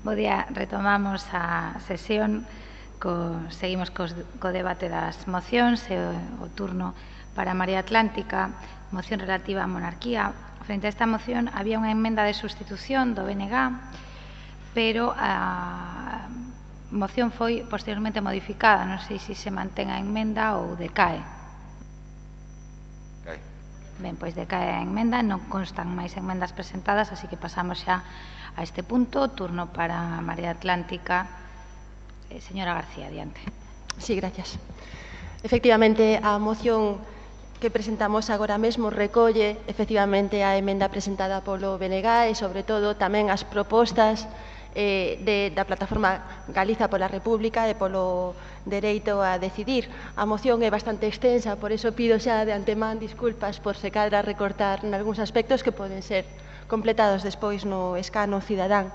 Bo día, retomamos a sesión, seguimos co debate das mocións e o turno para Marea Atlántica, moción relativa á monarquía. Frente a esta moción había unha emenda de sustitución do BNG, pero a moción foi posteriormente modificada. Non sei se se mantén a emenda ou decae. Ben, pois decae a emenda, non constan máis enmendas presentadas, así que pasamos xa a este punto. Turno para Marea Atlántica. Señora García, adiante. Sí, gracias. Efectivamente, a moción que presentamos agora mesmo recolle efectivamente a emenda presentada polo BNG e, sobre todo, tamén as propostas da plataforma Galiza pola República e polo dereito a decidir. A moción é bastante extensa, por iso pido xa de antemán disculpas por se cadra recortar nalgúns aspectos que poden ser completados despois no escano cidadán.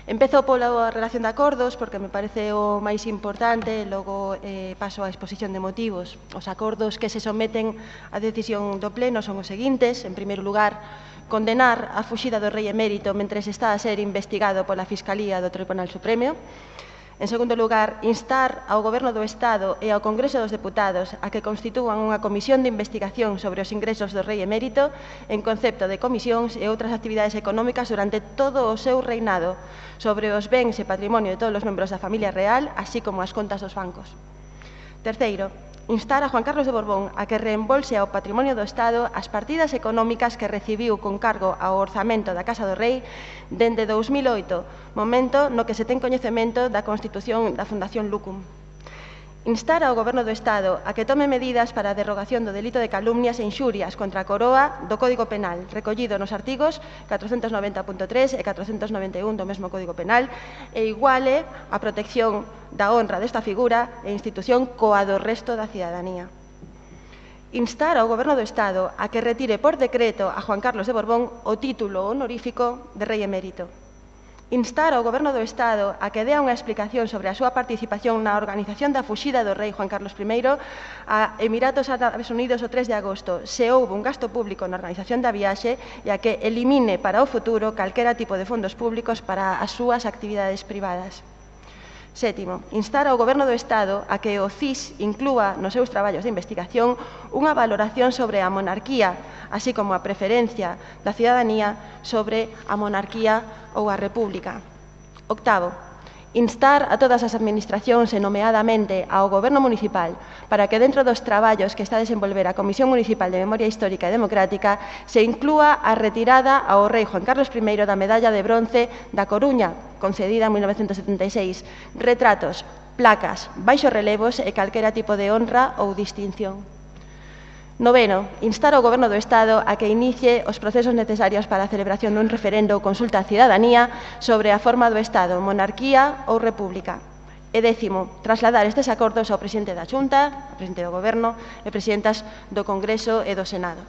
Empezo pola relación de acordos, porque me parece o máis importante, e logo paso á exposición de motivos. Os acordos que se someten á decisión do Pleno son os seguintes. En primeiro lugar, condenar a fuxida do rei emérito mentres está a ser investigado pola Fiscalía do Tribunal Supremo. En segundo lugar, instar ao Goberno do Estado e ao Congreso dos Deputados a que constitúan unha comisión de investigación sobre os ingresos do rei emérito en concepto de comisións e outras actividades económicas durante todo o seu reinado, sobre os bens e patrimonio de todos os membros da familia real, así como as contas dos bancos. Terceiro, instar a Juan Carlos de Borbón a que reembolse ao patrimonio do Estado as partidas económicas que recibiu con cargo ao orzamento da Casa do Rei dende 2008, momento no que se ten coñecemento da constitución da Fundación Lucum. Instar ao Goberno do Estado a que tome medidas para a derrogación do delito de calumnias e inxurias contra a Coroa do Código Penal, recollido nos artigos 490.3 e 491 do mesmo Código Penal, e iguale a protección da honra desta figura e institución coa do resto da cidadanía. Instar ao Goberno do Estado a que retire por decreto a Juan Carlos de Borbón o título honorífico de rei emérito. Instar ao Goberno do Estado a que dea unha explicación sobre a súa participación na organización da fuxida do rei Juan Carlos I a Emiratos Árabes Unidos o 3 de agosto, se houbo un gasto público na organización da viaxe, e a que elimine para o futuro calquera tipo de fondos públicos para as súas actividades privadas. Sétimo, instar ao Goberno do Estado a que o CIS inclúa nos seus traballos de investigación unha valoración sobre a monarquía, así como a preferencia da cidadanía sobre a monarquía ou a república. Octavo, instar a todas as administracións e nomeadamente ao Goberno municipal para que dentro dos traballos que está a desenvolver a Comisión Municipal de Memoria Histórica e Democrática se inclúa a retirada ao rei Juan Carlos I da medalla de bronce da Coruña, concedida en 1976, retratos, placas, baixos relevos e calquera tipo de honra ou distinción. Noveno, instar ao Goberno do Estado a que inicie os procesos necesarios para a celebración dun referendo ou consulta á cidadanía sobre a forma do Estado, monarquía ou república. E décimo, trasladar estes acordos ao presidente da Xunta, ao presidente do Goberno e presidentas do Congreso e do Senado.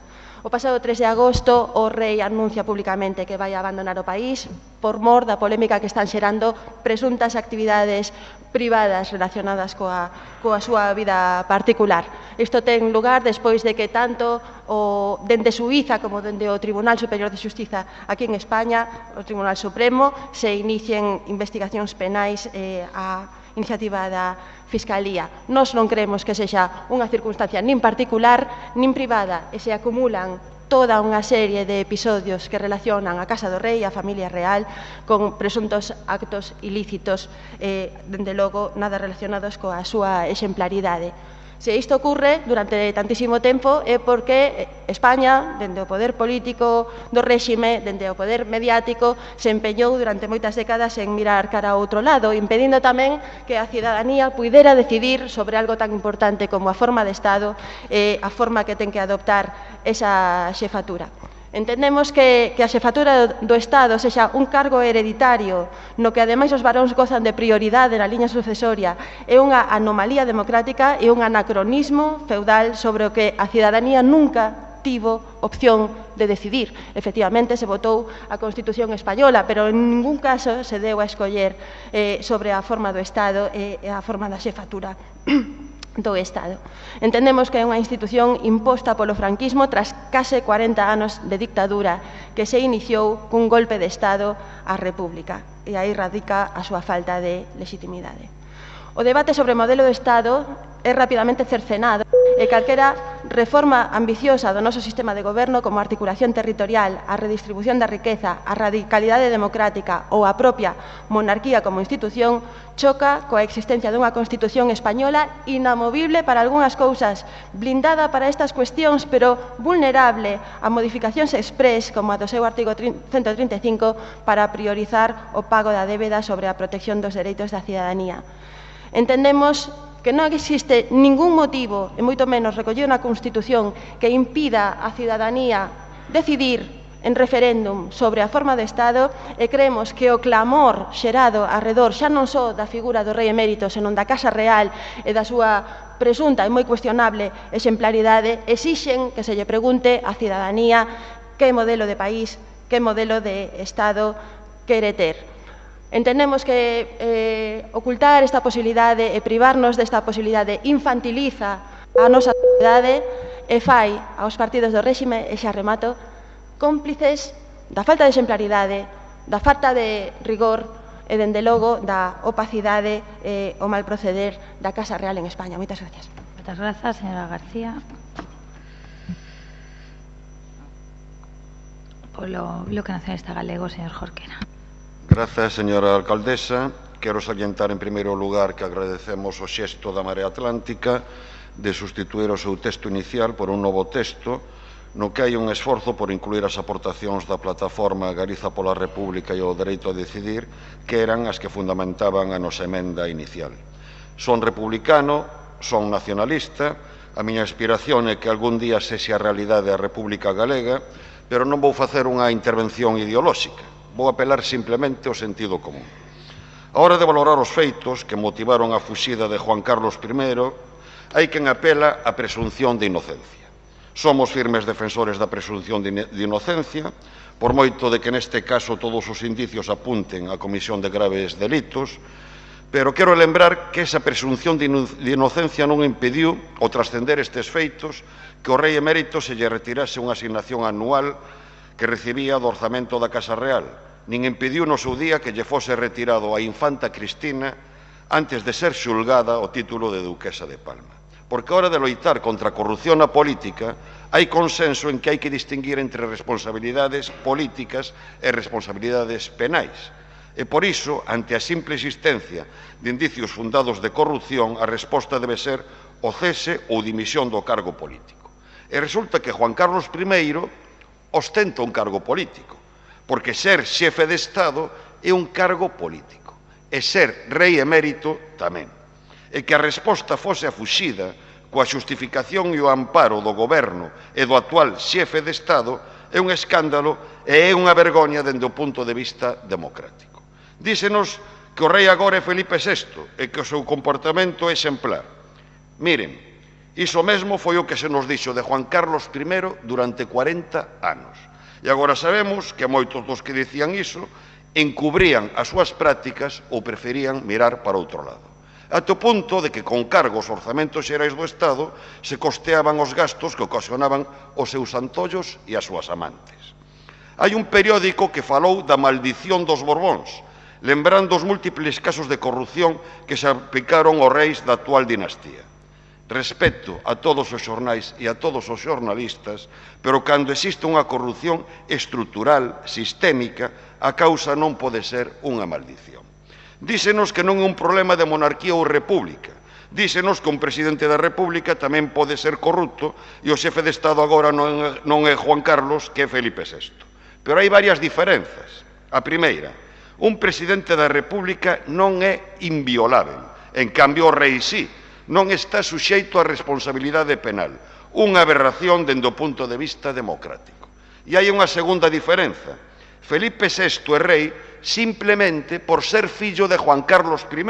O pasado 3 de agosto, o rei anuncia públicamente que vai abandonar o país por mor da polémica que están xerando presuntas actividades privadas relacionadas coa súa vida particular. Isto ten lugar despois de que tanto dende Suíza como dende o Tribunal Superior de Xustiza aquí en España, o Tribunal Supremo, se inicien investigacións penais a iniciativa da Fiscalía. Nós non creemos que sexa unha circunstancia nin particular nin privada e se acumulan toda unha serie de episodios que relacionan a Casa do Rei e a familia real con presuntos actos ilícitos, dende logo nada relacionados coa súa exemplaridade. Se isto ocurre durante tantísimo tempo é porque España, dende o poder político do réxime, dende o poder mediático, se empeñou durante moitas décadas en mirar cara a outro lado, impedindo tamén que a cidadanía puidera decidir sobre algo tan importante como a forma de Estado e a forma que ten que adoptar esa xefatura. Entendemos que a xefatura do Estado sexa un cargo hereditario no que ademais os varóns gozan de prioridade na liña sucesoria é unha anomalía democrática e un anacronismo feudal sobre o que a cidadanía nunca tivo opción de decidir. Efectivamente, se votou a Constitución española, pero en ningún caso se deu a escoller sobre a forma do Estado e a forma da xefatura do Estado. Entendemos que é unha institución imposta polo franquismo tras case 40 anos de dictadura que se iniciou cun golpe de Estado á República. e aí radica a súa falta de legitimidade. O debate sobre o modelo de Estado é rapidamente cercenado e calquera reforma ambiciosa do noso sistema de goberno como a articulación territorial, a redistribución da riqueza, a radicalidade democrática ou a propia monarquía como institución choca coa existencia dunha Constitución española inamovible para algunhas cousas, blindada para estas cuestións, pero vulnerable a modificacións exprés como a do seu artigo 135 para priorizar o pago da débeda sobre a protección dos dereitos da cidadanía. Entendemos que non existe ningún motivo, e moito menos recollido na Constitución, que impida á cidadanía decidir en referéndum sobre a forma de Estado e creemos que o clamor xerado arredor xa non só da figura do rei emérito, senón da Casa Real e da súa presunta e moi cuestionable exemplaridade exixen que se lle pregunte á cidadanía que modelo de país, que modelo de Estado quere ter. Entendemos que ocultar esta posibilidade e privarnos desta posibilidade infantiliza a nosa sociedade e fai aos partidos do réxime, e xa remato, cómplices da falta de exemplaridade, da falta de rigor e, dende logo, da opacidade e o mal proceder da Casa Real en España. Moitas gracias. Moitas grazas, señora García. Polo Bloque Nacionalista Galego, señor Jorquera. Grazas, señora alcaldesa. Quero salientar en primeiro lugar que agradecemos o xesto da Marea Atlántica de sustituir o seu texto inicial por un novo texto no que hai un esforzo por incluir as aportacións da plataforma Galiza pola República e o Dereito a Decidir, que eran as que fundamentaban a nosa emenda inicial. Son republicano, son nacionalista, a miña aspiración é que algún día sexa a realidade a República Galega, pero non vou facer unha intervención ideolóxica. Vou apelar simplemente ao sentido común. A hora de valorar os feitos que motivaron a fuxida de Juan Carlos I, hai quen apela á presunción de inocencia. Somos firmes defensores da presunción de inocencia, por moito de que neste caso todos os indicios apunten á comisión de graves delitos, pero quero lembrar que esa presunción de inocencia non impediu, ao trascender estes feitos, que o rei emérito se lle retirase unha asignación anual que recibía do orzamento da Casa Real, nin impediu no seu día que lle fose retirado a infanta Cristina antes de ser xulgada o título de duquesa de Palma. Porque a hora de loitar contra a corrupción na política hai consenso en que hai que distinguir entre responsabilidades políticas e responsabilidades penais. E por iso, ante a simple existencia de indicios fundados de corrupción, a resposta debe ser o cese ou dimisión do cargo político. E resulta que Juan Carlos I ostenta un cargo político, porque ser xefe de Estado é un cargo político, e ser rei emérito tamén. E que a resposta fose a fuxida coa xustificación e o amparo do goberno e do actual xefe de Estado é un escándalo e é unha vergoña dende o punto de vista democrático. Dísenos que o rei agora é Felipe VI e que o seu comportamento é exemplar. Miren, iso mesmo foi o que se nos dixo de Juan Carlos I durante 40 anos. E agora sabemos que moitos dos que dicían iso encubrían as súas prácticas ou preferían mirar para outro lado. Até o punto de que con cargos orzamentos xerais do Estado se costeaban os gastos que ocasionaban os seus antollos e as súas amantes. Hai un periódico que falou da maldición dos Borbóns, lembrando os múltiples casos de corrupción que se aplicaron aos reis da actual dinastía. Respeto a todos os xornais e a todos os xornalistas, pero cando existe unha corrupción estrutural, sistémica, a causa non pode ser unha maldición. Dísenos que non é un problema de monarquía ou república. Dísenos que un presidente da república tamén pode ser corrupto e o xefe de Estado agora non é Juan Carlos, que é Felipe VI. Pero hai varias diferenzas. A primeira, un presidente da república non é inviolável. En cambio, o rei sí, non está suxeito a responsabilidade penal. Unha aberración dende o punto de vista democrático. E hai unha segunda diferenza. Felipe VI é rei simplemente por ser fillo de Juan Carlos I.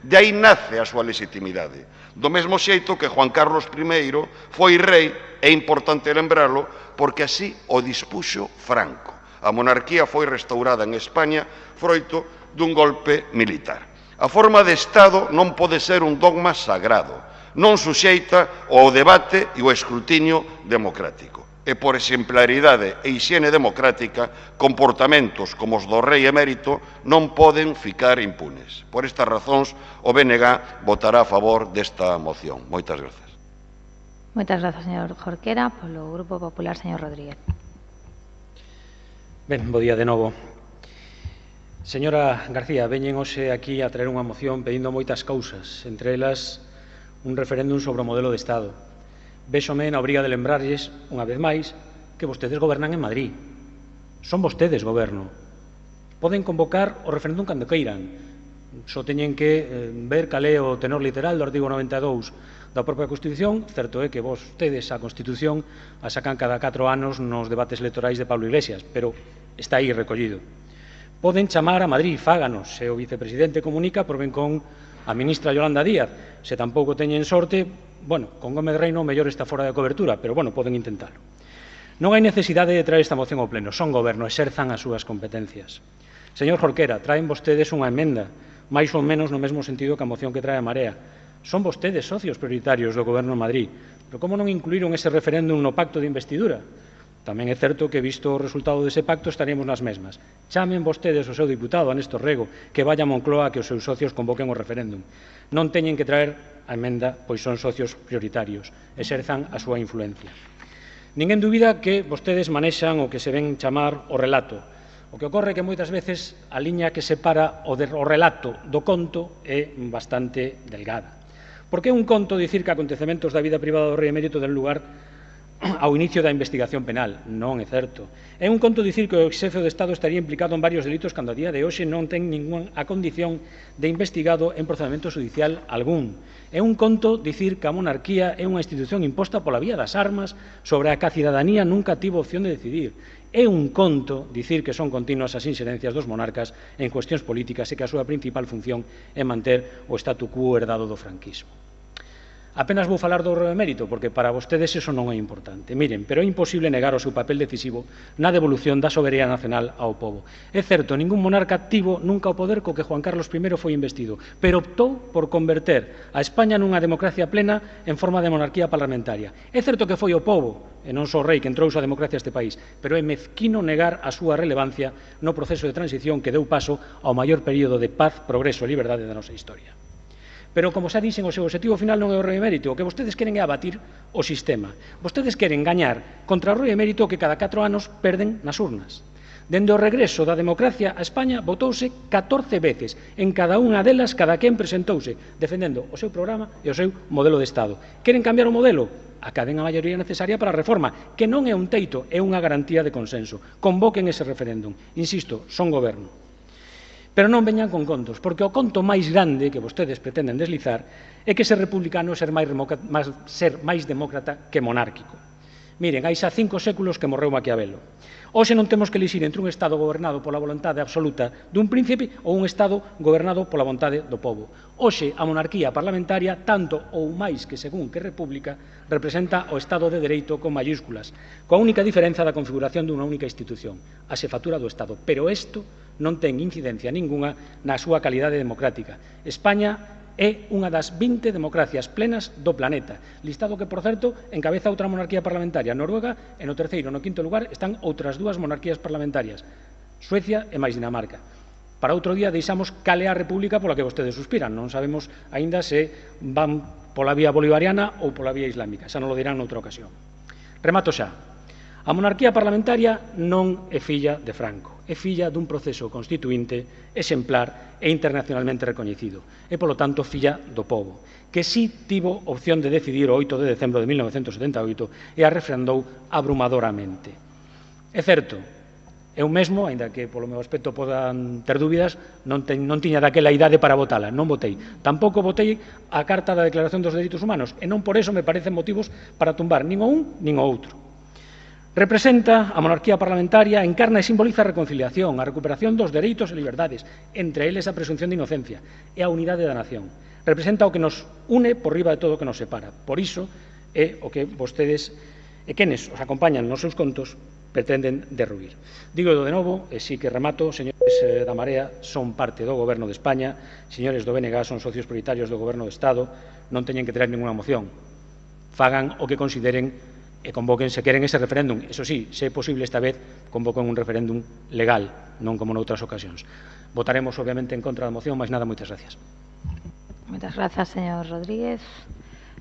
De aí nace a súa legitimidade. Do mesmo xeito que Juan Carlos I foi rei, é importante lembrarlo, porque así o dispuxo Franco. A monarquía foi restaurada en España froito dun golpe militar. A forma de Estado non pode ser un dogma sagrado, non suxeita ao debate e ao escrutinio democrático. e por exemplaridade e hixiene democrática, comportamentos como os do rei emérito non poden ficar impunes. Por estas razóns, o BNG votará a favor desta moción. Moitas grazas. Moitas grazas, señor Jorquera. Polo Grupo Popular, señor Rodríguez. Ben, bo día de novo. Señora García, veñen hoxe aquí a traer unha moción pedindo moitas cousas, entre elas un referéndum sobre o modelo de Estado. Véxome na obriga de lembrarlles, unha vez máis, que vostedes gobernan en Madrid. Son vostedes goberno. Poden convocar o referéndum cando queiran. Só teñen que ver cal é o tenor literal do artigo 92 da propia Constitución. Certo é que vostedes a Constitución a sacan cada 4 anos nos debates electorais de Pablo Iglesias, pero está aí recollido. Poden chamar a Madrid, fáganos. Se o vicepresidente comunica, proben con a ministra Yolanda Díaz. Se tampouco teñen sorte, bueno, con Gómez Reino mellor está fora de cobertura, pero, bueno, poden intentalo. Non hai necesidade de traer esta moción ao pleno. Son goberno, exerzan as súas competencias. Señor Jorquera, traen vostedes unha emenda, máis ou menos no mesmo sentido que a moción que trae a Marea. Son vostedes socios prioritarios do Goberno de Madrid. Pero como non incluíron ese referéndum no pacto de investidura? Tamén é certo que, visto o resultado dese pacto, estaríamos nas mesmas. Chamen vostedes o seu diputado, a Néstor Rego, que vaya a Moncloa que os seus socios convoquen o referéndum. Non teñen que traer a emenda, pois son socios prioritarios. Exerzan a súa influencia. Ninguén dubida que vostedes manexan o que se ven chamar o relato. O que ocorre é que moitas veces a liña que separa o relato do conto é bastante delgada. Porque é un conto dicir que acontecementos da vida privada do rei emérito den lugar ao inicio da investigación penal. Non é certo. É un conto dicir que o exxefe do Estado estaría implicado en varios delitos cando a día de hoxe non ten ningunha condición de investigado en procedimento judicial algún. É un conto dicir que a monarquía é unha institución imposta pola vía das armas sobre a que a cidadanía nunca tivo opción de decidir. É un conto dicir que son continuas as inxerencias dos monarcas en cuestións políticas e que a súa principal función é manter o statu quo herdado do franquismo. Apenas vou falar do emérito, porque para vostedes eso non é importante. Miren, pero é imposible negar o seu papel decisivo na devolución da soberanía nacional ao pobo. É certo, ningún monarca tivo nunca o poder co que Juan Carlos I foi investido, pero optou por converter a España nunha democracia plena en forma de monarquía parlamentaria. É certo que foi o pobo, e non só o rei, que entrouxe a democracia a este país, pero é mezquino negar a súa relevancia no proceso de transición que deu paso ao maior período de paz, progreso e liberdade da nosa historia. Pero, como xa dixen, o seu objetivo final non é o rei emérito. O que vostedes queren é abatir o sistema. Vostedes queren gañar contra o rei emérito que cada 4 anos perden nas urnas. Dende o regreso da democracia a España votouse 14 veces. En cada unha delas, cada quen presentouse defendendo o seu programa e o seu modelo de Estado. Queren cambiar o modelo? Acaden a maioría necesaria para a reforma, que non é un teito, é unha garantía de consenso. Convoquen ese referéndum. Insisto, son goberno. Pero non veñan con contos, porque o conto máis grande que vostedes pretenden deslizar é que ser republicano é ser máis demócrata que monárquico. Miren, hai xa 5 séculos que morreu Maquiavelo. Hoxe non temos que elixir entre un Estado gobernado pola vontade absoluta dun príncipe ou un Estado gobernado pola vontade do pobo. Hoxe, a monarquía parlamentaria, tanto ou máis que según que república, representa o Estado de Dereito con mayúsculas, coa única diferenza da configuración dunha única institución, a xefatura do Estado. Pero isto non ten incidencia ningunha na súa calidade democrática. España é unha das 20 democracias plenas do planeta, listado que, por certo, encabeza outra monarquía parlamentaria, Noruega, e no terceiro e no quinto lugar están outras 2 monarquías parlamentarias, Suecia e máis Dinamarca. Para outro día deixamos cal é a república pola que vostedes suspiran. Non sabemos aínda se van pola vía bolivariana ou pola vía islámica. Xa non lo dirán noutra ocasión. Remato xa. A monarquía parlamentaria non é filla de Franco, é filla dun proceso constituinte exemplar e internacionalmente recoñecido. É, polo tanto, filla do pobo, que si tivo opción de decidir o 8 de decembro de 1978 e a refrendou abrumadoramente. É certo, eu mesmo, aínda que polo meu aspecto podan ter dúbidas, non tiña daquela idade para votala, non votei. Tampouco votei a Carta da Declaración dos Dereitos Humanos e non por eso me parecen motivos para tumbar nin o un nin o outro. Representa a monarquía parlamentaria, encarna e simboliza a reconciliación, a recuperación dos dereitos e liberdades, entre eles a presunción de inocencia e a unidade da nación. Representa o que nos une por riba de todo o que nos separa. Por iso é o que vostedes e quenes os acompañan nos seus contos pretenden derruir. Digo de novo, e si que remato, señores da Marea son parte do Goberno de España, señores do BNG son socios prioritarios do Goberno do Estado, non teñen que traer ninguna moción. Fagan o que consideren e convoquen, se queren, ese referéndum. Eso sí, se é posible esta vez, convoquen un referéndum legal, non como noutras ocasións. Votaremos, obviamente, en contra da moción, máis nada, moitas gracias. Moitas grazas, señor Rodríguez.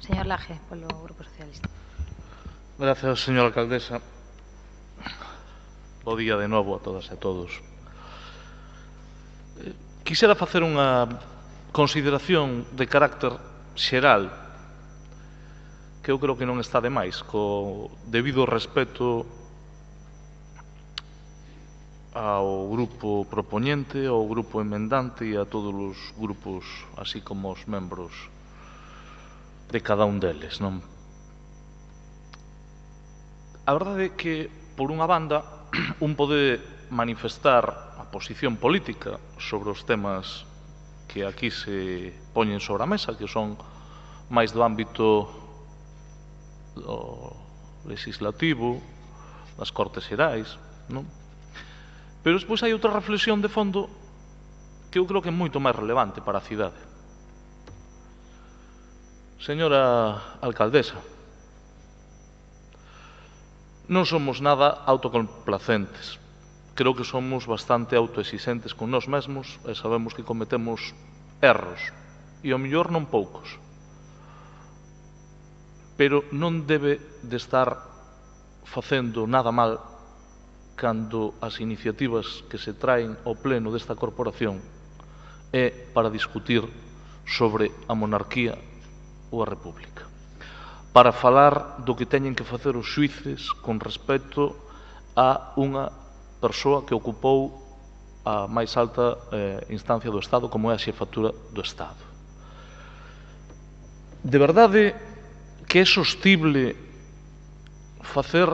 Señor Laje, polo Grupo Socialista. Gracias, señora alcaldesa. Bo día de novo a todas e a todos. Quixera facer unha consideración de carácter xeral que eu creo que non está de máis, co debido respeto ao grupo propoñente, ao grupo emendante e a todos os grupos, así como os membros de cada un deles, non? A verdade é que, por unha banda, un pode manifestar a posición política sobre os temas que aquí se poñen sobre a mesa, que son máis do ámbito do legislativo, das Cortes Xerais, non? Pero despois hai outra reflexión de fondo que eu creo que é moito máis relevante para a cidade. Señora alcaldesa, non somos nada autocomplacentes. Creo que somos bastante autoexixentes con nós mesmos e sabemos que cometemos erros, e ao mellor non poucos. Pero non debe de estar facendo nada mal cando as iniciativas que se traen ao pleno desta corporación é para discutir sobre a monarquía ou a república, para falar do que teñen que facer os xuíces con respecto a unha persoa que ocupou a máis alta instancia do Estado, como é a xefatura do Estado. De verdade que é sostible facer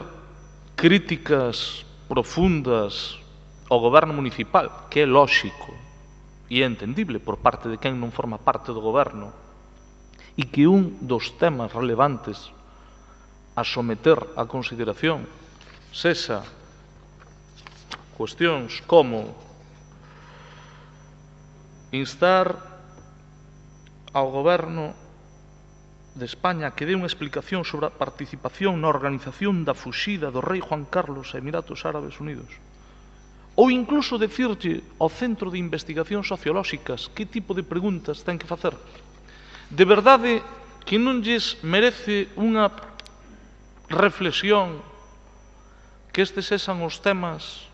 críticas profundas ao goberno municipal, que é lóxico e é entendible por parte de quen non forma parte do goberno, e que un dos temas relevantes a someter a consideración sexa cuestións como instar ao goberno de España que dé unha explicación sobre a participación na organización da fuxida do rei Juan Carlos a Emiratos Árabes Unidos, ou incluso decirlle ao Centro de Investigacións Sociolóxicas que tipo de preguntas ten que facer. De verdade que non lles merece unha reflexión que estes sexan os temas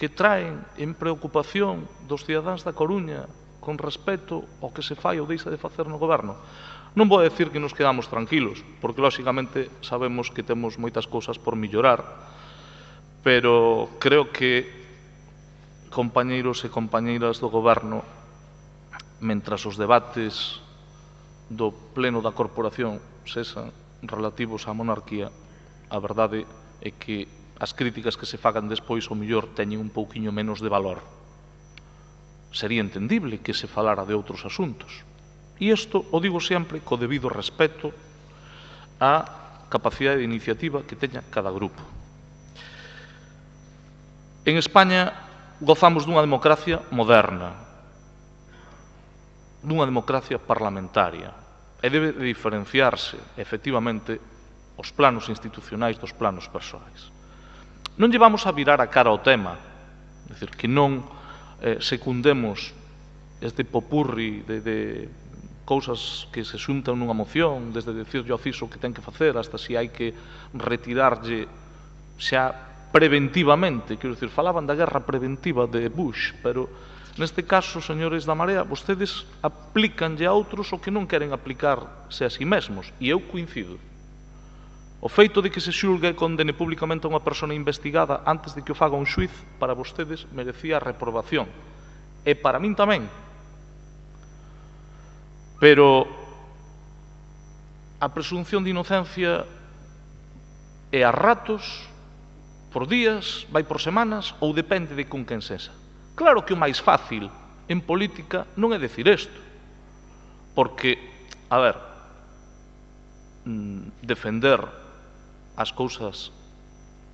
que traen en preocupación dos cidadáns da Coruña con respecto ao que se fai ou deixa de facer no goberno? Non vou decir que nos quedamos tranquilos, porque, lóxicamente, sabemos que temos moitas cousas por mellorar, pero creo que compañeiros e compañeiras do goberno, mentras os debates do pleno da corporación sexan relativos á monarquía, a verdade é que as críticas que se fagan despois ao mellor teñen un pouquiño menos de valor. Sería entendible que se falara de outros asuntos. E isto o digo sempre co debido respeto á capacidade de iniciativa que teña cada grupo. En España gozamos dunha democracia moderna, dunha democracia parlamentaria, e debe de diferenciarse, efectivamente, os planos institucionais dos planos persoais. Non llevamos a virar a cara ao tema, é dicir, que non secundemos este popurri de cousas que se xuntan nunha moción, desde decirlle ao CISO que ten que facer, hasta se hai que retirarlle xa preventivamente, quero dicir, falaban da guerra preventiva de Bush, pero neste caso, señores da Marea, vostedes aplícanlle a outros o que non queren aplicarse a si mesmos, e eu coincido. O feito de que se xulgue e condene públicamente a unha persona investigada antes de que o faga un xuiz, para vostedes merecía a reprobación. E para min tamén. Pero a presunción de inocencia é a ratos, por días, vai por semanas, ou depende de con quen sexa. Claro que o máis fácil en política non é decir isto, porque, a ver, defender as cousas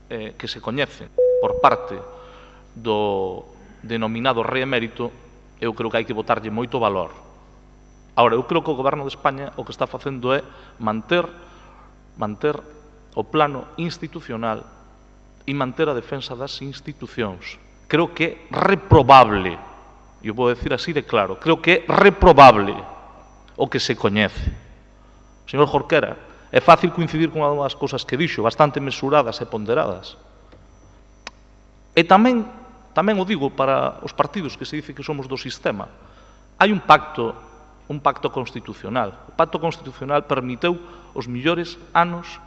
que se coñecen por parte do denominado rei emérito, eu creo que hai que botarlle moito valor. Ahora, eu creo que o Goberno de España o que está facendo é manter o plano institucional e manter a defensa das institucións. Creo que é reprobable, e eu vou decir así de claro, creo que é reprobable o que se coñece. Señor Jorquera, é fácil coincidir con algunhas cousas que dixo, bastante mesuradas e ponderadas. E tamén o digo para os partidos que se dice que somos do sistema. Hai un pacto constitucional. O pacto constitucional permiteu os millores anos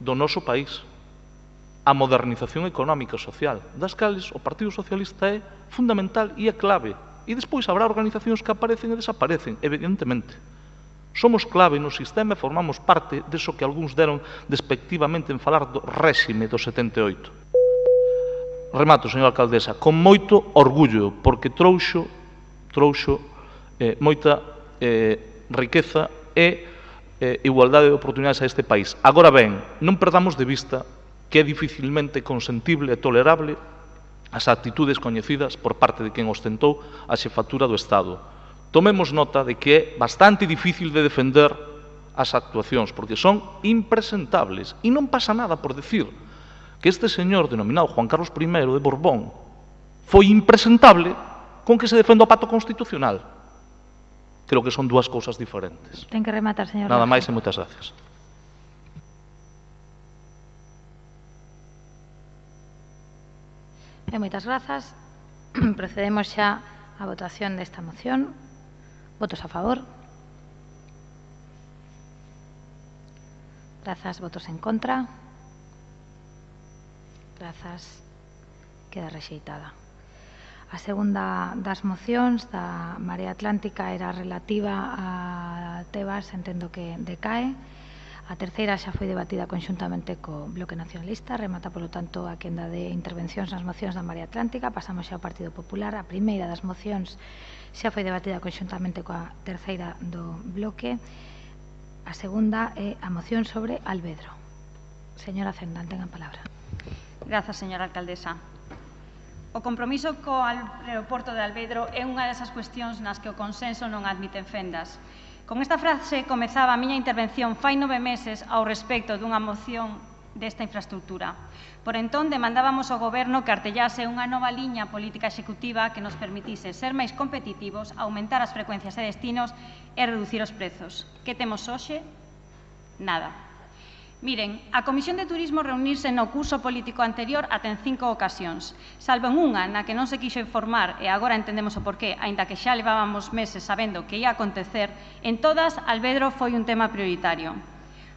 do noso país, a modernización económica e social, das cales o Partido Socialista é fundamental e é clave. E despois habrá organizacións que aparecen e desaparecen, evidentemente. Somos clave no sistema e formamos parte deso que algúns deron despectivamente en falar do réxime do 78. Remato, señora alcaldesa, con moito orgullo, porque trouxo moita riqueza e igualdade de oportunidades a este país. Agora ben, non perdamos de vista que é dificilmente consentible e tolerable as actitudes coñecidas por parte de quen ostentou a xefatura do Estado. Tomemos nota de que é bastante difícil de defender as actuacións, porque son impresentables. E non pasa nada por decir que este señor denominado Juan Carlos I de Borbón foi impresentable con que se defende o pacto constitucional. Creo que son dúas cousas diferentes. Ten que rematar, señor. Nada máis e moitas gracias. Moitas grazas. Procedemos xa á votación desta moción. Votos a favor. Grazas. Votos en contra. Grazas. Queda rexeitada. A segunda das mocións da Marea Atlántica era relativa a Tebas, entendo que decae. A terceira xa foi debatida conxuntamente co Bloque Nacionalista, remata, polo tanto, a quenda de intervencións nas mocións da Marea Atlántica. Pasamos xa ao Partido Popular. A primeira das mocións xa foi debatida conxuntamente coa terceira do Bloque. A segunda é a moción sobre Alvedro. Señora Cendán, ten a palabra. Grazas, señora alcaldesa. O compromiso co aeroporto de Alvedro é unha desas cuestións nas que o consenso non admiten fendas. Con esta frase comezaba a miña intervención fai 9 meses ao respecto dunha moción desta infraestructura. Por entón, demandábamos ao Goberno que artellase unha nova liña política executiva que nos permitise ser máis competitivos, aumentar as frecuencias e destinos e reducir os prezos. Que temos hoxe? Nada. Miren, a Comisión de Turismo reunirse no curso político anterior ata en 5 ocasións, salvo en unha na que non se quixo informar, e agora entendemos o porqué, aínda que xa levábamos meses sabendo que ia acontecer, en todas Alvedro foi un tema prioritario.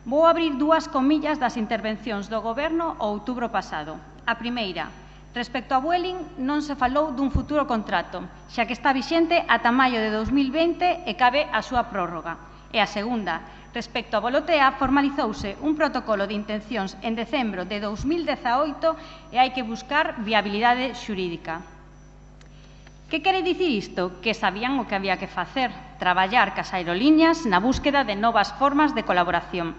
Vou abrir 2 comillas das intervencións do Goberno o outubro pasado. A primeira, respecto a Vueling, non se falou dun futuro contrato, xa que está vixente ata maio de 2020 e cabe a súa prórroga. E a segunda, respecto a Volotea, formalizouse un protocolo de intencións en decembro de 2018 e hai que buscar viabilidade xurídica. Que quere dicir isto? Que sabían o que había que facer, traballar cas aerolíneas na búsqueda de novas formas de colaboración.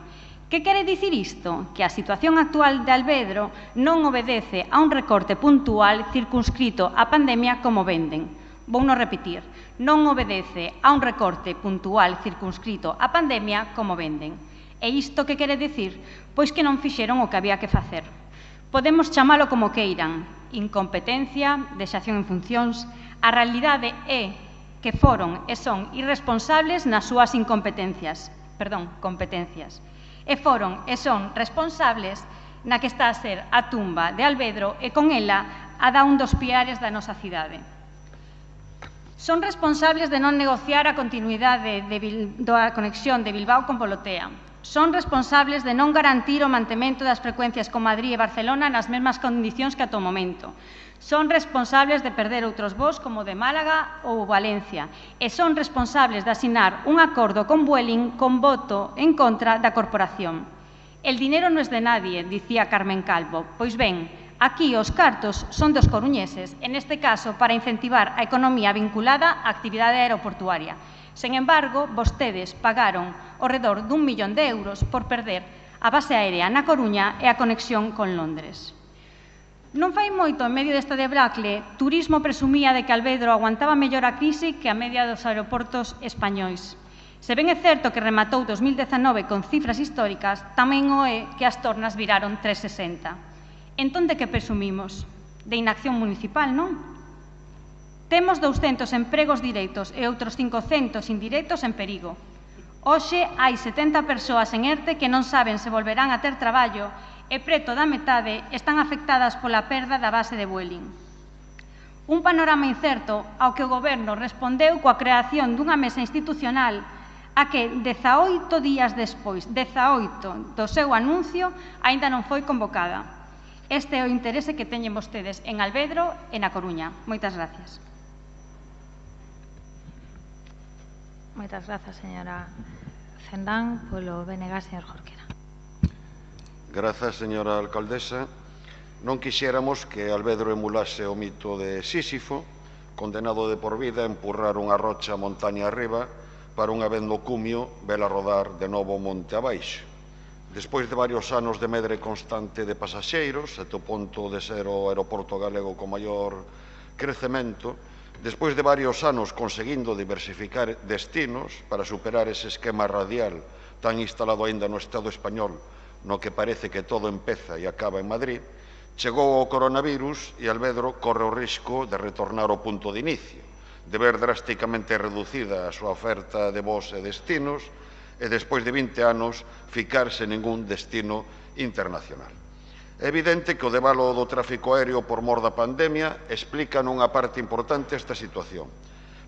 Que quere dicir isto? Que a situación actual de Alvedro non obedece a un recorte puntual circunscrito á pandemia como venden. Vouno repetir, non obedece a un recorte puntual circunscrito á pandemia como venden. E isto que quere dicir? Pois que non fixeron o que había que facer. Podemos chamalo como queiran, incompetencia, deixación en funcións. A realidade é que foron e son irresponsables nas súas competencias. E foron e son responsables na que está a ser a tumba de Alvedro e con ela a da un dos piares da nosa cidade. Son responsables de non negociar a continuidade da conexión de Bilbao con Volotea. Son responsables de non garantir o mantemento das frecuencias con Madrid e Barcelona nas mesmas condicións que ata o momento. Son responsables de perder outros voos como de Málaga ou Valencia. E son responsables de asinar un acordo con Vueling con voto en contra da corporación. El dinero non é de nadie, dicía Carmen Calvo. Pois ben, aquí os cartos son dos coruñeses, en este caso para incentivar a economía vinculada á actividade aeroportuaria. Sen embargo, vostedes pagaron ao redor d'1 millón de euros por perder a base aérea na Coruña e a conexión con Londres. Non fai moito, en medio desta debacle, Turismo presumía de que Alvedro aguantaba mellor a crise que a media dos aeroportos españois. Se ben é certo que rematou 2019 con cifras históricas, tamén o é que as tornas viraron 360. Entón, de que presumimos? De inacción municipal, non? Temos 200 empregos directos e outros 500 indirectos en perigo. Hoxe hai 70 persoas en ERTE que non saben se volverán a ter traballo e preto da metade están afectadas pola perda da base de Vueling. Un panorama incerto ao que o Goberno respondeu coa creación dunha mesa institucional a que 18 días despois, 18 do seu anuncio, aínda non foi convocada. Este é o interese que teñen vostedes en Alvedro e na Coruña. Moitas gracias. Moitas grazas, señora Cendán. Polo BNG, señor Jorquera. Grazas, señora alcaldesa. Non quixéramos que Alvedro emulase o mito de Sísifo, condenado de por vida a empurrar unha rocha montaña arriba para unha vez no cumio vela rodar de novo monte abaixo. Despois de varios anos de medre constante de pasaxeiros, até o ponto de ser o aeroporto galego con maior crecemento, despois de varios anos conseguindo diversificar destinos para superar ese esquema radial tan instalado aínda no Estado español, no que parece que todo empeza e acaba en Madrid, chegou o coronavirus e Alvedro corre o risco de retornar ao punto de inicio, de ver drásticamente reducida a súa oferta de voos e destinos e despois de 20 anos ficar sen ningún destino internacional. É evidente que o debalo do tráfico aéreo por mor da pandemia explica nunha parte importante esta situación,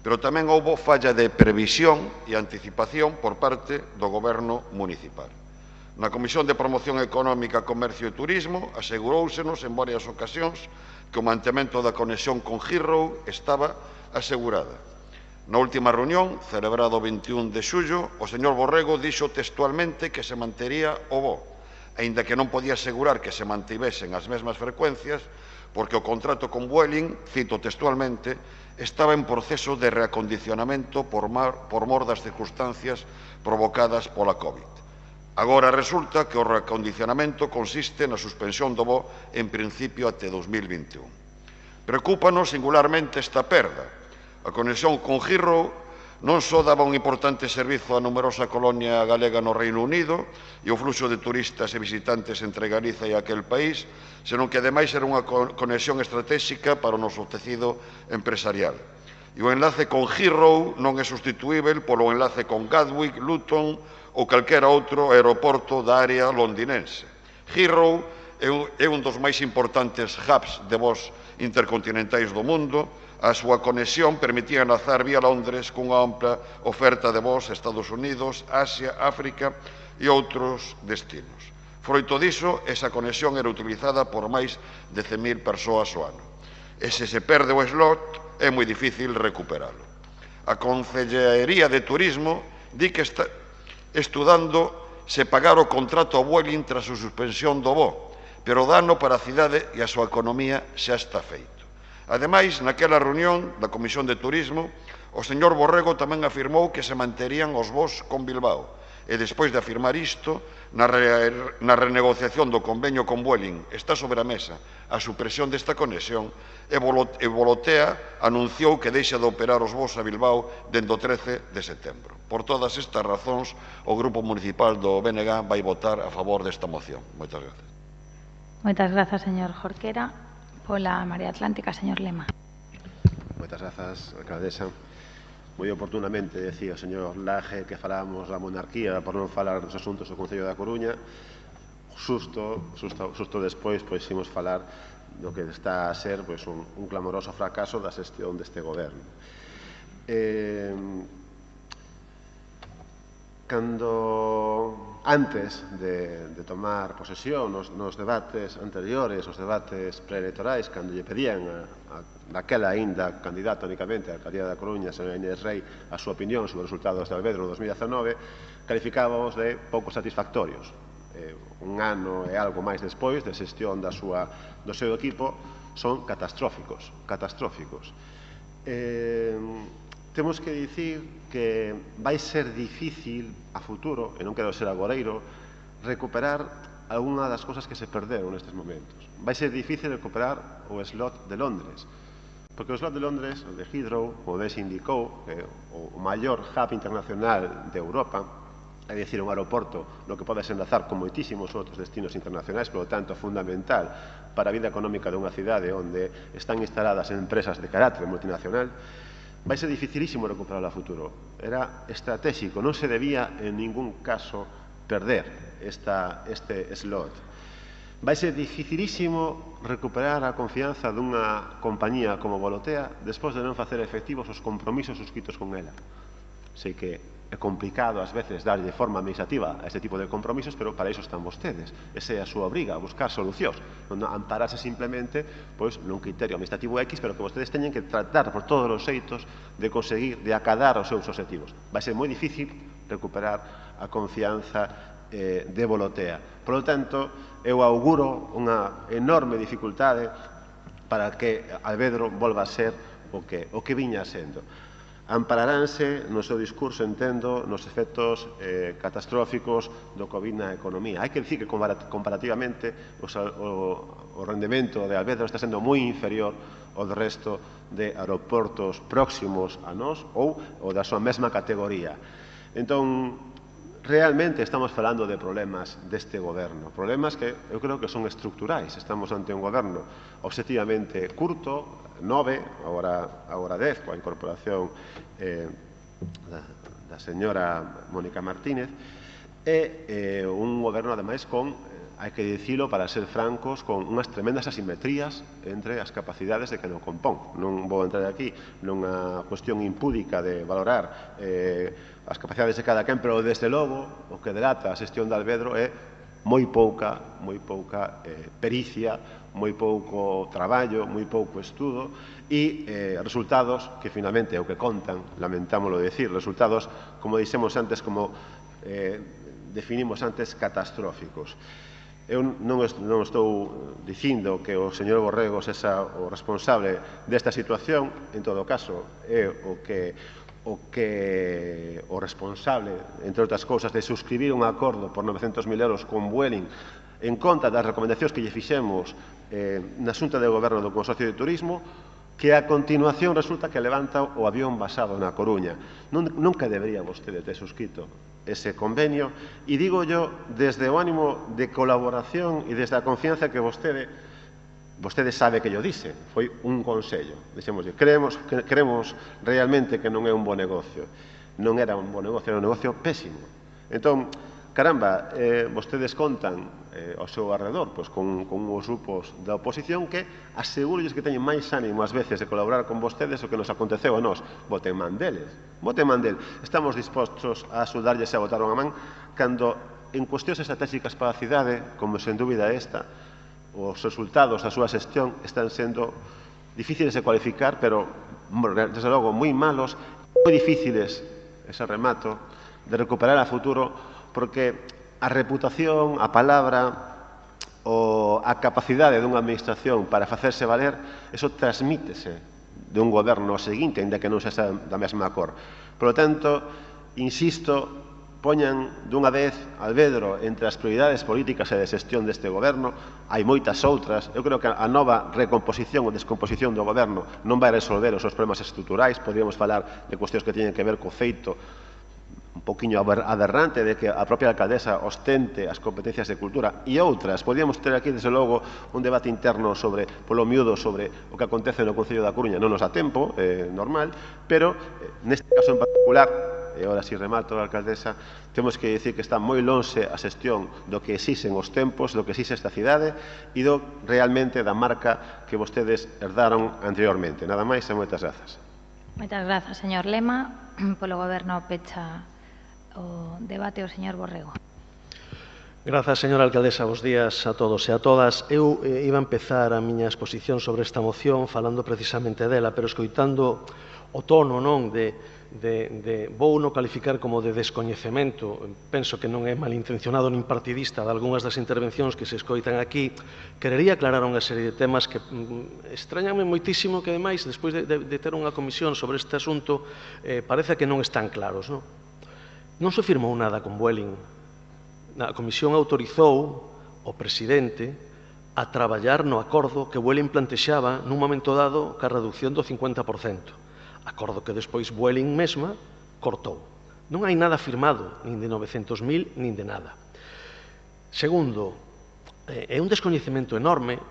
pero tamén houbo falla de previsión e anticipación por parte do Goberno municipal. Na Comisión de Promoción Económica, Comercio e Turismo aseguróusenos en varias ocasións que o mantemento da conexión con Heathrow estaba asegurada. Na última reunión, celebrado o 21 de xullo, o señor Borrego dixo textualmente que se mantería o voo, aínda que non podía asegurar que se mantivesen as mesmas frecuencias, porque o contrato con Vueling, cito textualmente, estaba en proceso de reacondicionamento por mor das circunstancias provocadas pola COVID. Agora resulta que o reacondicionamento consiste na suspensión do voo en principio até 2021. Preocúpanos singularmente esta perda. A conexión con Heathrow non só daba un importante servizo á numerosa colonia galega no Reino Unido e o fluxo de turistas e visitantes entre Galiza e aquel país, senón que ademais era unha conexión estratégica para o noso tecido empresarial. E o enlace con Heathrow non é sustituível polo enlace con Gatwick, Luton ou calquera outro aeroporto da área londinense. Heathrow é un dos máis importantes hubs de voos intercontinentais do mundo. A súa conexión permitía enlazar vía Londres cunha ampla oferta de voos a Estados Unidos, Asia, África e outros destinos. Froito diso, esa conexión era utilizada por máis de 100.000 persoas ao ano. E se se perde o slot, é moi difícil recuperalo. A Consellería de Turismo di que está estudando se pagar o contrato a Vueling tras a suspensión do voo, pero o dano para a cidade e a súa economía xa está feito. Ademais, naquela reunión da Comisión de Turismo, o señor Borrego tamén afirmou que se manterían os voos con Bilbao e, despois de afirmar isto, na renegociación do convenio con Vueling está sobre a mesa a supresión desta conexión e Volotea anunciou que deixa de operar os voos a Bilbao dende o 13 de setembro. Por todas estas razóns, o Grupo Municipal do BNG vai votar a favor desta moción. Moitas grazas. Moitas grazas, señor Jorquera. Pola Marea Atlántica, señor Lema. Moitas grazas, alcaldesa. Moi oportunamente decía o señor Laje que falábamos da monarquía por non falar dos asuntos do Concello da Coruña. Justo despois pois imos falar do que está a ser pois, un clamoroso fracaso da xestión deste goberno. Antes de tomar posesión nos debates anteriores, os debates preelectorais, cando lle pedían daquela aínda candidata únicamente a alcaldía da Coruña, señora Inés Rei, a súa opinión sobre os resultados de Alvedro no 2019, calificábamos de pouco satisfactorios. Un ano e algo máis despois de xestión do seu equipo son catastróficos. Temos que dicir que vai ser difícil a futuro, e non quero ser agoreiro, recuperar algunha das cosas que se perderon nestes momentos. Vai ser difícil recuperar o slot de Londres, Porque o slot de Londres, o de Heathrow, como ben se indicou, é o maior hub internacional de Europa, é dicir, un aeroporto no que podes enlazar con moitísimos outros destinos internacionais, polo tanto, fundamental para a vida económica dunha cidade onde están instaladas empresas de carácter multinacional, vai ser dificilísimo recuperar a futuro. Era estratégico, non se debía en ningún caso perder este slot. Vai ser dificilísimo recuperar a confianza dunha compañía como Volotea despois de non facer efectivos os compromisos suscritos con ela. Sei que é complicado ás veces darlle forma administrativa a este tipo de compromisos, pero para iso están vostedes. Esa é a súa obriga, a buscar solucións. Non ampararse simplemente nun criterio administrativo X, pero que vostedes teñen que tratar por todos os xeitos de conseguir, de acadar os seus objetivos. Vai ser moi difícil recuperar a confianza de Volotea. Por lo tanto, eu auguro unha enorme dificultade para que Alvedro volva a ser o que viña sendo. Ampararánse no seu discurso, entendo, nos efectos catastróficos do COVID na economía. Hai que dicir que comparativamente o rendemento de Alvedro está sendo moi inferior ao do resto de aeroportos próximos a nós ou da súa mesma categoría. Entón, realmente estamos falando de problemas deste goberno, problemas que eu creo que son estructurais. Estamos ante un goberno obxectivamente curto, 9, agora 10, coa incorporación da señora Mónica Martínez, e un goberno, ademais, con, hai que dicilo, para ser francos, con unhas tremendas asimetrías entre as capacidades de que non compón. Non vou entrar aquí nunha cuestión impúdica de valorar as capacidades de cada quen, pero desde logo o que delata a xestión de Alvedro é moi pouca pericia, moi pouco traballo, moi pouco estudo e resultados que finalmente é o que contan, lamentámoslo decir, resultados, como dixemos antes, como definimos antes, catastróficos. Eu non estou dicindo que o señor Borrego sexa o responsable desta situación, en todo caso é o responsable, entre outras cousas, de suscribir un acordo por 900.000 euros con Vueling en conta das recomendacións que lle fixemos na Xunta de Goberno do Consorcio de Turismo, que a continuación resulta que levanta o avión basado na Coruña. Nunca debería vostede ter suscrito ese convenio, e digo yo desde o ánimo de colaboración e desde a confianza que vostede sabe que yo dice, foi un consello. Dixemos, creemos realmente que non é un bo negocio. Non era un bo negocio, era un negocio pésimo. Entón, caramba, vostedes contan ao seu arredor con uns grupos da oposición que asegúrolles que teñen máis ánimo ás veces de colaborar con vostedes o que nos aconteceu a nós. Voten man deles. Estamos dispostos a axudarlles a botar unha man cando en cuestións estratégicas para a cidade, como sen dúbida esta, os resultados da súa xestión están sendo difíciles de cualificar, pero, desde logo, moi malos, moi difíciles, ese remato, de recuperar a futuro, porque a reputación, a palabra, a capacidade dunha administración para facerse valer, eso transmítese de un goberno ao seguinte, ainda que non sexa da mesma cor. Por lo tanto, insisto, poñan dunha vez Alvedro entre as prioridades políticas e de xestión deste goberno. Hai moitas outras. Eu creo que a nova recomposición ou descomposición do goberno non vai resolver os seus problemas estruturais. Podríamos falar de cuestións que teñen que ver co feito un poquinho aberrante de que a propia alcaldesa ostente as competencias de cultura e outras. Podríamos ter aquí, desde logo, un debate interno polo miúdo sobre o que acontece no Concello da Coruña. Non nos dá tempo, normal, pero neste caso en particular, e agora si remato, alcaldesa, temos que dicir que está moi lonxe a xestión do que exixen os tempos, do que exixe esta cidade e realmente da marca que vostedes herdaron anteriormente. Nada máis e moitas grazas. Moitas grazas, señor Lema. Polo Goberno pecha o debate o señor Borrego. Grazas, señora alcaldesa. Bos días a todos e a todas. Eu iba a empezar a miña exposición sobre esta moción falando precisamente dela, pero escoitando o tono vou no calificar como de descoñecemento. Penso que non é malintencionado nin partidista de algunhas das intervencións que se escoitan aquí. Querería aclarar unha serie de temas que extrañanme moitísimo que, ademais, despois de ter unha comisión sobre este asunto, parece que non están claros. Non se firmou nada con Vueling. A comisión autorizou o presidente a traballar no acordo que Vueling plantexaba nun momento dado ca reducción do 50%. Acordo que despois Vueling mesma cortou. Non hai nada firmado, nin de 900.000, nin de nada. Segundo, é un descoñecemento enorme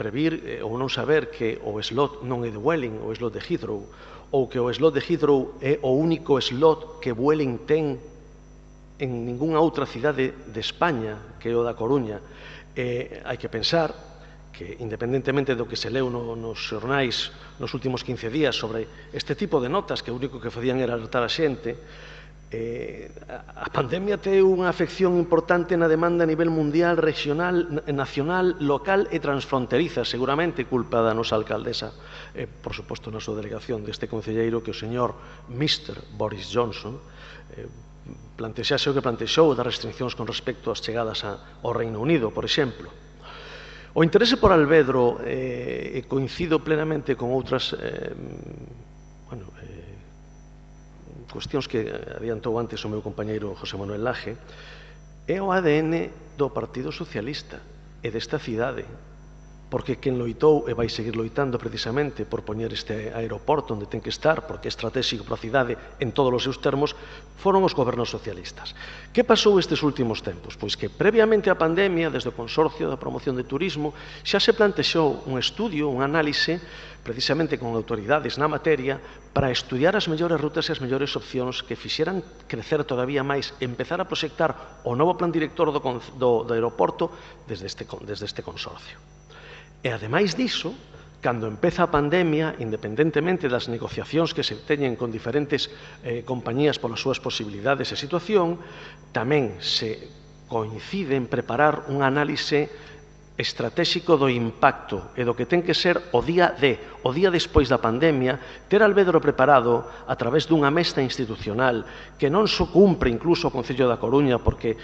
previr ou non saber que o slot non é de Vueling, o slot de Heathrow, ou que o slot de Heathrow é o único slot que Vueling ten en ningunha outra cidade de España que é o da Coruña. Hai que pensar que, independentemente do que se leu nos xornais nos últimos 15 días sobre este tipo de notas que o único que facían era alertar a xente, a pandemia ten unha afección importante na demanda a nivel mundial, regional, nacional, local e transfronteriza, seguramente culpa da nosa alcaldesa, por suposto na súa delegación deste concelleiro, que o señor Mr. Boris Johnson plantexase o que plantexou das restriccións con respecto ás chegadas ao Reino Unido, por exemplo. O interese por Alvedro coincido plenamente con outras cuestións que adiantou antes o meu compañeiro José Manuel Laje, é o ADN do Partido Socialista e desta cidade, porque quen loitou e vai seguir loitando precisamente por poñer este aeroporto onde ten que estar, porque é estratégico para a cidade en todos os seus termos, foron os gobernos socialistas. Que pasou estes últimos tempos? Pois que previamente á pandemia, desde o Consorcio da Promoción de Turismo, xa se plantexou un estudio, un análise, precisamente con autoridades na materia, para estudiar as mellores rutas e as mellores opcións que fixeran crecer todavía máis, empezar a proxectar o novo plan director do aeroporto desde este consorcio. E, ademais diso, cando empeza a pandemia, independentemente das negociacións que se teñen con diferentes compañías polas súas posibilidades e situación, tamén se coincide en preparar un análise estratégico do impacto e do que ten que ser o día despois da pandemia, ter Alvedro preparado a través dunha mesa institucional que non só cumpre incluso o Concello da Coruña, porque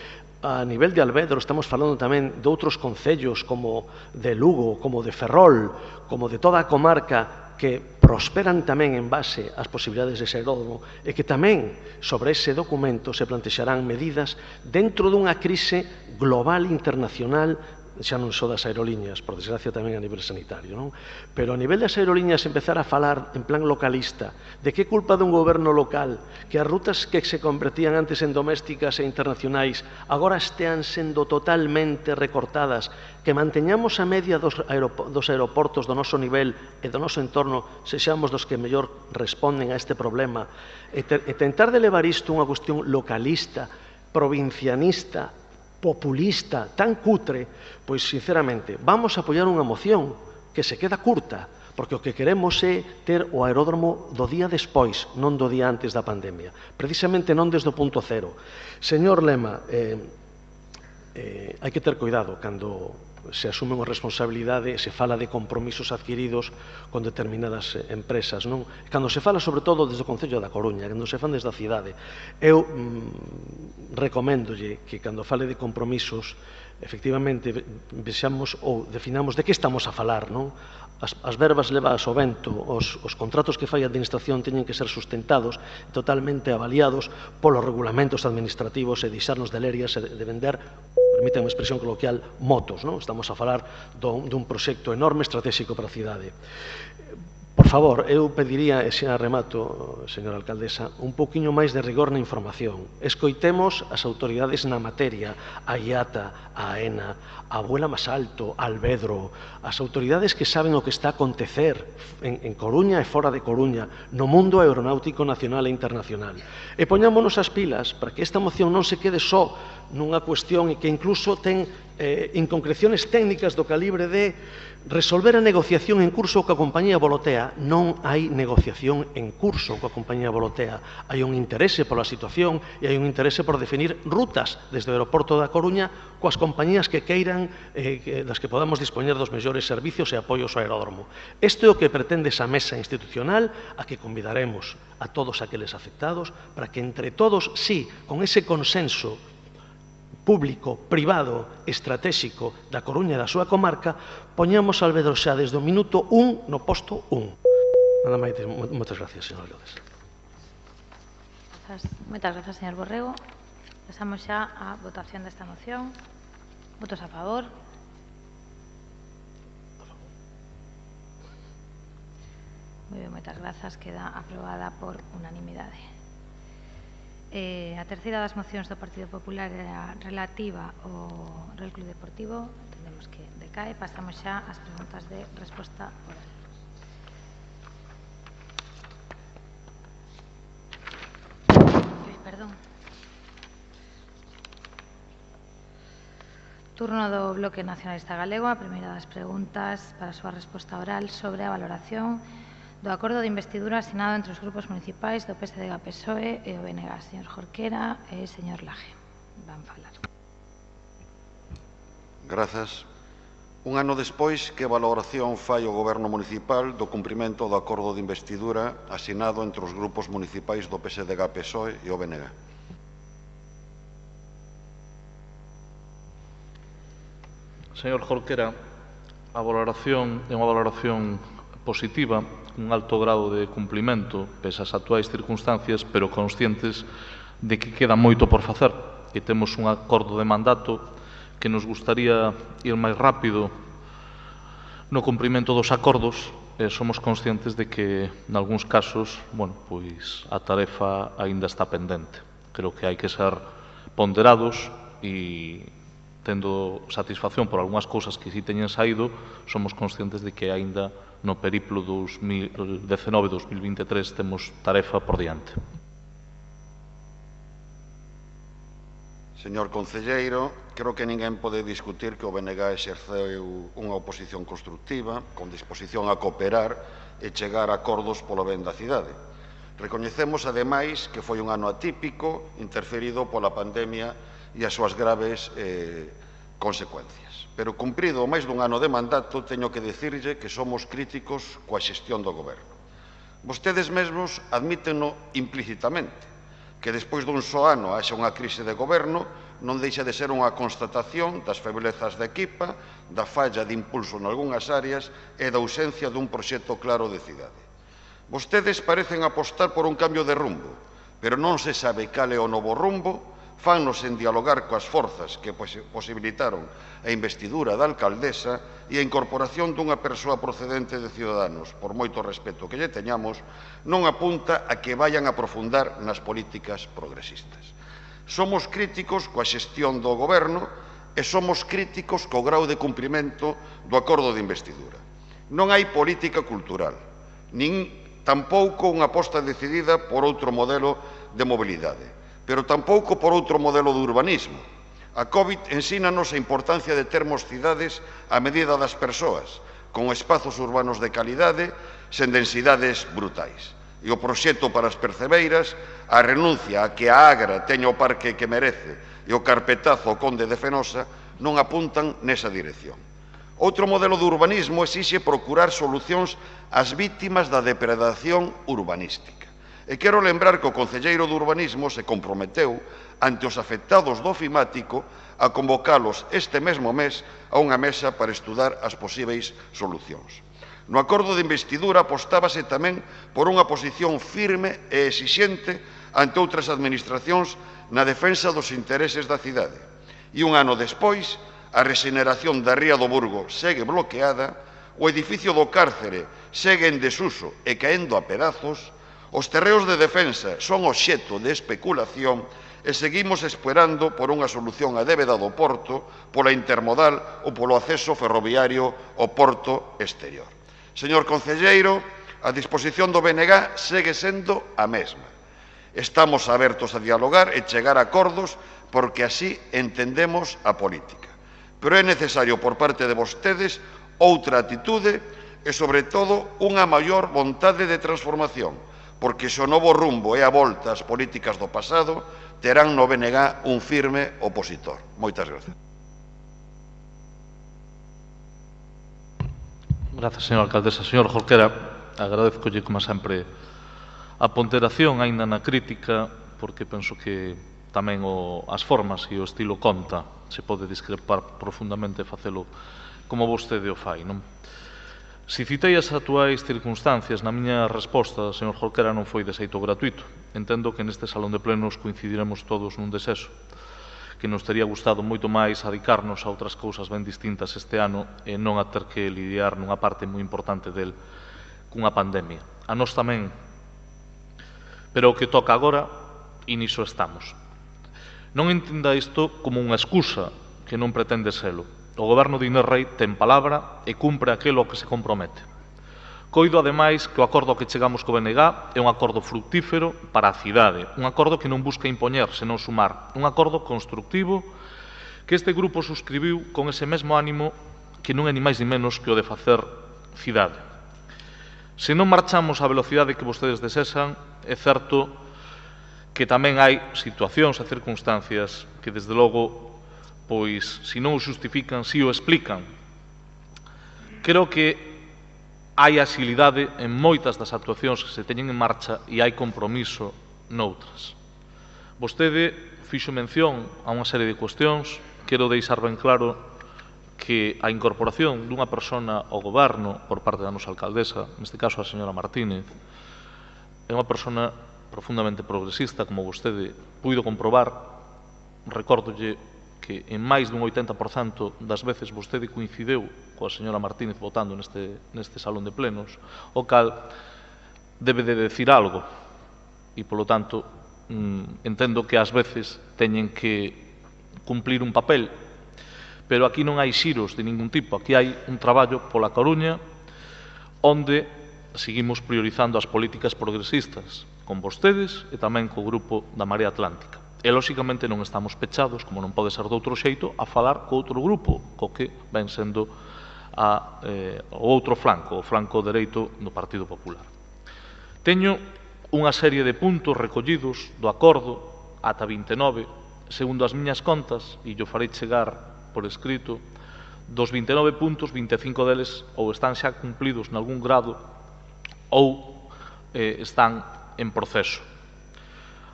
a nivel de Alvedro estamos falando tamén de outros concellos como de Lugo, como de Ferrol, como de toda a comarca que prosperan tamén en base ás posibilidades dese aeródromo e que tamén sobre ese documento se plantexarán medidas dentro dunha crise global internacional, xa non só das aerolíneas, por desgracia tamén a nivel sanitario, non? Pero a nivel das aerolíneas empezar a falar en plan localista de que culpa dun goberno local que as rutas que se convertían antes en domésticas e internacionais agora estean sendo totalmente recortadas, que manteñamos a media dos aeroportos do noso nivel e do noso entorno sexamos dos que mellor responden a este problema e tentar de levar isto unha cuestión localista, provincianista, populista, tan cutre, pois, sinceramente, vamos a apoiar unha moción que se queda curta, porque o que queremos é ter o aeródromo do día despois, non do día antes da pandemia. Precisamente non desde o punto cero. Señor Lema, hai que ter cuidado cando se asume unha responsabilidade, se fala de compromisos adquiridos con determinadas empresas, non? Cando se fala, sobre todo, desde o Concello da Coruña, cando se fan desde a cidade, eu recoméndolle que cando fale de compromisos, efectivamente, vexamos ou definamos de que estamos a falar, non? As verbas levadas ao vento, os contratos que fai a administración teñen que ser sustentados, totalmente avaliados polos regulamentos administrativos e deixarnos de lerias e de vender, permítanme a expresión coloquial, motos, non? Estamos a falar dun proxecto enorme estratégico para a cidade. Por favor, eu pediría, e xa remato, señora alcaldesa, un poquinho máis de rigor na información. Escoitemos as autoridades na materia, a IATA, a AENA, a Abuela Masalto, a Alvedro, as autoridades que saben o que está a acontecer en Coruña e fora de Coruña, no mundo aeronáutico nacional e internacional. E poñámonos as pilas para que esta moción non se quede só nunha cuestión e que incluso ten inconcreciones técnicas do calibre de resolver a negociación en curso coa compañía Volotea. Non hai negociación en curso coa compañía Volotea. Hai un interese pola situación e hai un interese por definir rutas desde o aeroporto da Coruña coas compañías que queiran, das que podamos dispoñer dos mellores servicios e apoios ao aeródromo. Isto é o que pretende esa mesa institucional a que convidaremos a todos aqueles afectados para que entre todos, sí, con ese consenso público, privado, estratégico da Coruña e da súa comarca, poñamos Alvedro xa desde o minuto 1 no posto 1. Nada máis, moitas gracias, señor alcaldesa. Moitas grazas, señor Borrego. Pasamos xa á votación desta moción. Votos a favor. Moi ben, moitas grazas. Queda aprobada por unanimidade. A terceira das mocións do Partido Popular era relativa ao Real Club Deportivo. Entendemos que decae. Pasamos xa ás preguntas de resposta oral. Perdón. Turno do Bloque Nacionalista Galego. A primeira das preguntas para a súa resposta oral sobre a valoración do acordo de investidura asinado entre os grupos municipais do PSDG, PSOE e o BNG. Señor Jorquera e señor Laje van falar. Grazas. Un ano despois, que valoración fai o Goberno municipal do cumprimento do acordo de investidura asinado entre os grupos municipais do PSDG, PSOE e o BNG? Señor Jorquera, a valoración é unha valoración positiva, un alto grado de cumprimento pese ás actuais circunstancias, pero conscientes de que queda moito por facer, que temos un acordo de mandato que nos gustaría ir máis rápido no cumprimento dos acordos e somos conscientes de que, nalgúns casos, pois a tarefa aínda está pendente. Creo que hai que ser ponderados e, tendo satisfacción por algunhas cousas que si teñen saído, somos conscientes de que aínda no periplo 2019-2023 temos tarefa por diante. Señor concelleiro, creo que ninguén pode discutir que o BNG exerceu unha oposición constructiva, con disposición a cooperar e chegar a acordos polo ben da cidade. Recoñecemos, ademais, que foi un ano atípico, interferido pola pandemia e as súas graves consecuencias. Pero, cumprido máis dun ano de mandato, teño que dicirlle que somos críticos coa xestión do Goberno. Vostedes mesmos admíteno implícitamente, que despois dun só ano haxa unha crise de goberno non deixa de ser unha constatación das feblezas da equipa, da falla de impulso nalgúnas áreas e da ausencia dun proxecto claro de cidade. Vostedes parecen apostar por un cambio de rumbo, pero non se sabe cal é o novo rumbo, fannos en dialogar coas forzas que posibilitaron a investidura da alcaldesa e a incorporación dunha persoa procedente de Ciudadanos, por moito respeto que lle teñamos, non apunta a que vayan a aprofundar nas políticas progresistas. Somos críticos coa xestión do Goberno e somos críticos co grau de cumprimento do acordo de investidura. Non hai política cultural, nin tampouco unha aposta decidida por outro modelo de mobilidade, pero tampouco por outro modelo de urbanismo. A COVID ensínanos a importancia de termos cidades a medida das persoas, con espazos urbanos de calidade, sen densidades brutais. E o proxecto para as percebeiras, a renuncia a que a Agra teña o parque que merece e o carpetazo ao Conde de Fenosa non apuntan nesa dirección. Outro modelo de urbanismo exixe procurar solucións ás vítimas da depredación urbanística. E quero lembrar que o concelleiro de Urbanismo se comprometeu ante os afectados do ofimático a convocalos este mesmo mes a unha mesa para estudar as posíveis solucións. No acordo de investidura apostábase tamén por unha posición firme e exixente ante outras administracións na defensa dos intereses da cidade. E un ano despois, a rexeneración da Ría do Burgo segue bloqueada, o edificio do cárcere segue en desuso e caendo a pedazos, os terreos de defensa son obxecto de especulación e seguimos esperando por unha solución a débeda do porto, pola intermodal ou polo acceso ferroviario ao porto exterior. Señor concelleiro, a disposición do BNG segue sendo a mesma. Estamos abertos a dialogar e chegar a acordos porque así entendemos a política. Pero é necesario por parte de vostedes outra atitude e, sobre todo, unha maior vontade de transformación, porque se o novo rumbo é a volta ás políticas do pasado, terán no BNG un firme opositor. Moitas grazas. Grazas, señora alcaldesa. Señor Jorquera, agradezcolle, como sempre, a ponderación aínda na crítica, porque penso que tamén as formas e o estilo conta. Se pode discrepar profundamente e facelo como vostede o fai, non? Si citei as actuais circunstancias, na miña resposta, señor Jorquera, non foi de xeito gratuito. Entendo que neste salón de plenos coincidiremos todos nun deseso, que nos tería gustado moito máis adicarnos a outras cousas ben distintas este ano e non a ter que lidiar nunha parte moi importante del cunha pandemia. a nós tamén. Pero o que toca agora, e niso estamos. Non entenda isto como unha excusa que non pretende selo. O goberno de Inés Rei ten palabra e cumpre aquilo que se compromete. Coido, ademais, que o acordo que chegamos co BNG é un acordo fructífero para a cidade, un acordo que non busca impoñer, senón sumar, un acordo constructivo que este grupo suscribiu con ese mesmo ánimo que non é ni máis ni menos que o de facer cidade. Se non marchamos á velocidade que vostedes desesan, é certo que tamén hai situacións e circunstancias que, desde logo, pois, se non o justifican, si o explican. Creo que hai axilidade en moitas das actuacións que se teñen en marcha e hai compromiso noutras. Vostede fixo mención a unha serie de cuestións. Quero deixar ben claro que a incorporación dunha persona ao goberno por parte da nosa alcaldesa, neste caso a señora Martínez, é unha persona profundamente progresista, como vostede puido comprobar. Recórdolle que en máis dun 80% das veces vostede coincideu coa señora Martínez votando neste salón de plenos, o cal debe de decir algo, e, polo tanto, entendo que ás veces teñen que cumplir un papel, pero aquí non hai xiros de ningún tipo. Aquí hai un traballo pola Coruña onde seguimos priorizando as políticas progresistas con vostedes e tamén co grupo da Marea Atlántica. E, lóxicamente, non estamos pechados, como non pode ser de outro xeito, a falar co outro grupo, co que ven sendo o outro flanco, o flanco dereito do Partido Popular. Teño unha serie de puntos recollidos do acordo ata 29, segundo as miñas contas, e yo farei chegar por escrito, dos 29 puntos, 25 deles ou están xa cumplidos nalgún grado ou están en proceso.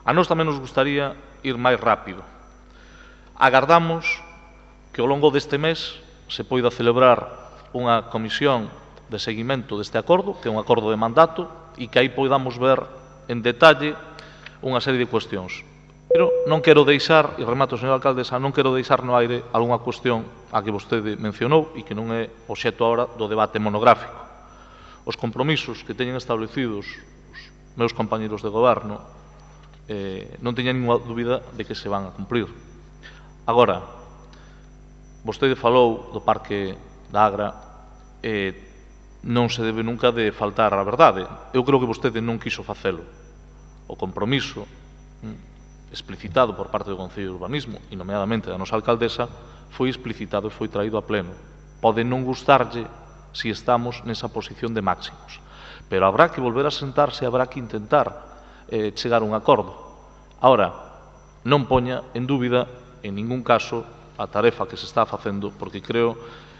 A nós tamén nos gustaría ir máis rápido. Agardamos que ao longo deste mes se poida celebrar unha comisión de seguimento deste acordo, que é un acordo de mandato, e que aí podamos ver en detalle unha serie de cuestións. Pero non quero deixar, e remato, señora alcaldesa, non quero deixar no aire algunha cuestión a que vostede mencionou e que non é obxecto agora do debate monográfico. Os compromisos que teñen establecidos os meus compañeros de goberno non teña ninguna dúbida de que se van a cumprir. Agora, vostede falou do Parque da Agra e non se debe nunca de faltar a verdade. Eu creo que vostede non quiso facelo. O compromiso explicitado por parte do Concello de Urbanismo e nomeadamente da nosa alcaldesa foi explicitado e foi traído a pleno. Pode non gustarlle se estamos nesa posición de máximos, pero habrá que volver a sentarse e habrá que intentar chegar a un acordo. Ahora, non poña en dúbida en ningún caso a tarefa que se está facendo, porque creo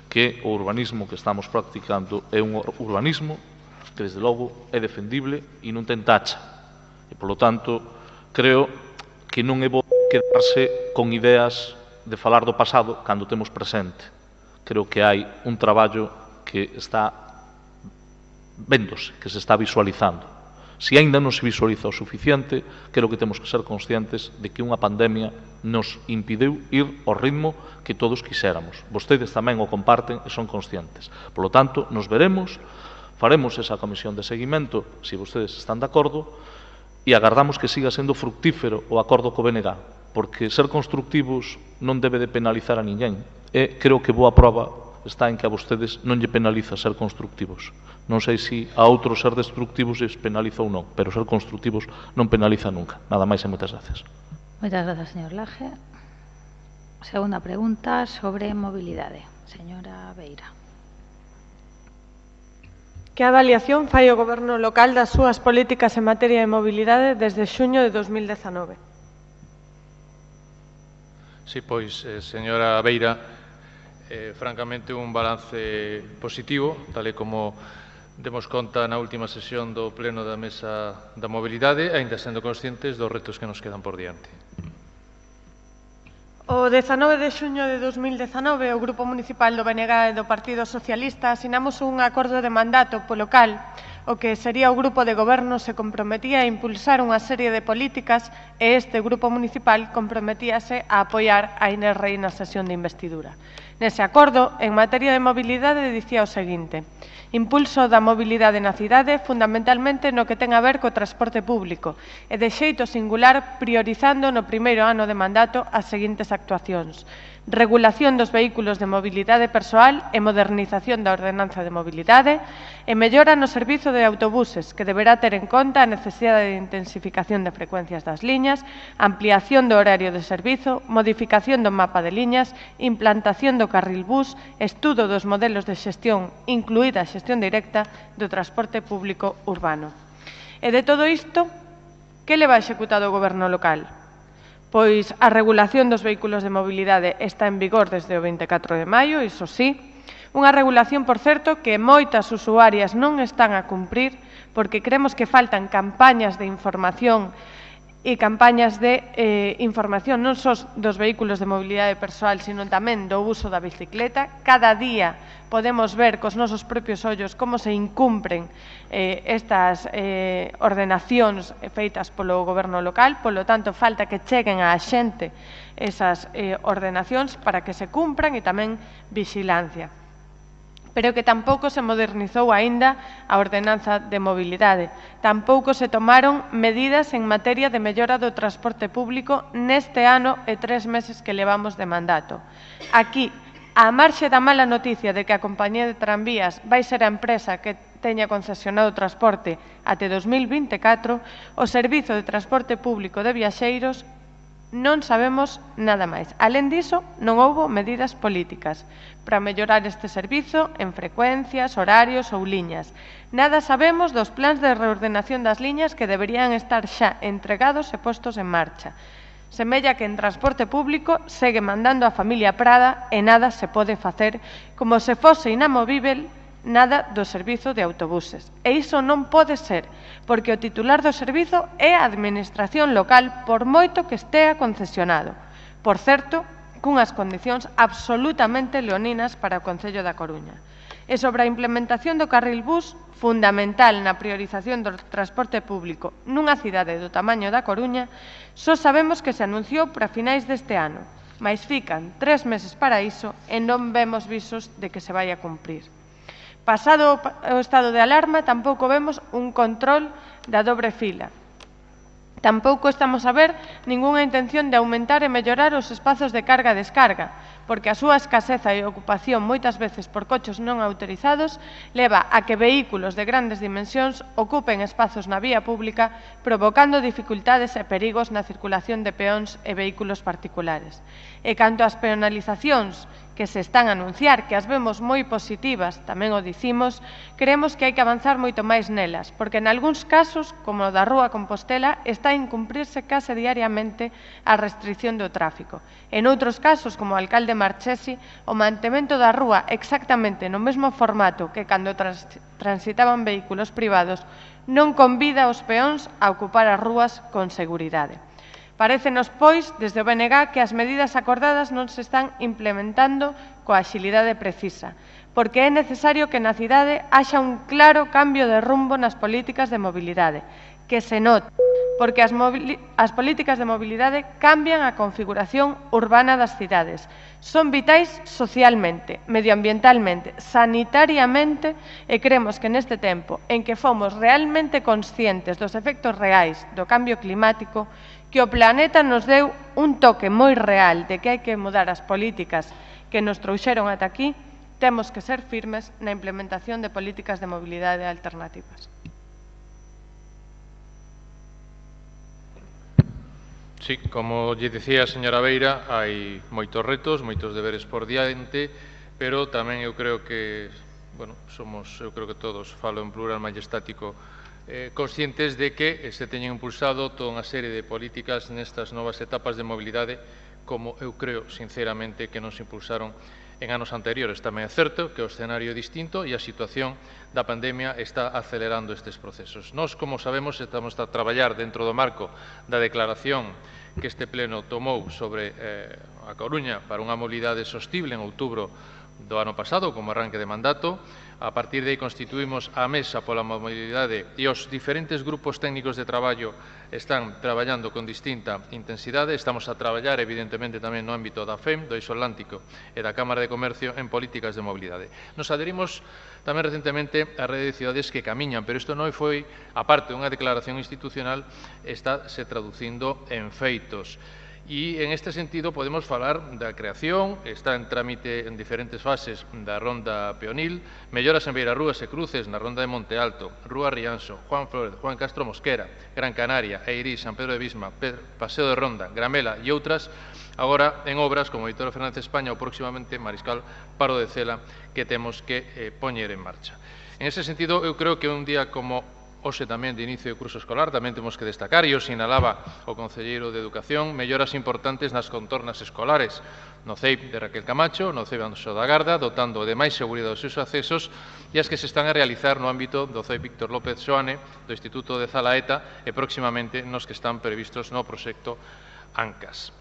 que o urbanismo que estamos practicando é un urbanismo que, desde logo, é defendible e non ten tacha. E, polo tanto, creo que non é bo quedarse con ideas de falar do pasado cando temos presente. Creo que hai un traballo que está véndose, que se está visualizando. Se aínda non se visualiza o suficiente, creo que temos que ser conscientes de que unha pandemia nos impediu ir ao ritmo que todos quixéramos. Vostedes tamén o comparten e son conscientes. Por lo tanto, nos veremos, faremos esa comisión de seguimento, se vostedes están de acordo, e agardamos que siga sendo fructífero o acordo co BNG, porque ser constructivos non debe de penalizar a ninguén. E creo que boa prova está en que a vostedes non lle penaliza ser constructivos. Non sei se a outros ser destructivos lles penaliza ou non, pero ser constructivos non penaliza nunca. Nada máis e moitas gracias. Moitas grazas, señor Laje. Segunda pregunta sobre mobilidade. Señora Beira. Que avaliación fai o Goberno local das súas políticas en materia de mobilidade desde xuño de 2019? Sí, pois, señora Beira, francamente un balance positivo, tal e como demos conta na última sesión do Pleno da Mesa da Mobilidade, aínda sendo conscientes dos retos que nos quedan por diante. O 19 de xuño de 2019, o Grupo Municipal do BNG e do Partido Socialista asinamos un acordo de mandato polo cal o que sería o Grupo de Goberno se comprometía a impulsar unha serie de políticas e este Grupo Municipal comprometíase a apoiar a Inés Rei na sesión de investidura. Nese acordo, en materia de mobilidade, dicía o seguinte: Impulso da mobilidade na cidade, fundamentalmente no que ten a ver co transporte público e de xeito singular priorizando no primeiro ano de mandato as seguintes actuacións: regulación dos vehículos de mobilidade persoal e modernización da ordenanza de mobilidade e mellora no servizo de autobuses, que deberá ter en conta a necesidade de intensificación de frecuencias das liñas, ampliación do horario de servizo, modificación do mapa de liñas, implantación do carril bus, estudo dos modelos de xestión, incluída a xestión directa do transporte público urbano. E de todo isto, que leva executado o Goberno local? Pois a regulación dos vehículos de mobilidade está en vigor desde o 24 de maio, iso sí, unha regulación, por certo, que moitas usuarias non están a cumprir porque creemos que faltan campañas de información e campañas de información non só dos vehículos de mobilidade persoal, sino tamén do uso da bicicleta. Cada día podemos ver cos nosos propios ollos como se incumpren estas ordenacións feitas polo Goberno local, polo tanto, falta que cheguen á xente esas ordenacións para que se cumpran e tamén vixilancia. Pero que tampouco se modernizou aínda a ordenanza de mobilidade. Tampouco se tomaron medidas en materia de mellora do transporte público neste ano e 3 meses que levamos de mandato. Aquí, á marxe da mala noticia de que a compañía de tranvías vai ser a empresa que teña concesionado o transporte até 2024, o Servizo de Transporte Público de Viaxeiros non sabemos nada máis. Alén diso, non houbo medidas políticas para mellorar este servizo en frecuencias, horarios ou liñas. Nada sabemos dos plans de reordenación das liñas que deberían estar xa entregados e postos en marcha. Semella que en transporte público segue mandando a familia Prada e nada se pode facer, como se fose inamovível nada do servizo de autobuses. E iso non pode ser, porque o titular do servizo é a administración local, por moito que estea concesionado. Por certo, cunhas condicións absolutamente leoninas para o Concello da Coruña. E sobre a implementación do carril bus, fundamental na priorización do transporte público nunha cidade do tamaño da Coruña, só sabemos que se anunciou para finais deste ano, mas fican 3 meses para iso e non vemos visos de que se vai a cumprir. Pasado o estado de alarma, tampouco vemos un control da dobre fila. Tampouco estamos a ver ningunha intención de aumentar e mellorar os espazos de carga e descarga, porque a súa escaseza e ocupación moitas veces por coches non autorizados leva a que vehículos de grandes dimensións ocupen espazos na vía pública, provocando dificultades e perigos na circulación de peóns e vehículos particulares. E canto ás penalizacións que se están a anunciar, que as vemos moi positivas, tamén o dicimos, creemos que hai que avanzar moito máis nelas, porque en algúns casos, como o da Rúa Compostela, está a incumprirse case diariamente a restricción do tráfico. En outros casos, como o alcalde Marchesi, o mantemento da rúa exactamente no mesmo formato que cando transitaban vehículos privados non convida aos peóns a ocupar as rúas con seguridade. Parécenos, pois, desde o BNG que as medidas acordadas non se están implementando coa axilidade precisa, porque é necesario que na cidade haxa un claro cambio de rumbo nas políticas de mobilidade, que se note, porque as políticas de mobilidade cambian a configuración urbana das cidades. Son vitais socialmente, medioambientalmente, sanitariamente e creemos que neste tempo en que fomos realmente conscientes dos efectos reais do cambio climático, que o planeta nos deu un toque moi real de que hai que mudar as políticas que nos trouxeron ata aquí, temos que ser firmes na implementación de políticas de mobilidade alternativas. Sí, como lle dicía a señora Beira, hai moitos retos, moitos deberes por diante, pero tamén eu creo que, eu creo que todos, falo en plural majestático, conscientes de que se teñen impulsado toda unha serie de políticas nestas novas etapas de mobilidade, como eu creo, sinceramente, que non se impulsaron en anos anteriores. Tamén é certo que o escenario é distinto e a situación da pandemia está acelerando estes procesos. Nós, como sabemos, estamos a traballar dentro do marco da declaración que este pleno tomou sobre a Coruña para unha mobilidade sostible en outubro do ano pasado como arranque de mandato. A partir de aí constituímos a Mesa pola Mobilidade e os diferentes grupos técnicos de traballo están traballando con distinta intensidade. Estamos a traballar, evidentemente, tamén no ámbito da FEM, do Eixo Atlántico e da Cámara de Comercio en políticas de mobilidade. Nos adherimos tamén recentemente a Rede de Cidades que Camiñan, pero isto non foi, aparte unha declaración institucional, está se traducindo en feitos. E, en este sentido, podemos falar da creación, está en trámite en diferentes fases da Ronda Peonil, melloras en Beirarrúas e Cruces na Ronda de Monte Alto, Rúa Rianxo, Juan Flórez, Juan Castro Mosquera, Gran Canaria, Eirí, San Pedro de Visma, Paseo de Ronda, Gramela e outras, agora en obras como Vittorio Fernández España ou próximamente Mariscal Pardo de Cela, que temos que poñer en marcha. En ese sentido, eu creo que un día como hoxe tamén de inicio de curso escolar tamén temos que destacar, e o sinalaba o concelleiro de Educación, melloras importantes nas contornas escolares no CEIP de Raquel Camacho, no CEIP Anxo da Garda, dotando de máis seguridade os seus accesos, e as que se están a realizar no ámbito do CEIP Víctor López Xoane, do Instituto de Zalaeta e próximamente nos que están previstos no proxecto ANCAS.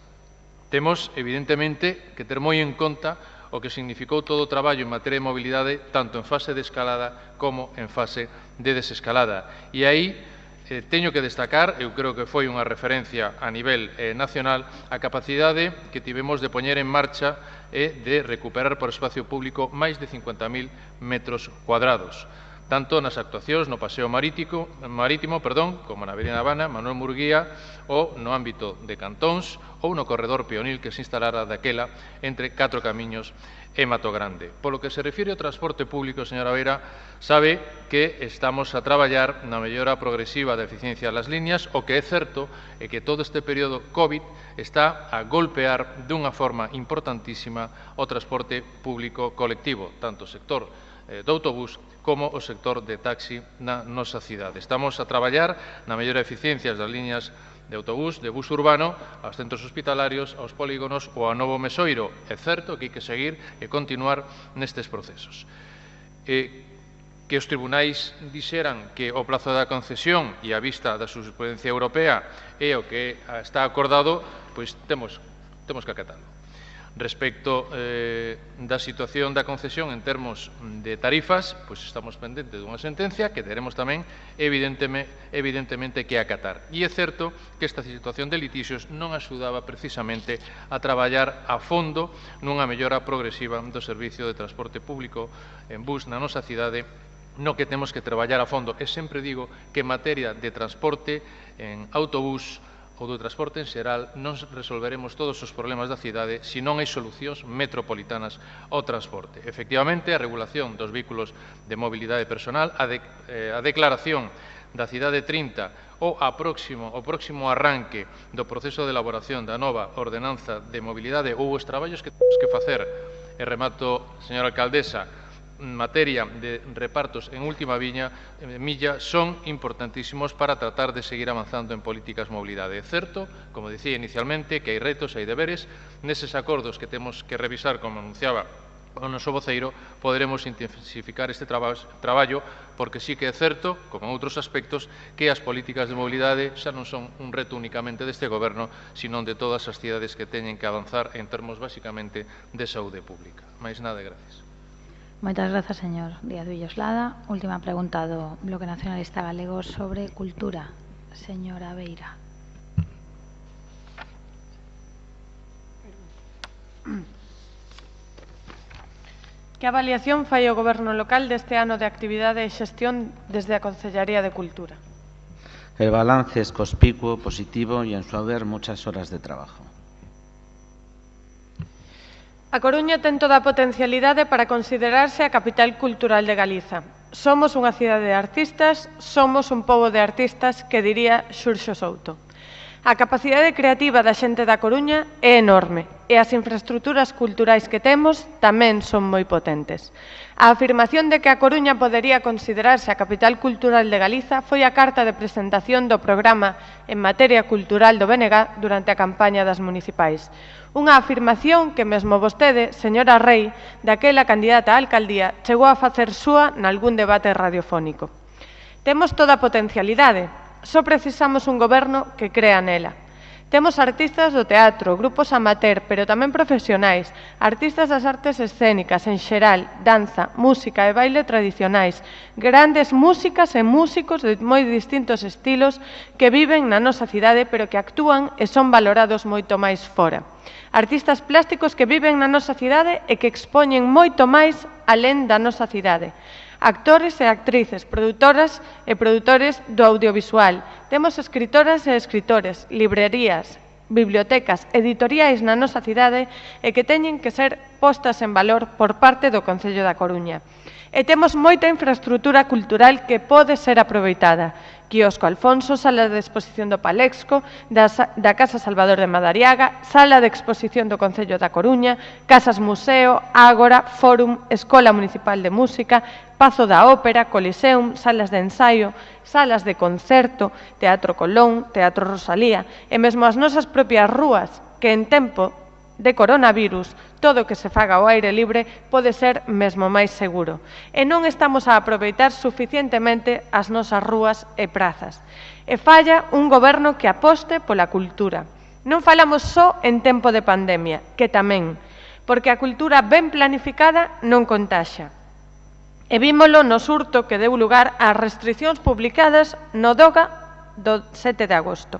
Temos, evidentemente, que ter moi en conta o que significou todo o traballo en materia de mobilidade, tanto en fase de escalada como en fase de desescalada. E aí teño que destacar, eu creo que foi unha referencia a nivel nacional, a capacidade que tivemos de poñer en marcha e de recuperar por espacio público máis de 50.000 metros cuadrados, tanto nas actuacións no paseo marítimo, como na Avenida Habana, Manuel Murguía, ou no ámbito de Cantóns, ou no corredor peonil que se instalara daquela entre Catro Camiños e Mato Grande. Polo que se refire ao transporte público, señora Beira, sabe que estamos a traballar na mellora progresiva da eficiencia das líneas. O que é certo é que todo este período COVID está a golpear dunha forma importantísima o transporte público colectivo, tanto o sector do autobús como o sector de taxi na nosa cidade. Estamos a traballar na mellora de eficiencias das líneas de autobús, de bus urbano, aos centros hospitalarios, aos polígonos ou ao Novo Mesoiro. É certo que hai que seguir e continuar nestes procesos. Que os tribunais dixeran que o plazo da concesión e a vista da jurisprudencia europea é o que está acordado, pois temos que acatalo. Respecto da situación da concesión en termos de tarifas, pois estamos pendentes dunha sentencia que teremos tamén evidentemente que acatar. E é certo que esta situación de litixios non axudaba precisamente a traballar a fondo nunha mellora progresiva do servicio de transporte público en bus na nosa cidade, no que temos que traballar a fondo. E sempre digo que en materia de transporte en autobús ou do transporte en xeral non resolveremos todos os problemas da cidade se non hai solucións metropolitanas ao transporte. Efectivamente, a regulación dos vehículos de mobilidade personal, a declaración da Cidade 30 ou o próximo arranque do proceso de elaboración da nova ordenanza de mobilidade ou os traballos que temos que facer, e remato, señora alcaldesa, en materia de repartos en última milla son importantísimos para tratar de seguir avanzando en políticas de mobilidade. É certo, como dicía inicialmente, que hai retos, hai deberes. Neses acordos que temos que revisar, como anunciaba o noso voceiro, poderemos intensificar este traballo, porque sí que é certo, como en outros aspectos, que as políticas de mobilidade xa non son un reto únicamente deste goberno, sino de todas as cidades que teñen que avanzar en termos basicamente de saúde pública. Máis nada, gracias. Moitas grazas, señor Díaz Villoslada. Última pregunta do Bloque Nacionalista Galego sobre cultura. Señora Beira. Que avaliación fai o Goberno local deste ano de actividade e xestión desde a Concellaría de Cultura? El balance es conspicuo, positivo y en su haber muchas horas de trabajo. A Coruña ten toda a potencialidade para considerarse a capital cultural de Galiza. Somos unha cidade de artistas, somos un pobo de artistas, que diría Xurxo Souto. A capacidade creativa da xente da Coruña é enorme e as infraestruturas culturais que temos tamén son moi potentes. A afirmación de que a Coruña podería considerarse a capital cultural de Galiza foi a carta de presentación do programa en materia cultural do BNG durante a campaña das municipais. Unha afirmación que mesmo vostede, señora Rei, daquela candidata á alcaldía, chegou a facer súa nalgún debate radiofónico. Temos toda a potencialidade, só precisamos un goberno que crea nela. Temos artistas do teatro, grupos amateur, pero tamén profesionais, artistas das artes escénicas en xeral, danza, música e baile tradicionais, grandes músicas e músicos de moi distintos estilos que viven na nosa cidade, pero que actúan e son valorados moito máis fora. Artistas plásticos que viven na nosa cidade e que expoñen moito máis alén da nosa cidade. Actores e actrices, produtoras e produtores do audiovisual. Temos escritoras e escritores, librerías, bibliotecas, editoriais na nosa cidade e que teñen que ser postas en valor por parte do Concello da Coruña. E temos moita infraestrutura cultural que pode ser aproveitada. Quiosco Alfonso, sala de exposición do Palexco, da Casa Salvador de Madariaga, sala de exposición do Concello da Coruña, Casas Museo, Ágora, Fórum, Escola Municipal de Música, Pazo da Ópera, Coliseum, salas de ensaio, salas de concerto, Teatro Colón, Teatro Rosalía e mesmo as nosas propias rúas, que en tempo de coronavirus, todo o que se faga ao aire libre pode ser mesmo máis seguro. E non estamos a aproveitar suficientemente as nosas rúas e prazas. E falla un goberno que aposte pola cultura. Non falamos só en tempo de pandemia, que tamén, porque a cultura ben planificada non contaxa. E vímolo no surto que deu lugar ás restricións publicadas no DOGA do 7 de agosto.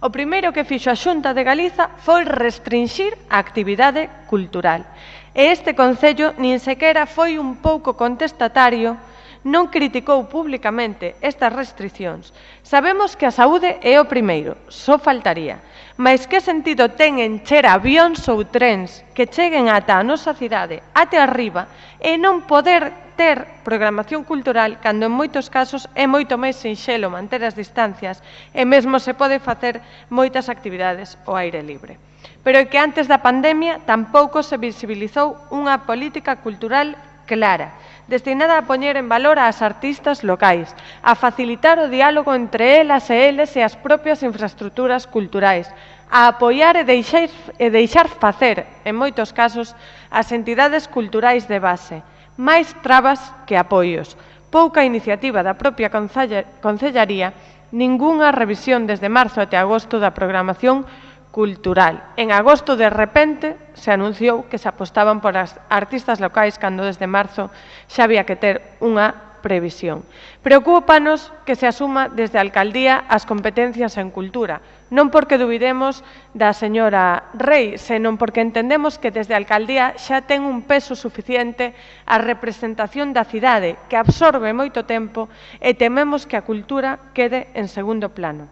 O primeiro que fixo a Xunta de Galiza foi restringir a actividade cultural. E este Concello nin sequera foi un pouco contestatario, non criticou públicamente estas restriccións. Sabemos que a saúde é o primeiro, só faltaría. Mais que sentido ten encher avións ou trens que cheguen ata a nosa cidade, até arriba, e non poder ter programación cultural cando en moitos casos é moito máis sinxelo manter as distancias e mesmo se pode facer moitas actividades ao aire libre. Pero é que antes da pandemia tampouco se visibilizou unha política cultural clara, destinada a poñer en valor ás artistas locais, a facilitar o diálogo entre elas e eles e as propias infraestruturas culturais, a apoiar e deixar facer, en moitos casos, as entidades culturais de base. Máis trabas que apoios, pouca iniciativa da propia Concellaría, ningunha revisión desde marzo até agosto da programación cultural. En agosto, de repente, se anunciou que se apostaban por as artistas locais cando desde marzo xa había que ter unha previsión. Preocúpanos que se asuma desde a Alcaldía as competencias en cultura, non porque dubidemos da señora Rei, senón porque entendemos que desde a Alcaldía xa ten un peso suficiente a representación da cidade, que absorbe moito tempo e tememos que a cultura quede en segundo plano.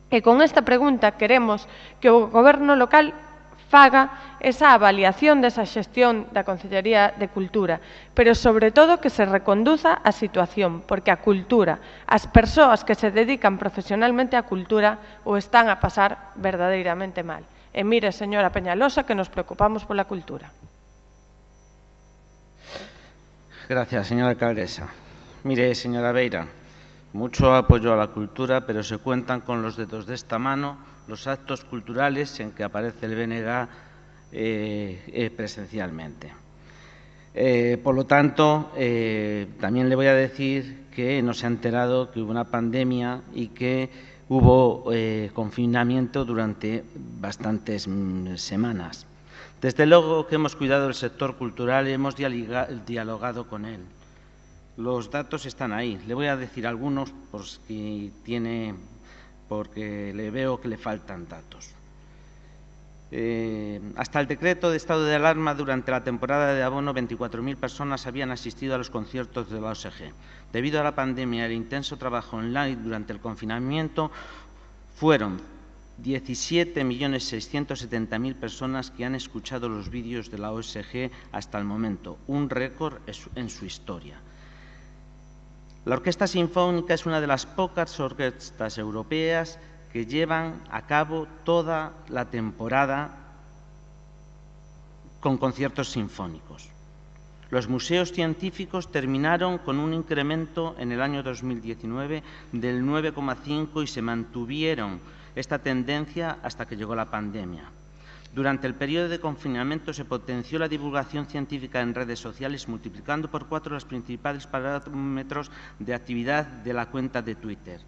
E con esta pregunta queremos que o Goberno local faga esa avaliación desa xestión da Concellería de Cultura, pero sobre todo que se reconduza a situación, porque a cultura, as persoas que se dedican profesionalmente á cultura o están a pasar verdadeiramente mal. E mire, señora Peñalosa, que nos preocupamos pola cultura. Gracias, señora alcaldesa. Mire, señora Beira, mucho apoyo a la cultura, pero se cuentan con los dedos de esta mano los actos culturales en que aparece el BNG presencialmente. Por lo tanto, también le voy a decir que no se ha enterado que hubo una pandemia y que hubo confinamiento durante bastantes semanas. Desde luego que hemos cuidado del sector cultural y hemos dialogado con él. Los datos están ahí. Le voy a decir algunos por si tiene, porque le veo que le faltan datos. Hasta el decreto de estado de alarma durante la temporada de abono, 24.000 personas habían asistido a los conciertos de la OSG. Debido a la pandemia y el intenso trabajo online durante el confinamiento, fueron 17.670.000 personas que han escuchado los vídeos de la OSG hasta el momento, un récord en su historia. La Orquesta Sinfónica es una de las pocas orquestas europeas que llevan a cabo toda la temporada con conciertos sinfónicos. Los museos científicos terminaron con un incremento en el año 2019 del 9,5% y se mantuvieron esta tendencia hasta que llegó la pandemia. Durante el periodo de confinamiento se potenció la divulgación científica en redes sociales, multiplicando por 4 los principales parámetros de actividad de la cuenta de Twitter.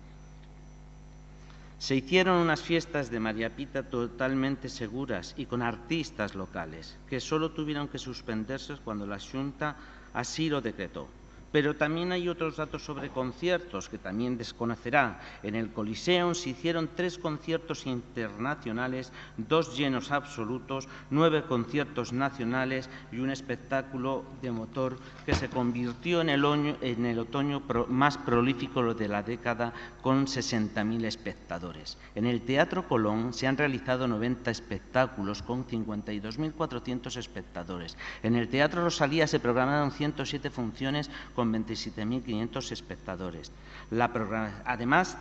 Se hicieron unas fiestas de María Pita totalmente seguras y con artistas locales, que solo tuvieron que suspenderse cuando la Xunta así lo decretó. Pero también hay otros datos sobre conciertos que también desconocerá. En el Coliseum se hicieron 3 conciertos internacionales, 2 llenos absolutos, 9 conciertos nacionales y un espectáculo de motor que se convirtió en el otoño más prolífico de la década, con 60.000 espectadores. En el Teatro Colón se han realizado 90 espectáculos con 52.400 espectadores. En el Teatro Rosalía se programaron 107 funciones con 27.500 espectadores. Además,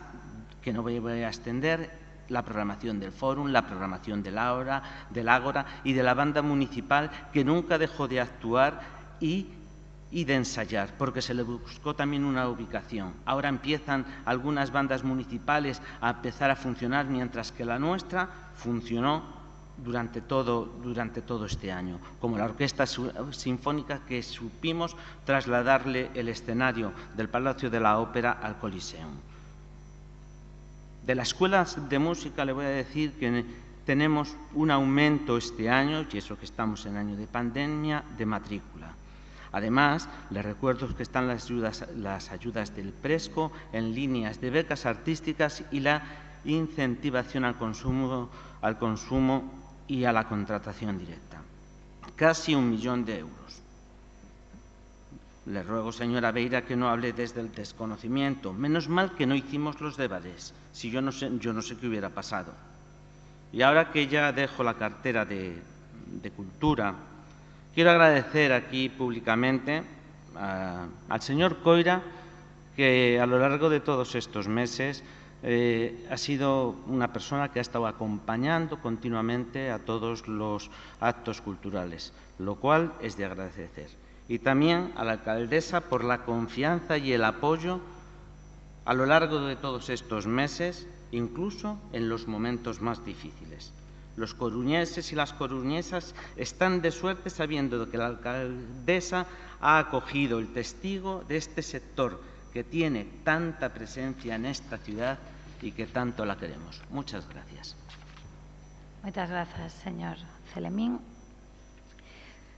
que no voy a extender, la programación del Fórum, la programación del Ágora y de la banda municipal, que nunca dejó de actuar y de ensayar, porque se le buscó también una ubicación. Ahora empiezan algunas bandas municipales a empezar a funcionar, mientras que la nuestra funcionó durante todo este año, como la Orquesta Sinfónica, que supimos trasladarle el escenario del Palacio de la Ópera al Coliseum. De las escuelas de música le voy a decir que tenemos un aumento este año, y eso que estamos en año de pandemia, de matrícula. Además, les recuerdo que están las ayudas del Presco en líneas de becas artísticas y la incentivación al consumo y a la contratación directa. Casi 1 millón de euros. Le ruego, señora Beira, que no hable desde el desconocimiento. Menos mal que no hicimos los debates. Si yo no sé qué hubiera pasado. Y ahora que ya dejo la cartera de Cultura, quiero agradecer aquí públicamente al señor Coira, que a lo largo de todos estos meses ha sido una persona que ha estado acompañando continuamente a todos los actos culturales, lo cual es de agradecer. Y también a la alcaldesa por la confianza y el apoyo a lo largo de todos estos meses, incluso en los momentos más difíciles. Los coruñeses y las coruñesas están de suerte sabiendo que la alcaldesa ha acogido el testigo de este sector que tiene tanta presencia en esta ciudad y que tanto la queremos. Muchas gracias. Moitas grazas, señor Celemín.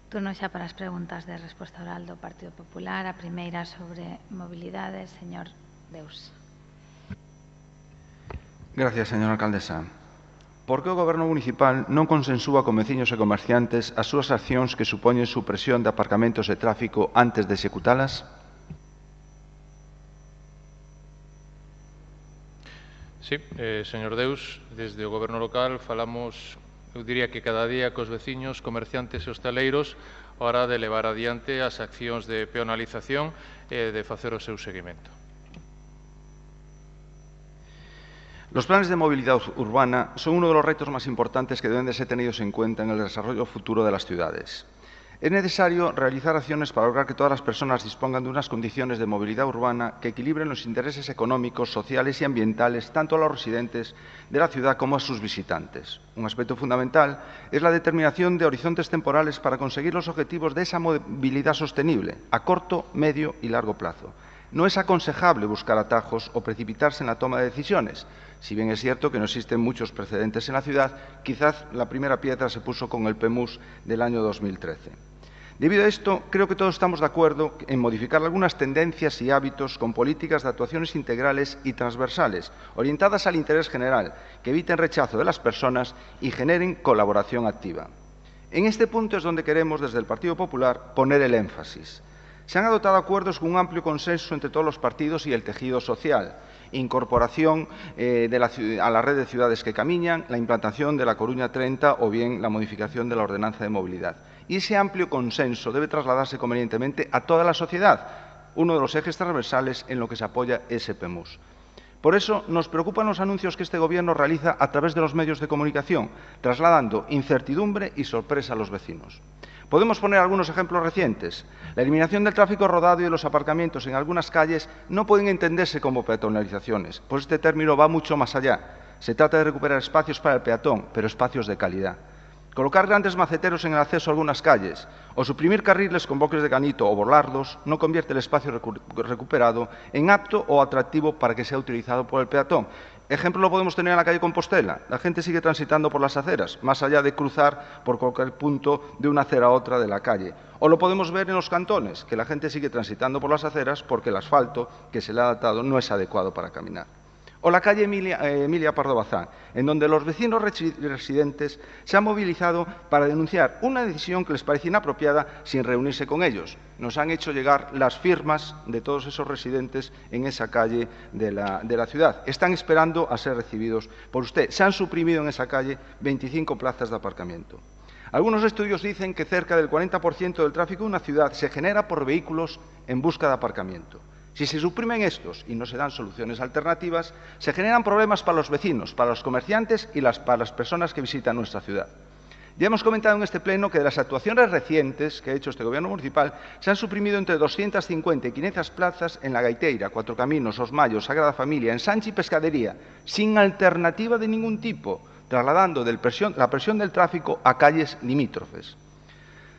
Turno xa para as preguntas de resposta oral do Partido Popular. A primeira sobre mobilidade, señor Deus. Gracias, señora alcaldesa. Por que o Goberno municipal non consensúa con veciños e comerciantes as súas accións que supoñen supresión de aparcamentos e tráfico antes de executalas? Sí, señor Deus, desde o Goberno local falamos, eu diría que cada día cos veciños, comerciantes e hostaleiros a hora de levar adiante as accións de peonalización e de facer o seu seguimento. Los planes de movilidad urbana son uno de los retos más importantes que deben de ser tenidos en cuenta en el desarrollo futuro de las ciudades. Es necesario realizar acciones para lograr que todas las personas dispongan de unas condiciones de movilidad urbana que equilibren los intereses económicos, sociales y ambientales tanto a los residentes de la ciudad como a sus visitantes. Un aspecto fundamental es la determinación de horizontes temporales para conseguir los objetivos de esa movilidad sostenible a corto, medio y largo plazo. No es aconsejable buscar atajos o precipitarse en la toma de decisiones. Si bien es cierto que no existen muchos precedentes en la ciudad, quizás la primera piedra se puso con el PEMUS del año 2013. Debido a esto, creo que todos estamos de acuerdo en modificar algunas tendencias y hábitos con políticas de actuaciones integrales y transversales, orientadas al interés general, que eviten rechazo de las personas y generen colaboración activa. En este punto es donde queremos, desde el Partido Popular, poner el énfasis. Se han adoptado acuerdos con un amplio consenso entre todos los partidos y el tejido social. Incorporación a la red de ciudades que caminan, la implantación de la Coruña 30 o bien la modificación de la ordenanza de movilidad. Y ese amplio consenso debe trasladarse convenientemente a toda la sociedad, uno de los ejes transversales en lo que se apoya ese PEMUS. Por eso nos preocupan los anuncios que este Gobierno realiza a través de los medios de comunicación, trasladando incertidumbre y sorpresa a los vecinos. Podemos poner algunos ejemplos recientes. La eliminación del tráfico rodado y de los aparcamientos en algunas calles no pueden entenderse como peatonalizaciones, pues este término va mucho más allá. Se trata de recuperar espacios para el peatón, pero espacios de calidad. Colocar grandes maceteros en el acceso a algunas calles o suprimir carriles con bloques de granito o borlarlos no convierte el espacio recuperado en apto o atractivo para que sea utilizado por el peatón. Ejemplo lo podemos tener en la calle Compostela. La gente sigue transitando por las aceras, más allá de cruzar por cualquier punto de una acera a otra de la calle. O lo podemos ver en los cantones, que la gente sigue transitando por las aceras porque el asfalto que se le ha adaptado no es adecuado para caminar. O la calle Emilia Pardo Bazán, en donde los vecinos residentes se han movilizado para denunciar una decisión que les parecía inapropiada sin reunirse con ellos. Nos han hecho llegar las firmas de todos esos residentes en esa calle de la ciudad. Están esperando a ser recibidos por usted. Se han suprimido en esa calle 25 plazas de aparcamiento. Algunos estudios dicen que cerca del 40% del tráfico de una ciudad se genera por vehículos en busca de aparcamiento. Si se suprimen estos y no se dan soluciones alternativas, se generan problemas para los vecinos, para los comerciantes y para las personas que visitan nuestra ciudad. Ya hemos comentado en este pleno que de las actuaciones recientes que ha hecho este Gobierno municipal se han suprimido entre 250 y 500 plazas en La Gaiteira, Cuatro Caminos, Os Mayos, Sagrada Familia, Ensanche y Pescadería, sin alternativa de ningún tipo, trasladando la presión del tráfico a calles limítrofes.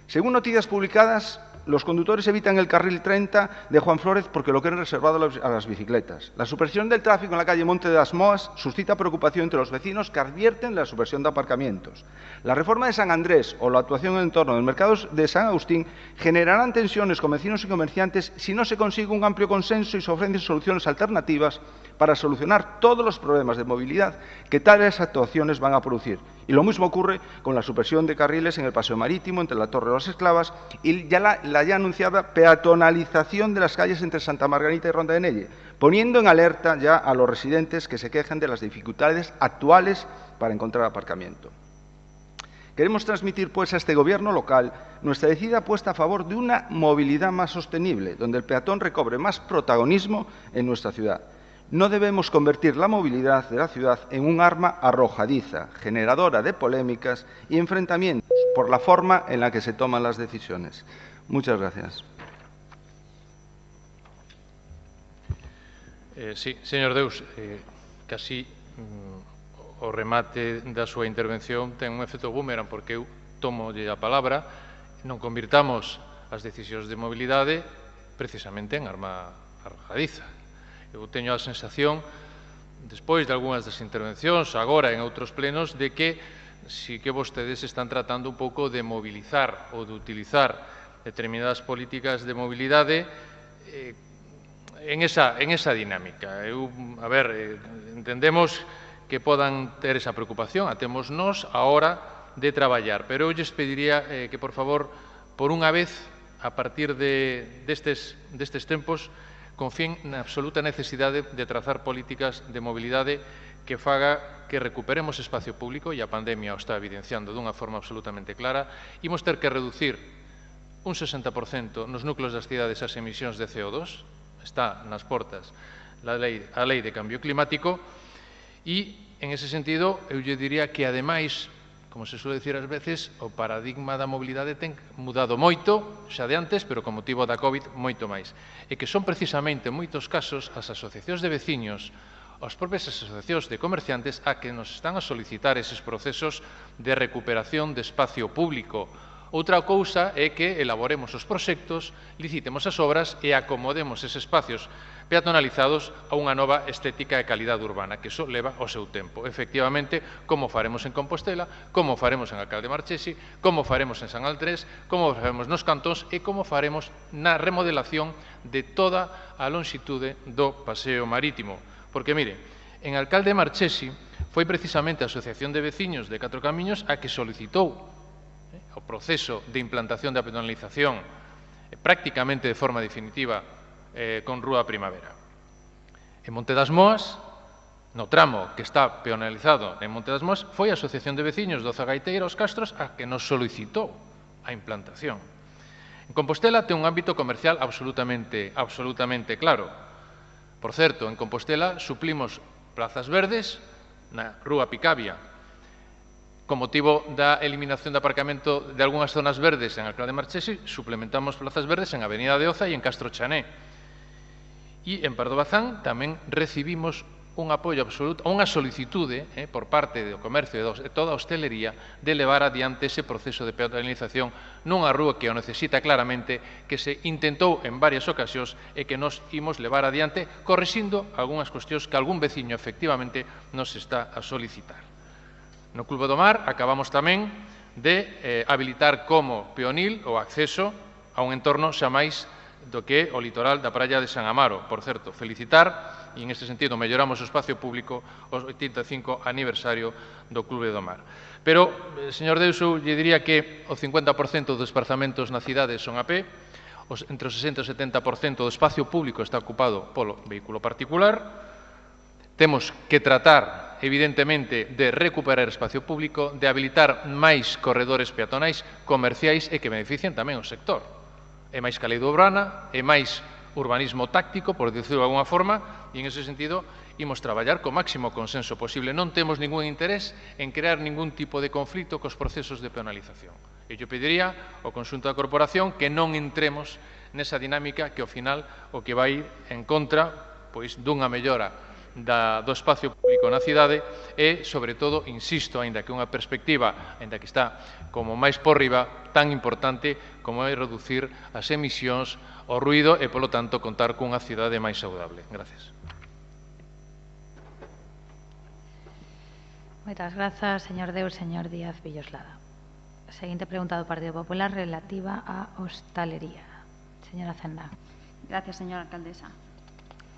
Según noticias publicadas, los conductores evitan el carril 30 de Juan Flórez porque lo quieren reservado a las bicicletas. La supresión del tráfico en la calle Monte de las Moas suscita preocupación entre los vecinos que advierten la supresión de aparcamientos. La reforma de San Andrés o la actuación en el entorno del mercado de San Agustín generarán tensiones con vecinos y comerciantes si no se consigue un amplio consenso y se ofrecen soluciones alternativas para solucionar todos los problemas de movilidad que tales actuaciones van a producir. Y lo mismo ocurre con la supresión de carriles en el Paseo Marítimo, entre la Torre de las Esclavas y la ya anunciada peatonalización de las calles entre Santa Margarita y Ronda de Nelle, poniendo en alerta ya a los residentes que se quejan de las dificultades actuales para encontrar aparcamiento. Queremos transmitir, pues, a este Gobierno local nuestra decidida apuesta a favor de una movilidad más sostenible, donde el peatón recobre más protagonismo en nuestra ciudad. No debemos convertir la movilidad de la ciudad en un arma arrojadiza, generadora de polémicas y enfrentamientos por la forma en la que se toman las decisiones. Muchas gracias. Sí, señor Deus, casi o remate da súa intervención ten un efecto boomerang porque eu tomolle a palabra, non convirtamos as decisións de mobilidade precisamente en arma arrojadiza. Eu teño a sensación, despois de algunhas das intervencións, agora en outros plenos, de que si que vostedes están tratando un pouco de mobilizar ou de utilizar determinadas políticas de mobilidade en esa dinámica. Entendemos que podan ter esa preocupación, a temos nós a hora de traballar, pero eu lles pediría que, por favor, por unha vez, a partir destes tempos, confíen na absoluta necesidade de trazar políticas de mobilidade que faga que recuperemos espacio público, e a pandemia o está evidenciando dunha forma absolutamente clara. Imos ter que reducir un 60% nos núcleos das cidades as emisións de CO2, está nas portas a lei de cambio climático, e, en ese sentido, eu lle diría que, ademais, como se suele decir ás veces, o paradigma da mobilidade ten mudado moito, xa de antes, pero con motivo da COVID moito máis. E que son precisamente, en moitos casos, as asociacións de veciños, as propias asociacións de comerciantes, a que nos están a solicitar eses procesos de recuperación de espacio público. Outra cousa é que elaboremos os proxectos, licitemos as obras e acomodemos eses espacios peatonalizados a unha nova estética e calidade urbana, que iso leva o seu tempo. Efectivamente, como faremos en Compostela, como faremos en Alcalde Marchesi, como faremos en San Andrés, como faremos nos cantóns e como faremos na remodelación de toda a longitude do Paseo Marítimo. Porque, mire, en Alcalde Marchesi foi precisamente a Asociación de Veciños de Catro Camiños a que solicitou o proceso de implantación da peatonalización prácticamente de forma definitiva con Rúa Primavera. En Monte das Moas, no tramo que está peatonalizado en Monte das Moas, foi a Asociación de Veciños do Zagaiteira Os Castros a que nos solicitou a implantación. En Compostela ten un ámbito comercial absolutamente claro. Por certo, en Compostela suplimos plazas verdes na Rúa Picabia. Con motivo da eliminación de aparcamento de algunhas zonas verdes en Alcalde Marchesi, suplementamos plazas verdes en Avenida de Oza e en Castro Chané. E en Pardo Bazán tamén recibimos un apoio absoluto, unha solicitude por parte do comercio e toda a hostelería de levar adiante ese proceso de peatonalización nunha rúa que o necesita claramente, que se intentou en varias ocasións e que nos imos levar adiante corrixindo algunhas cuestións que algún veciño efectivamente nos está a solicitar. No Clube do Mar acabamos tamén de habilitar como peonil o acceso a un entorno xa máis do que o litoral da praia de San Amaro. Por certo, felicitar, e en este sentido melloramos o espacio público o 85 aniversario do Clube do Mar. Pero, señor Deuso, lle diría que o 50% dos desplazamentos na cidade son a pé, entre o 60 e o 70% do espacio público está ocupado polo vehículo particular. Temos que tratar, evidentemente, de recuperar espacio público, de habilitar máis corredores peatonais comerciais e que beneficien tamén o sector. É máis que a lei do urbana, é máis urbanismo táctico, por dicirlo de alguna forma, e en ese sentido imos traballar co máximo consenso posible. Non temos ningún interés en crear ningún tipo de conflito cos procesos de peonalización. E eu pediría ao conxunto da corporación que non entremos nesa dinámica que ao final o que vai en contra pois dunha mellora do espacio público na cidade e, sobre todo, insisto, aínda que unha perspectiva, aínda que está como máis por riba, tan importante como é reducir as emisións, o ruído e, polo tanto, contar cunha cidade máis saudable. Gracias. Moitas grazas, señor Deus, señor Díaz Villoslada. Seguinte pregunta do Partido Popular relativa á hostalería. Señora Cendán. Gracias, señora alcaldesa.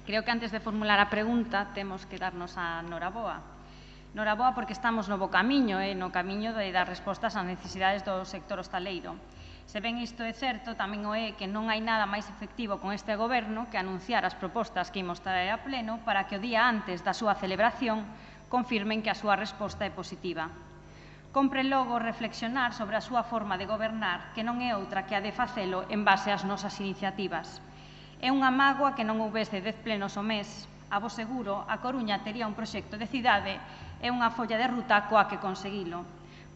Creo que antes de formular a pregunta temos que darnos a noraboa. Noraboa porque estamos no bo camiño, no camiño de dar respostas ás necesidades do sector hostaleiro. Se ben isto é certo, tamén o é que non hai nada máis efectivo con este goberno que anunciar as propostas que imos traer a pleno para que o día antes da súa celebración confirmen que a súa resposta é positiva. Compre logo reflexionar sobre a súa forma de gobernar, que non é outra que a de facelo en base ás nosas iniciativas. É unha mágoa que non houvese 10 plenos o mes. A vos seguro, a Coruña tería un proxecto de cidade e unha folla de ruta coa que conseguilo.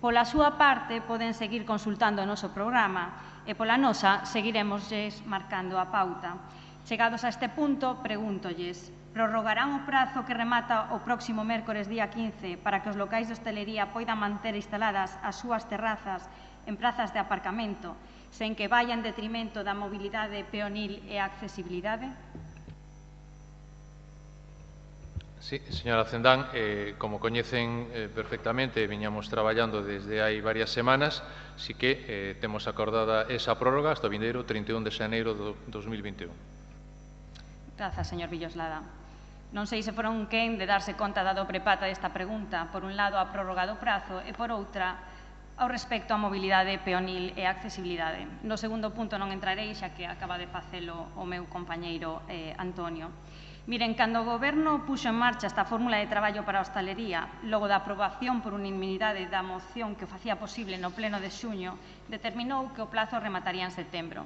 Pola súa parte, poden seguir consultando o noso programa e pola nosa seguiremosles marcando a pauta. Chegados a este punto, pregúntolles, prorrogarán o prazo que remata o próximo mércores día 15 para que os locais de hostelería poidan manter instaladas as súas terrazas en prazas de aparcamento sen que vaya en detrimento da mobilidade peonil e a accesibilidade? Sí, señora Cendán, como coñecen perfectamente, viñamos traballando desde hai varias semanas, sí que temos acordada esa prórroga hasta o vindeiro 31 de xaneiro do 2021. Grazas, señor Villoslada. Non sei se foron quen de darse conta da dobre pata desta pregunta, por un lado a prórroga do prazo e por outra ao respecto á mobilidade peonil e a accesibilidade. No segundo punto non entrarei, xa que acaba de facelo o meu compañeiro Antonio. Miren, cando o Goberno puxo en marcha esta fórmula de traballo para a hostalería, logo da aprobación por unanimidade da moción que o facía posible no pleno de xuño, determinou que o plazo remataría en setembro.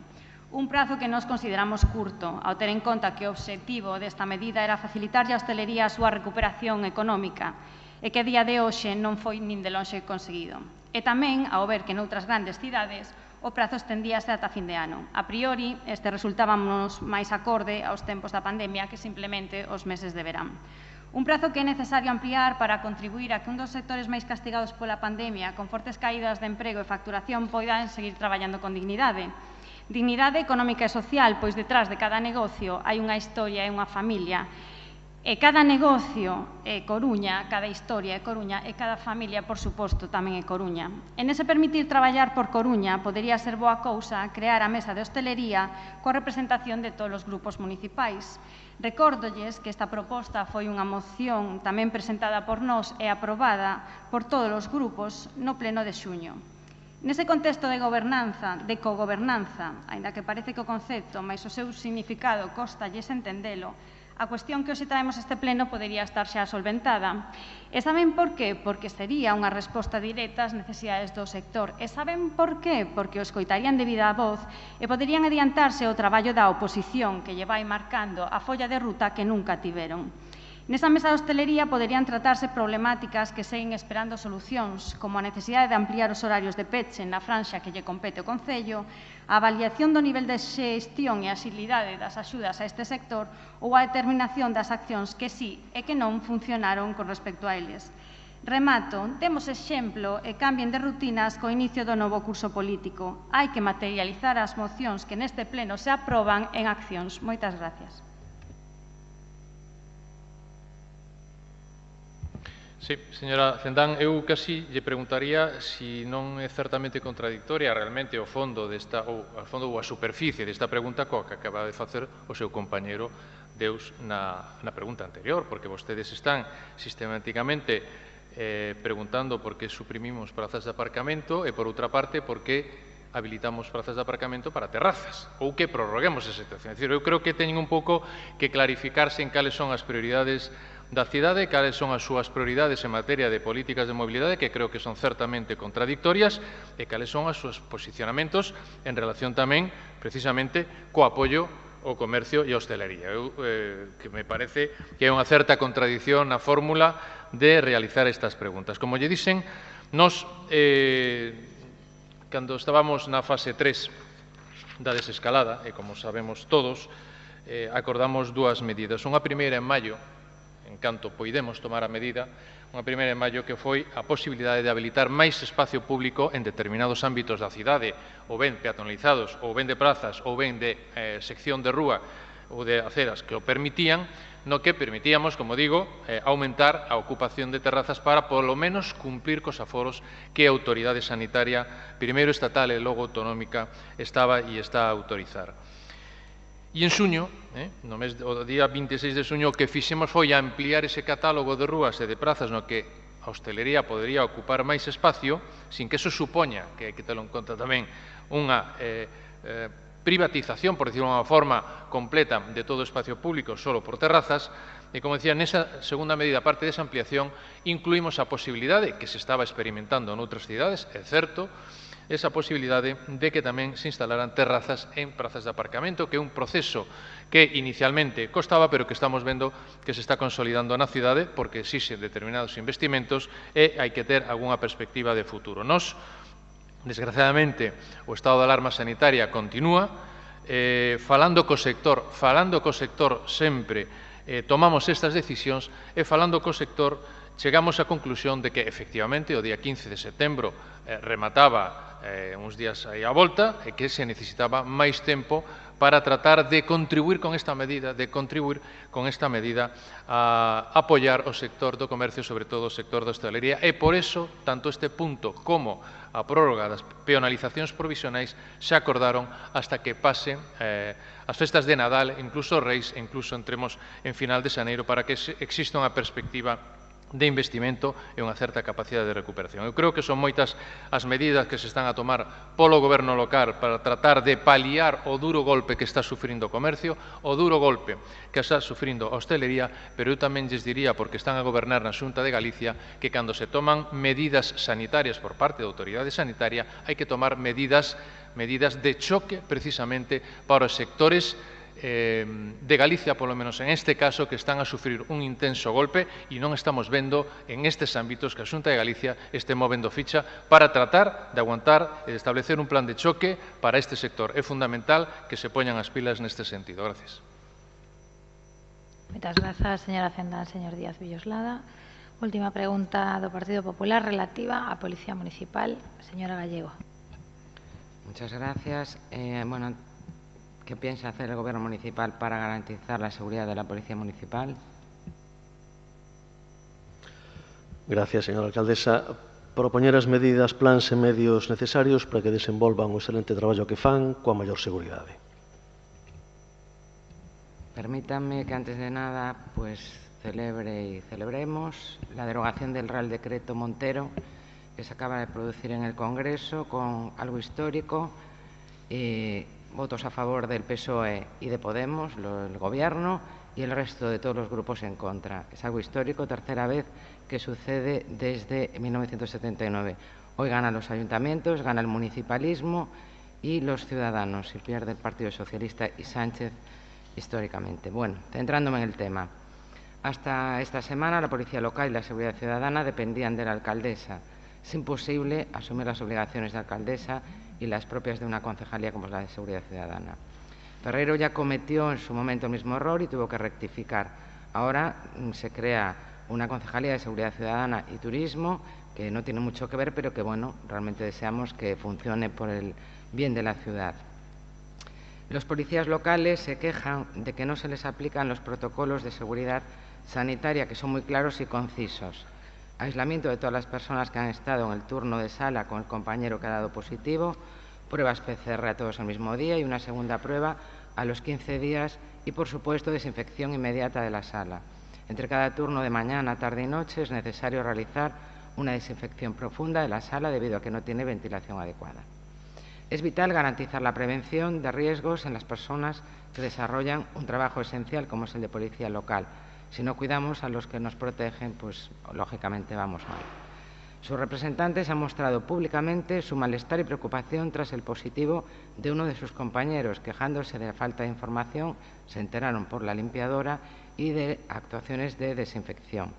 Un prazo que nós consideramos curto, ao ter en conta que o obxectivo desta medida era facilitarlle á hostalería a súa recuperación económica e que a día de hoxe non foi nin de lonxe conseguido. E tamén ao ver que noutras grandes cidades o prazo estendíase ata fin de ano. A priori, este resultábamos máis acorde aos tempos da pandemia que simplemente os meses de verán. Un prazo que é necesario ampliar para contribuir a que un dos sectores máis castigados pola pandemia, con fortes caídas de emprego e facturación, poidan seguir traballando con dignidade. Dignidade económica e social, pois detrás de cada negocio hai unha historia e unha familia. E cada negocio é Coruña, cada historia é Coruña e cada familia, por suposto, tamén é Coruña. En ese permitir traballar por Coruña podería ser boa cousa crear a mesa de hostelería coa representación de todos os grupos municipais. Recórdolles que esta proposta foi unha moción tamén presentada por nós e aprobada por todos os grupos no pleno de xuño. Nese contexto de gobernanza, de cogobernanza, aínda que parece que o concepto máis o seu significado costalles entendelo, a cuestión que hoxe traemos a este pleno podería estar xa solventada. E saben por qué? Porque sería unha resposta directa ás necesidades do sector. E saben por qué? Porque o escoitarían de viva voz e poderían adiantarse o traballo da oposición que lle vai marcando a folla de ruta que nunca tiveron. Nesa mesa de hostelería poderían tratarse problemáticas que seguen esperando solucións, como a necesidade de ampliar os horarios de peche na franxa que lle compete o Concello, a avaliación do nivel de xestión e axilidade das axudas a este sector ou a determinación das accións que sí e que non funcionaron con respecto a eles. Remato, temos exemplo e cambien de rutinas co inicio do novo curso político. Hai que materializar as mocións que neste pleno se aproban en accións. Moitas gracias. Sí, señora Cendán, eu casi lle preguntaría se non é certamente contradictoria realmente o fondo ou a superficie desta pregunta coa que acaba de facer o seu compañeiro Deus na pregunta anterior, porque vostedes están sistemáticamente preguntando por que suprimimos prazas de aparcamento e, por outra parte, por que habilitamos prazas de aparcamento para terrazas ou que prorroguemos esa situación. É dicir, eu creo que teñen un pouco que clarificarse en cales son as prioridades da cidade, cales son as súas prioridades en materia de políticas de mobilidade, que creo que son certamente contradictorias, e cales son os seus posicionamentos en relación tamén, precisamente, co apoio ao comercio e a hostelería. Que me parece que hai unha certa contradición na fórmula de realizar estas preguntas. Como lle dixen, nos, cando estábamos na fase 3 da desescalada, e como sabemos todos, acordamos dúas medidas. Unha primeira en maio, en canto poidemos tomar a medida, unha primeira en maio que foi a posibilidade de habilitar máis espacio público en determinados ámbitos da cidade, ou ben peatonalizados, ou ben de prazas, ou ben de sección de rúa ou de aceras que o permitían, no que permitíamos, como digo, aumentar a ocupación de terrazas para, polo menos, cumplir cos aforos que a autoridade sanitaria, primeiro estatal e logo autonómica, estaba e está a autorizar. E en xuño, o día 26 de xuño, o que fixemos foi ampliar ese catálogo de rúas e de prazas no que a hostelería podería ocupar máis espacio, sin que eso supoña, que hai que telo en conta tamén, unha privatización, por decirlo de unha forma completa, de todo o espacio público solo por terrazas. E, como decía, nesa segunda medida, aparte desa ampliación, incluímos a posibilidade, que se estaba experimentando noutras cidades, é certo, esa posibilidade de que tamén se instalaran terrazas en prazas de aparcamento, que é un proceso que inicialmente costaba, pero que estamos vendo que se está consolidando na cidade, porque exixe determinados investimentos e hai que ter algunha perspectiva de futuro. Nos, desgraciadamente, o estado de alarma sanitaria continúa, falando co sector sempre tomamos estas decisións e falando co sector chegamos á conclusión de que, efectivamente, o día 15 de setembro remataba uns días aí á volta e que se necesitaba máis tempo para tratar de contribuir con esta medida, a apoiar o sector do comercio, sobre todo o sector da hostelería, e por eso, tanto este punto como a prórroga das peonalizacións provisionais se acordaron hasta que pasen as festas de Nadal, incluso Reis, e incluso entremos en final de xaneiro, para que exista unha perspectiva de investimento e unha certa capacidade de recuperación. Eu creo que son moitas as medidas que se están a tomar polo goberno local para tratar de paliar o duro golpe que está sufrindo o comercio, o duro golpe que está sufrindo a hostelería, pero eu tamén lles diría, porque están a gobernar na Xunta de Galicia, que cando se toman medidas sanitarias por parte da autoridade sanitaria, hai que tomar medidas de choque precisamente para os sectores de Galicia, polo menos en este caso, que están a sufrir un intenso golpe e non estamos vendo en estes ámbitos que a Xunta de Galicia este movendo ficha para tratar de aguantar e de establecer un plan de choque para este sector. É fundamental que se poñan as pilas neste sentido. Gracias. Moitas grazas, señora Cendán. Señor Díaz Villoslada. Última pregunta do Partido Popular relativa á Policía Municipal. Señora Gallego. Muchas gracias. Bueno, ¿qué piensa hacer el Gobierno municipal para garantizar la seguridad de la Policía Municipal? Gracias, señora alcaldesa. Propoñer as medidas, plans e medios necesarios para que desenvolvan o excelente traballo que fan coa maior seguridade. Permítanme que antes de nada celebre y celebremos la derogación del Real Decreto Montero que se acaba de producir en el Congreso con algo histórico. Votos a favor del PSOE y de Podemos, el Gobierno, y el resto de todos los grupos en contra. Es algo histórico, tercera vez que sucede desde 1979. Hoy ganan los ayuntamientos, gana el municipalismo y los ciudadanos, y pierde el Partido Socialista y Sánchez históricamente. Bueno, centrándome en el tema. Hasta esta semana la Policía Local y la Seguridad Ciudadana dependían de la alcaldesa. Es imposible asumir las obligaciones de alcaldesa y las propias de una concejalía como es la de Seguridad Ciudadana. Ferreiro ya cometió en su momento el mismo error y tuvo que rectificar. Ahora se crea una concejalía de Seguridad Ciudadana y Turismo que no tiene mucho que ver, pero que, bueno, realmente deseamos que funcione por el bien de la ciudad. Los policías locales se quejan de que no se les aplican los protocolos de seguridad sanitaria, que son muy claros y concisos. Aislamiento de todas las personas que han estado en el turno de sala con el compañero que ha dado positivo, pruebas PCR a todos el mismo día y una segunda prueba a los 15 días y, por supuesto, desinfección inmediata de la sala. Entre cada turno de mañana, tarde y noche es necesario realizar una desinfección profunda de la sala debido a que no tiene ventilación adecuada. Es vital garantizar la prevención de riesgos en las personas que desarrollan un trabajo esencial como es el de policía local. Si no cuidamos a los que nos protegen, pues lógicamente vamos mal. Sus representantes han mostrado públicamente su malestar y preocupación tras el positivo de uno de sus compañeros, quejándose de la falta de información, se enteraron por la limpiadora y de actuaciones de desinfección.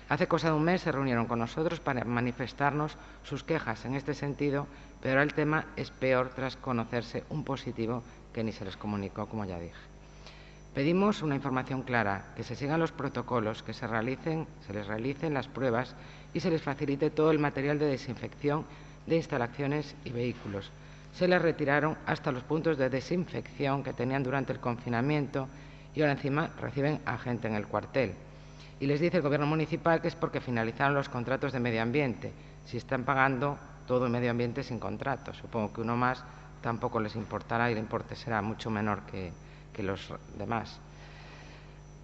Hace cosa de un mes se reunieron con nosotros para manifestarnos sus quejas en este sentido, pero el tema es peor tras conocerse un positivo que ni se les comunicó, como ya dije. Pedimos una información clara, que se sigan los protocolos, que se les realicen las pruebas y se les facilite todo el material de desinfección de instalaciones y vehículos. Se les retiraron hasta los puntos de desinfección que tenían durante el confinamiento y ahora encima reciben a gente en el cuartel. Y les dice el Gobierno municipal que es porque finalizaron los contratos de medio ambiente. Si están pagando todo el medio ambiente sin contrato, supongo que uno más tampoco les importará y el importe será mucho menor que los demás.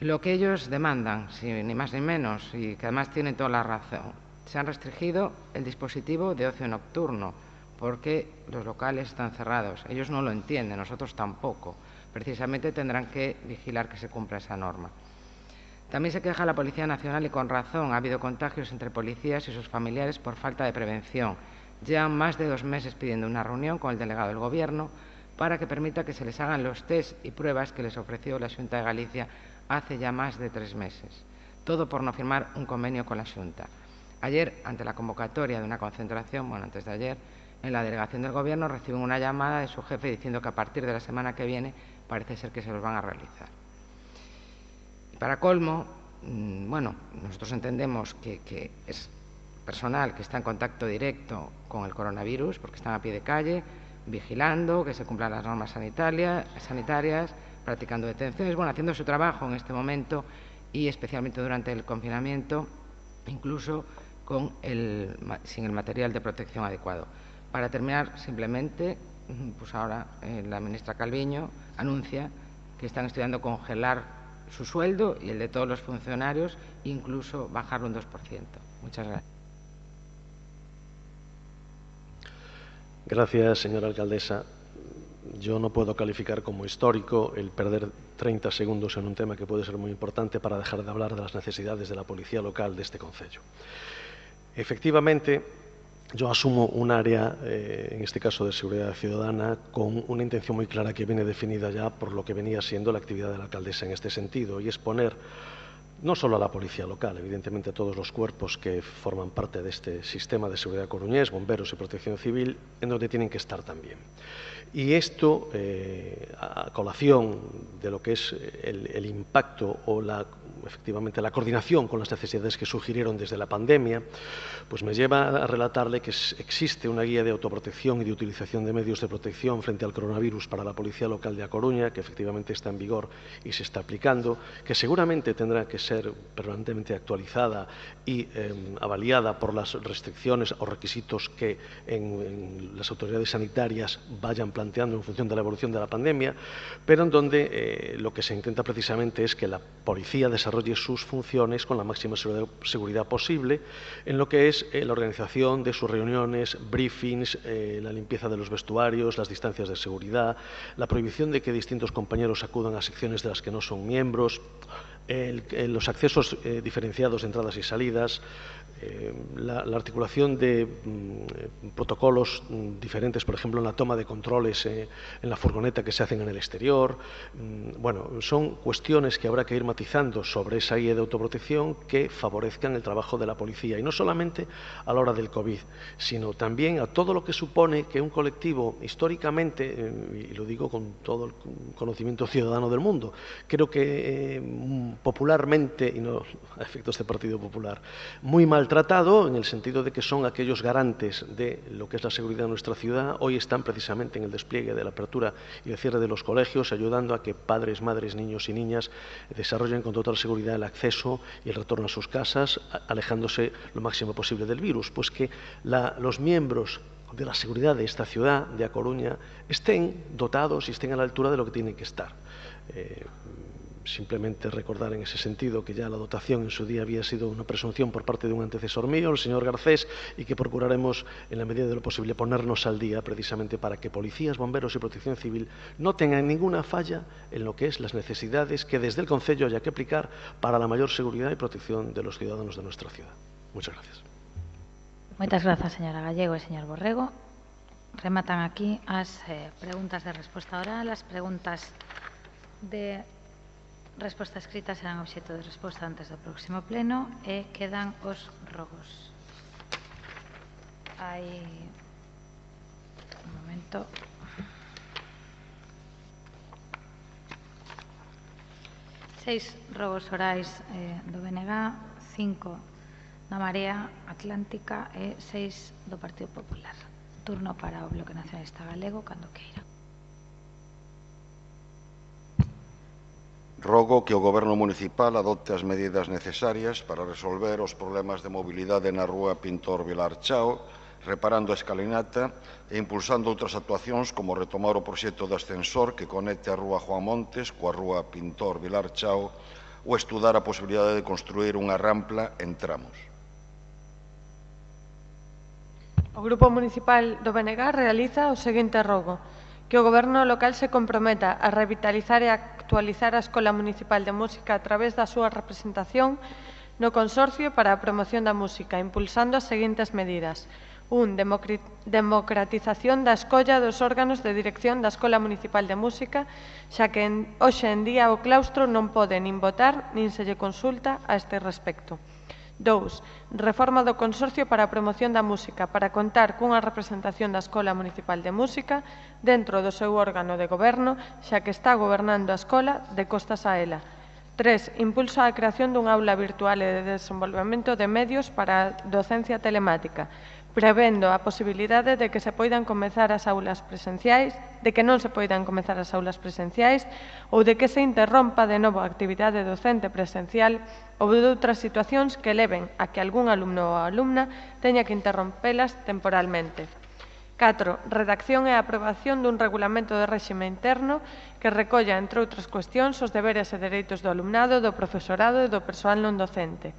Lo que ellos demandan, ni más ni menos, y que además tienen toda la razón, se han restringido el dispositivo de ocio nocturno porque los locales están cerrados. Ellos no lo entienden, nosotros tampoco. Precisamente tendrán que vigilar que se cumpla esa norma. También se queja la Policía Nacional y con razón. Ha habido contagios entre policías y sus familiares por falta de prevención. Llevan más de 2 meses pidiendo una reunión con el delegado del Gobierno para que permita que se les hagan los test y pruebas que les ofreció la Xunta de Galicia hace ya más de 3 meses. Todo por no firmar un convenio con la Xunta. Ayer, ante la convocatoria de una concentración, antes de ayer, en la delegación del Gobierno reciben una llamada de su jefe diciendo que a partir de la semana que viene parece ser que se los van a realizar. Y para colmo, nosotros entendemos que es personal que está en contacto directo con el coronavirus porque están a pie de calle, vigilando que se cumplan las normas sanitarias, practicando detenciones, haciendo su trabajo en este momento y especialmente durante el confinamiento, incluso sin el material de protección adecuado. Para terminar, simplemente, pues ahora la ministra Calviño anuncia que están estudiando congelar su sueldo y el de todos los funcionarios, incluso bajarlo un 2%. Muchas gracias. Gracias, señora alcaldesa. Yo no puedo calificar como histórico el perder 30 segundos en un tema que puede ser muy importante para dejar de hablar de las necesidades de la policía local de este concello. Efectivamente, yo asumo un área, en este caso de seguridad ciudadana, con una intención muy clara que viene definida ya por lo que venía siendo la actividad de la alcaldesa en este sentido, y es poner no solo a la policía local, evidentemente a todos los cuerpos que forman parte de este sistema de seguridad coruñés, bomberos y protección civil, en donde tienen que estar también. Y esto, a colación de lo que es el impacto o efectivamente la coordinación con las necesidades que surgieron desde la pandemia, pues me lleva a relatarle que existe una guía de autoprotección y de utilización de medios de protección frente al coronavirus para la Policía Local de A Coruña, que efectivamente está en vigor y se está aplicando, que seguramente tendrá que ser permanentemente actualizada y avaliada por las restricciones o requisitos que en las autoridades sanitarias vayan planteando en función de la evolución de la pandemia, pero en donde lo que se intenta precisamente es que la policía desarrolle sus funciones con la máxima seguridad posible en lo que es la organización de sus reuniones, briefings, la limpieza de los vestuarios, las distancias de seguridad, la prohibición de que distintos compañeros acudan a secciones de las que no son miembros, los accesos diferenciados de entradas y salidas, La articulación de protocolos diferentes, por ejemplo, en la toma de controles en la furgoneta que se hacen en el exterior. Bueno, son cuestiones que habrá que ir matizando sobre esa guía de autoprotección que favorezcan el trabajo de la policía, y no solamente a la hora del COVID, sino también a todo lo que supone que un colectivo históricamente, y lo digo con todo el conocimiento ciudadano del mundo, creo que popularmente, y no a efectos de Partido Popular, muy maltratado, en el sentido de que son aquellos garantes de lo que es la seguridad de nuestra ciudad. Hoy están precisamente en el despliegue de la apertura y el cierre de los colegios, ayudando a que padres, madres, niños y niñas desarrollen con total seguridad el acceso y el retorno a sus casas, alejándose lo máximo posible del virus. Pues que los miembros de la seguridad de esta ciudad, de A Coruña, estén dotados y estén a la altura de lo que tienen que estar. Simplemente recordar en ese sentido que ya la dotación en su día había sido una presunción por parte de un antecesor mío, el señor Garcés, y que procuraremos, en la medida de lo posible, ponernos al día precisamente para que policías, bomberos y protección civil no tengan ninguna falla en lo que es las necesidades que desde el Concello haya que aplicar para la mayor seguridad y protección de los ciudadanos de nuestra ciudad. Muchas gracias. Moitas grazas, señora Gallego e señor Borrego. Rematan aquí as preguntas de resposta oral. As preguntas de resposta escrita serán obxecto de resposta antes do próximo pleno e quedan os rogos. Hai un momento. Seis rogos orais do BNG, 5 da Marea Atlántica e 6 do Partido Popular. Turno para o Bloque Nacionalista Galego, cando queira. Rogo que o Goberno Municipal adopte as medidas necesarias para resolver os problemas de mobilidade na rúa Pintor Vilar Chao, reparando a escalinata e impulsando outras actuacións como retomar o proxecto de ascensor que conecte a rúa Juan Montes coa rúa Pintor Vilar Chao ou estudar a posibilidade de construir unha rampla en tramos. O Grupo Municipal do BNG realiza o seguinte rogo: que o Goberno local se comprometa a revitalizar e actualizar a Escola Municipal de Música a través da súa representación no Consorcio para a Promoción da Música, impulsando as seguintes medidas. 1. Democratización da escolla dos órganos de dirección da Escola Municipal de Música, xa que hoxe en día o claustro non pode nin votar nin se lle consulta a este respecto. 2. Reforma do Consorcio para a Promoción da Música para contar cunha representación da Escola Municipal de Música dentro do seu órgano de goberno, xa que está gobernando a escola de costas a ela. 3. Impulsa a creación dun aula virtual e de desenvolvemento de medios para a docencia telemática, prevendo a posibilidade de que se poidan comezar as aulas presenciais, de que non se poidan comezar as aulas presenciais ou de que se interrompa de novo a actividade docente presencial ou de outras situacións que leven a que algún alumno ou alumna teña que interrompelas temporalmente. 4. Redacción e aprobación dun regulamento de réxime interno que recolla, entre outras cuestións, os deberes e dereitos do alumnado, do profesorado e do persoal non docente.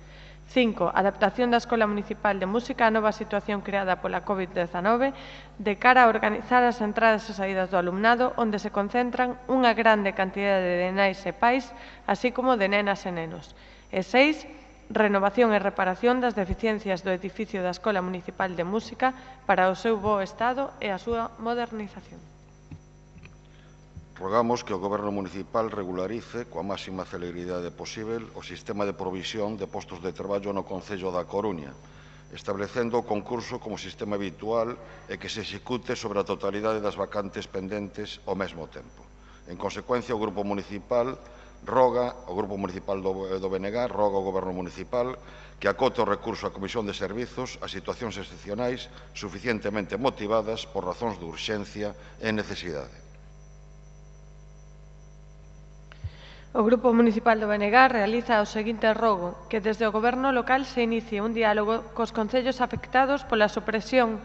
5. Adaptación da Escola Municipal de Música á nova situación creada pola COVID-19 de cara a organizar as entradas e saídas do alumnado onde se concentran unha grande cantidade de nais e pais, así como de nenas e nenos. E 6. Renovación e reparación das deficiencias do edificio da Escola Municipal de Música para o seu bo estado e a súa modernización. Rogamos que o Goberno Municipal regularice coa máxima celeridade posible o sistema de provisión de postos de traballo no Concello da Coruña, establecendo o concurso como sistema habitual e que se execute sobre a totalidade das vacantes pendentes ao mesmo tempo. En consecuencia, o Grupo Municipal do BNG roga ao Goberno Municipal que acote o recurso á Comisión de Servizos a situacións excepcionais suficientemente motivadas por razóns de urxencia e necesidade. O Grupo Municipal do BNG realiza o seguinte rogo: que desde o Goberno local se inicie un diálogo cos concellos afectados pola supresión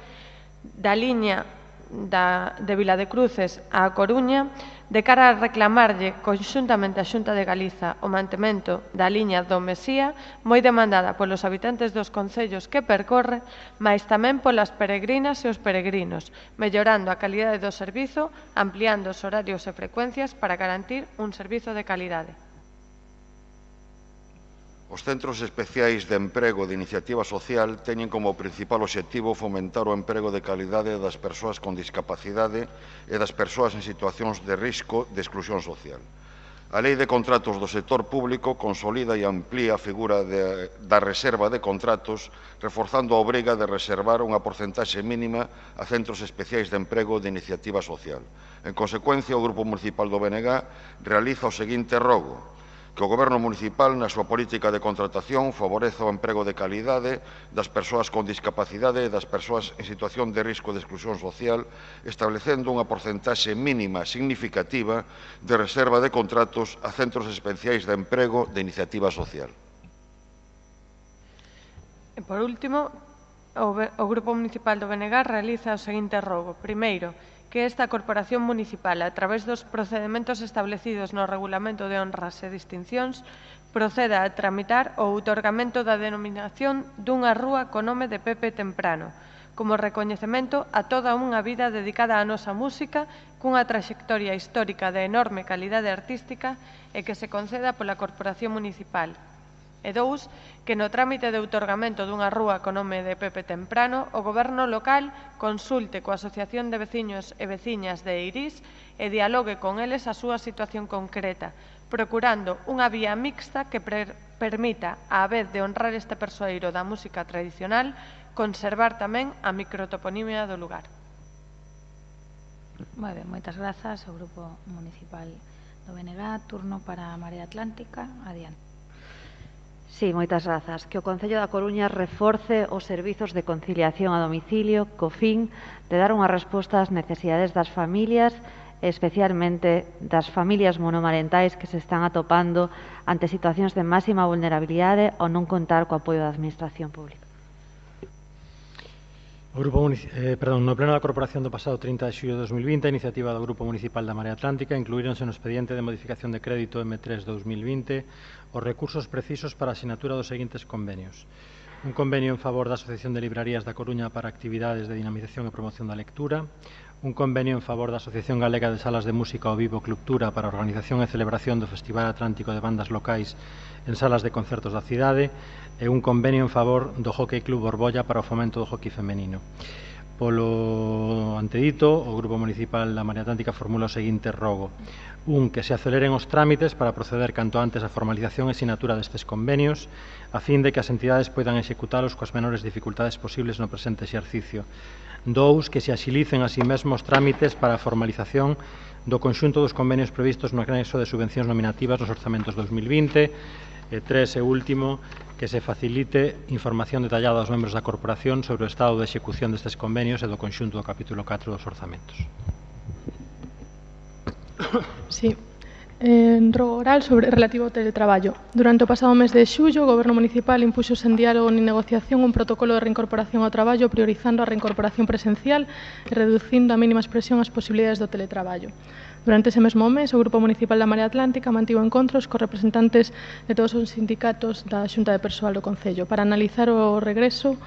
da liña de Viladecruces á Coruña de cara a reclamarlle conxuntamente á Xunta de Galiza o mantemento da liña do Mesía, moi demandada polos habitantes dos concellos que percorre, mais tamén polas peregrinas e os peregrinos, mellorando a calidade do servizo, ampliando os horarios e frecuencias para garantir un servizo de calidade. Os centros especiais de emprego de iniciativa social teñen como principal obxectivo fomentar o emprego de calidade das persoas con discapacidade e das persoas en situacións de risco de exclusión social. A Lei de Contratos do Sector Público consolida e amplía a figura da reserva de contratos, reforzando a obriga de reservar unha porcentaxe mínima a centros especiais de emprego de iniciativa social. En consecuencia, o Grupo Municipal do BNG realiza o seguinte rogo: que o Goberno municipal, na súa política de contratación, favoreza o emprego de calidade das persoas con discapacidade e das persoas en situación de risco de exclusión social, establecendo unha porcentaxe mínima significativa de reserva de contratos a centros especiais de emprego de iniciativa social. E, por último, o Grupo Municipal do BNG realiza o seguinte rogo. Primeiro, que esta Corporación Municipal, a través dos procedementos establecidos no Regulamento de Honras e Distincións, proceda a tramitar o outorgamento da denominación dunha rúa co nome de Pepe Temprano, como recoñecemento a toda unha vida dedicada á nosa música, cunha traxectoria histórica de enorme calidade artística e que se conceda pola Corporación Municipal. E dous, que no trámite de outorgamento dunha rúa co nome de Pepe Temprano, o Goberno local consulte coa Asociación de Veciños e Veciñas de Eirís e dialogue con eles a súa situación concreta, procurando unha vía mixta que permita, á vez de honrar este persoeiro da música tradicional, conservar tamén a microtoponimia do lugar. Moi ben, moitas grazas ao Grupo Municipal do BNG. Turno para a Marea Atlántica. Adiante. Sí, moitas grazas. Que o Concello da Coruña reforce os servizos de conciliación a domicilio co fin de dar unha resposta ás necesidades das familias, especialmente das familias monomarentais que se están atopando ante situacións de máxima vulnerabilidade ou non contar co apoio da Administración Pública. No pleno da Corporación do pasado 30 de xullo de 2020, a iniciativa do Grupo Municipal da Marea Atlántica, incluíronse no expediente de modificación de crédito M3 2020 os recursos precisos para a asinatura dos seguintes convenios. Un convenio en favor da Asociación de Librarías da Coruña para actividades de dinamización e promoción da lectura, un convenio en favor da Asociación Galega de Salas de Música ao Vivo Clubtura para a organización e celebración do Festival Atlántico de Bandas Locais en salas de concertos da cidade e un convenio en favor do Hockey Club Borbolla para o fomento do hockey femenino. Polo antedito, o Grupo Municipal da Marea Atlántica formula o seguinte rogo. Un, que se aceleren os trámites para proceder canto antes á formalización e sinatura destes convenios, a fin de que as entidades poidan executalos coas menores dificultades posibles no presente exercicio. Dous, que se axilicen así mesmo os trámites para a formalización do conxunto dos convenios previstos no anexo de subvencións nominativas nos orzamentos 2020. E tres, e último, que se facilite información detallada aos membros da Corporación sobre o estado de execución destes convenios e do conxunto do capítulo 4 dos orzamentos. Sí. Rogo oral relativo ao teletraballo. Durante o pasado mes de xullo, o Goberno Municipal impuxo sen diálogo ni negociación un protocolo de reincorporación ao traballo priorizando a reincorporación presencial e reducindo a mínima expresión as posibilidades do teletraballo. Durante ese mesmo mes, o Grupo Municipal da Marea Atlántica mantivo encontros cos representantes de todos os sindicatos da Xunta de Persoal do Concello para analizar o regreso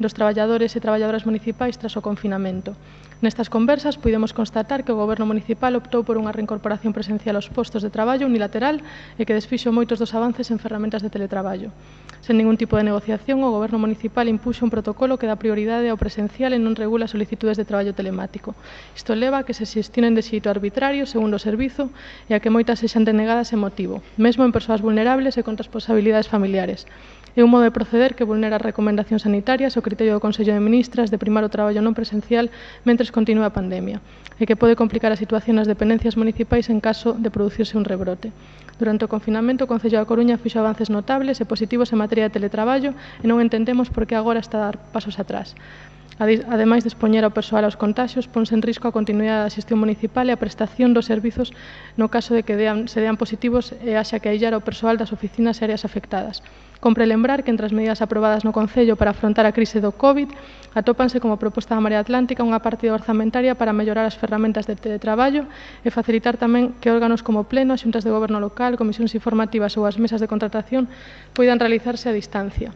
dos traballadores e traballadoras municipais tras o confinamento. Nestas conversas, pudemos constatar que o Goberno Municipal optou por unha reincorporación presencial aos postos de traballo unilateral e que desfixo moitos dos avances en ferramentas de teletraballo. Sen ningún tipo de negociación, o Goberno Municipal impuxo un protocolo que dá prioridade ao presencial e non regula solicitudes de traballo telemático. Isto leva a que se xestionen de xeito arbitrario segundo o servizo e a que moitas sexan denegadas sen motivo, mesmo en persoas vulnerables e con responsabilidades familiares. É un modo de proceder que vulnera as recomendacións sanitarias e o criterio do Consello de Ministras de primar o traballo non presencial mentres continúa a pandemia e que pode complicar a situación nas dependencias municipais en caso de producirse un rebrote. Durante o confinamento, o Concello da Coruña fixo avances notables e positivos en materia de teletraballo e non entendemos por que agora está a dar pasos atrás. Ademais de expoñer ao persoal aos contaxios, ponse en risco a continuidade da xestión municipal e a prestación dos servizos no caso de que se dean positivos e haxa que aillar ao persoal das oficinas e áreas afectadas. Compre lembrar que entre as medidas aprobadas no Concello para afrontar a crise do COVID atópanse como proposta da Marea Atlántica unha partida orzamentaria para mellorar as ferramentas de teletraballo e facilitar tamén que órganos como Pleno, as xuntas de goberno local, comisións informativas ou as mesas de contratación poidan realizarse a distancia.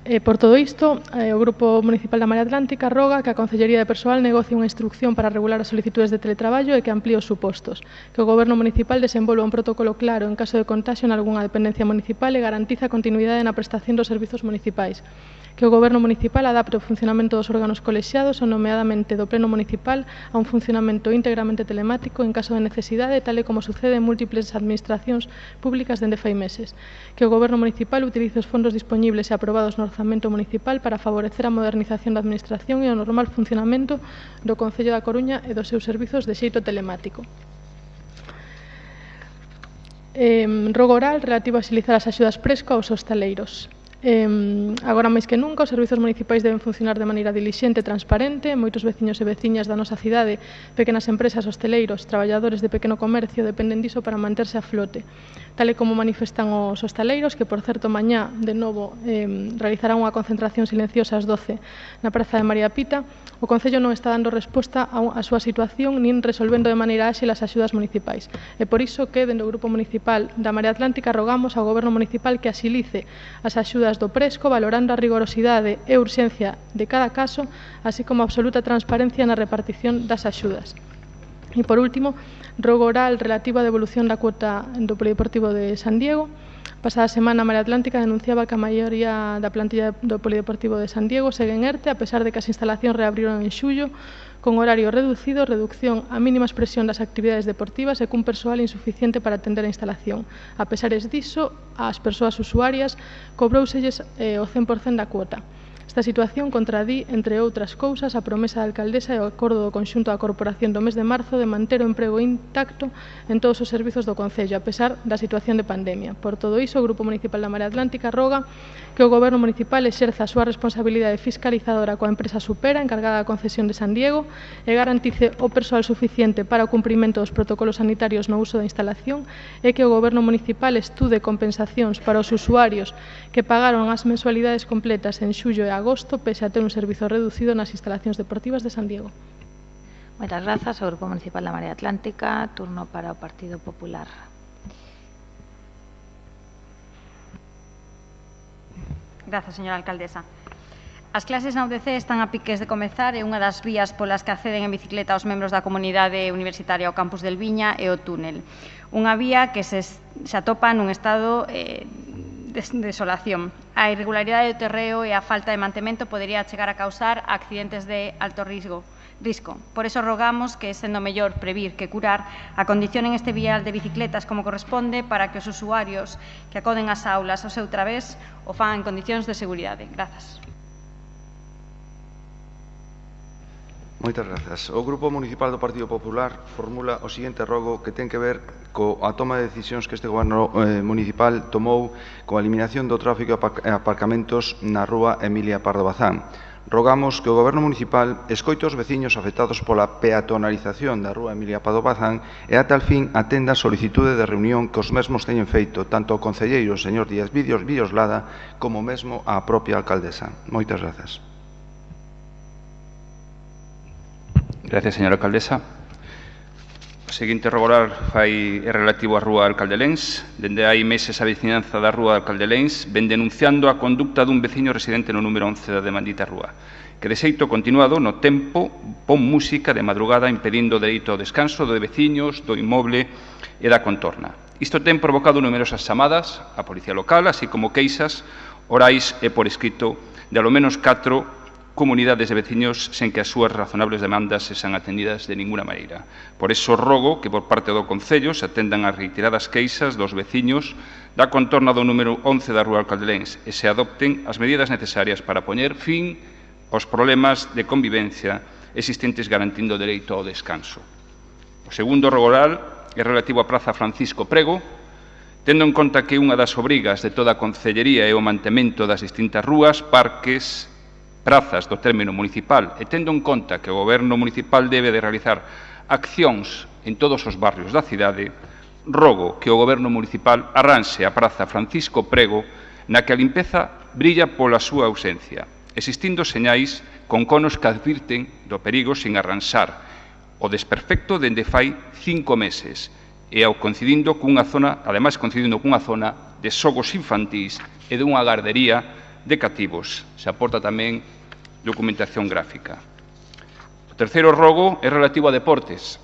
Por todo isto, o Grupo Municipal da Marea Atlántica roga que a Consellería de Persoal negocie unha instrucción para regular as solicitudes de teletraballo e que amplíe os supostos, que o Goberno Municipal desenvolva un protocolo claro en caso de contagio en algunha dependencia municipal e garantiza a continuidade na prestación dos servizos municipais, que o Goberno Municipal adapte o funcionamento dos órganos colexiados ou nomeadamente do Pleno Municipal a un funcionamento íntegramente telemático en caso de necesidade, tal e como sucede en múltiples administracións públicas dende fai meses, que o Goberno Municipal utilice os fondos dispoñibles e aprobados no orzamento municipal para favorecer a modernización da administración e o normal funcionamento do Concello da Coruña e dos seus servizos de xeito telemático. Rogo oral relativo a axilizar as axudas Presco aos hostaleiros. Agora máis que nunca, os servizos municipais deben funcionar de maneira dilixente e transparente. Moitos veciños e veciñas da nosa cidade, pequenas empresas, hosteleiros, traballadores de pequeno comercio dependen diso para manterse a flote. Tal e como manifestan os hostaleiros, que, por certo, mañá, de novo, realizarán unha concentración silenciosa ás 12 na Praza de María Pita, o Concello non está dando resposta á súa situación nin resolvendo de maneira áxil as axudas municipais. E por iso que, dende o Grupo Municipal da Marea Atlántica, rogamos ao Goberno Municipal que axilice as axudas do Presco, valorando a rigorosidade e urxencia de cada caso, así como a absoluta transparencia na repartición das axudas. E, por último, rogo oral relativo á devolución da cuota do Polideportivo de San Diego. Pasada semana, a Marea Atlántica denunciaba que a maioría da plantilla do Polideportivo de San Diego segue en ERTE, a pesar de que as instalacións reabriron en xullo, con horario reducido, reducción a mínima expresión das actividades deportivas e cun persoal insuficiente para atender a instalación. A pesares diso, ás persoas usuarias cobróuselles o 100% da cuota. Esta situación contradí, entre outras cousas, a promesa da alcaldesa e o acordo do conxunto da corporación do mes de marzo de manter o emprego intacto en todos os servizos do Concello, a pesar da situación de pandemia. Por todo iso, o Grupo Municipal da Marea Atlántica roga que o Goberno Municipal exerza a súa responsabilidade fiscalizadora coa empresa Supera, encargada da concesión de San Diego, e garantice o persoal suficiente para o cumprimento dos protocolos sanitarios no uso da instalación, e que o Goberno Municipal estude compensacións para os usuarios que pagaron as mensualidades completas en xullo e agosto, pese a ter un servizo reducido nas instalacións deportivas de San Diego. Moitas grazas ao Grupo Municipal da Marea Atlántica. Turno para o Partido Popular. Grazas, señora alcaldesa. As clases na UDC están a piques de comezar e unha das vías polas que acceden en bicicleta os membros da comunidade universitaria ao campus del Viña é o túnel. Unha vía que se atopa nun estado de desolación. A irregularidade do terreo e a falta de mantemento podería chegar a causar accidentes de alto risco. Por eso rogamos que, sendo mellor previr que curar, acondicionen este vial de bicicletas como corresponde para que os usuarios que acoden ás aulas ao seu través o fan en condicións de seguridade. Grazas. Moitas grazas. O Grupo Municipal do Partido Popular formula o seguinte rogo que ten que ver coa toma de decisións que este Goberno Municipal tomou coa eliminación do tráfico e aparcamentos na rúa Emilia Pardo Bazán. Rogamos que o Goberno Municipal escoite os veciños afectados pola peatonalización da rúa Emilia Pardo Bazán e a tal fin atenda a solicitude de reunión que os mesmos teñen feito tanto o concelleiro, señor Díaz Villoslada, como mesmo a propia alcaldesa. Moitas grazas. Gracias, señora alcaldesa. O seguinte regular é relativo á rúa Alcaldeléns. Dende hai meses a veciñanza da rúa Alcaldeléns ven denunciando a conducta dun veciño residente no número 11 da demandita rúa, que de xeito continuado no tempo pon música de madrugada impedindo o dereito ao descanso do veciños, do inmoble e da contorna. Isto ten provocado numerosas chamadas á policía local, así como queixas orais e por escrito de alo menos 4 comunidades de veciños sen que as súas razonables demandas sexan atendidas de ninguna maneira. Por iso rogo que por parte do Concello se atendan as reiteradas queixas dos veciños da contorna do número 11 da rúa Alcaldeléns e se adopten as medidas necesarias para poñer fin aos problemas de convivencia existentes garantindo o dereito ao descanso. O segundo rogo oral é relativo á Praza Francisco Prego, tendo en conta que unha das obrigas de toda a Concellería é o mantemento das distintas rúas, parques, prazas do término municipal e tendo en conta que o Goberno municipal debe de realizar accións en todos os barrios da cidade, rogo que o Goberno municipal arranxe a Praza Francisco Prego na que a limpeza brilla pola súa ausencia, existindo señais con conos que advirten do perigo sin arranxar o desperfecto dende fai 5 meses e ao coincidindo cunha zona, ademais coincidindo cunha zona de xogos infantís e dunha gardería de cativos. Se aporta tamén documentación gráfica. O terceiro rogo é relativo a deportes.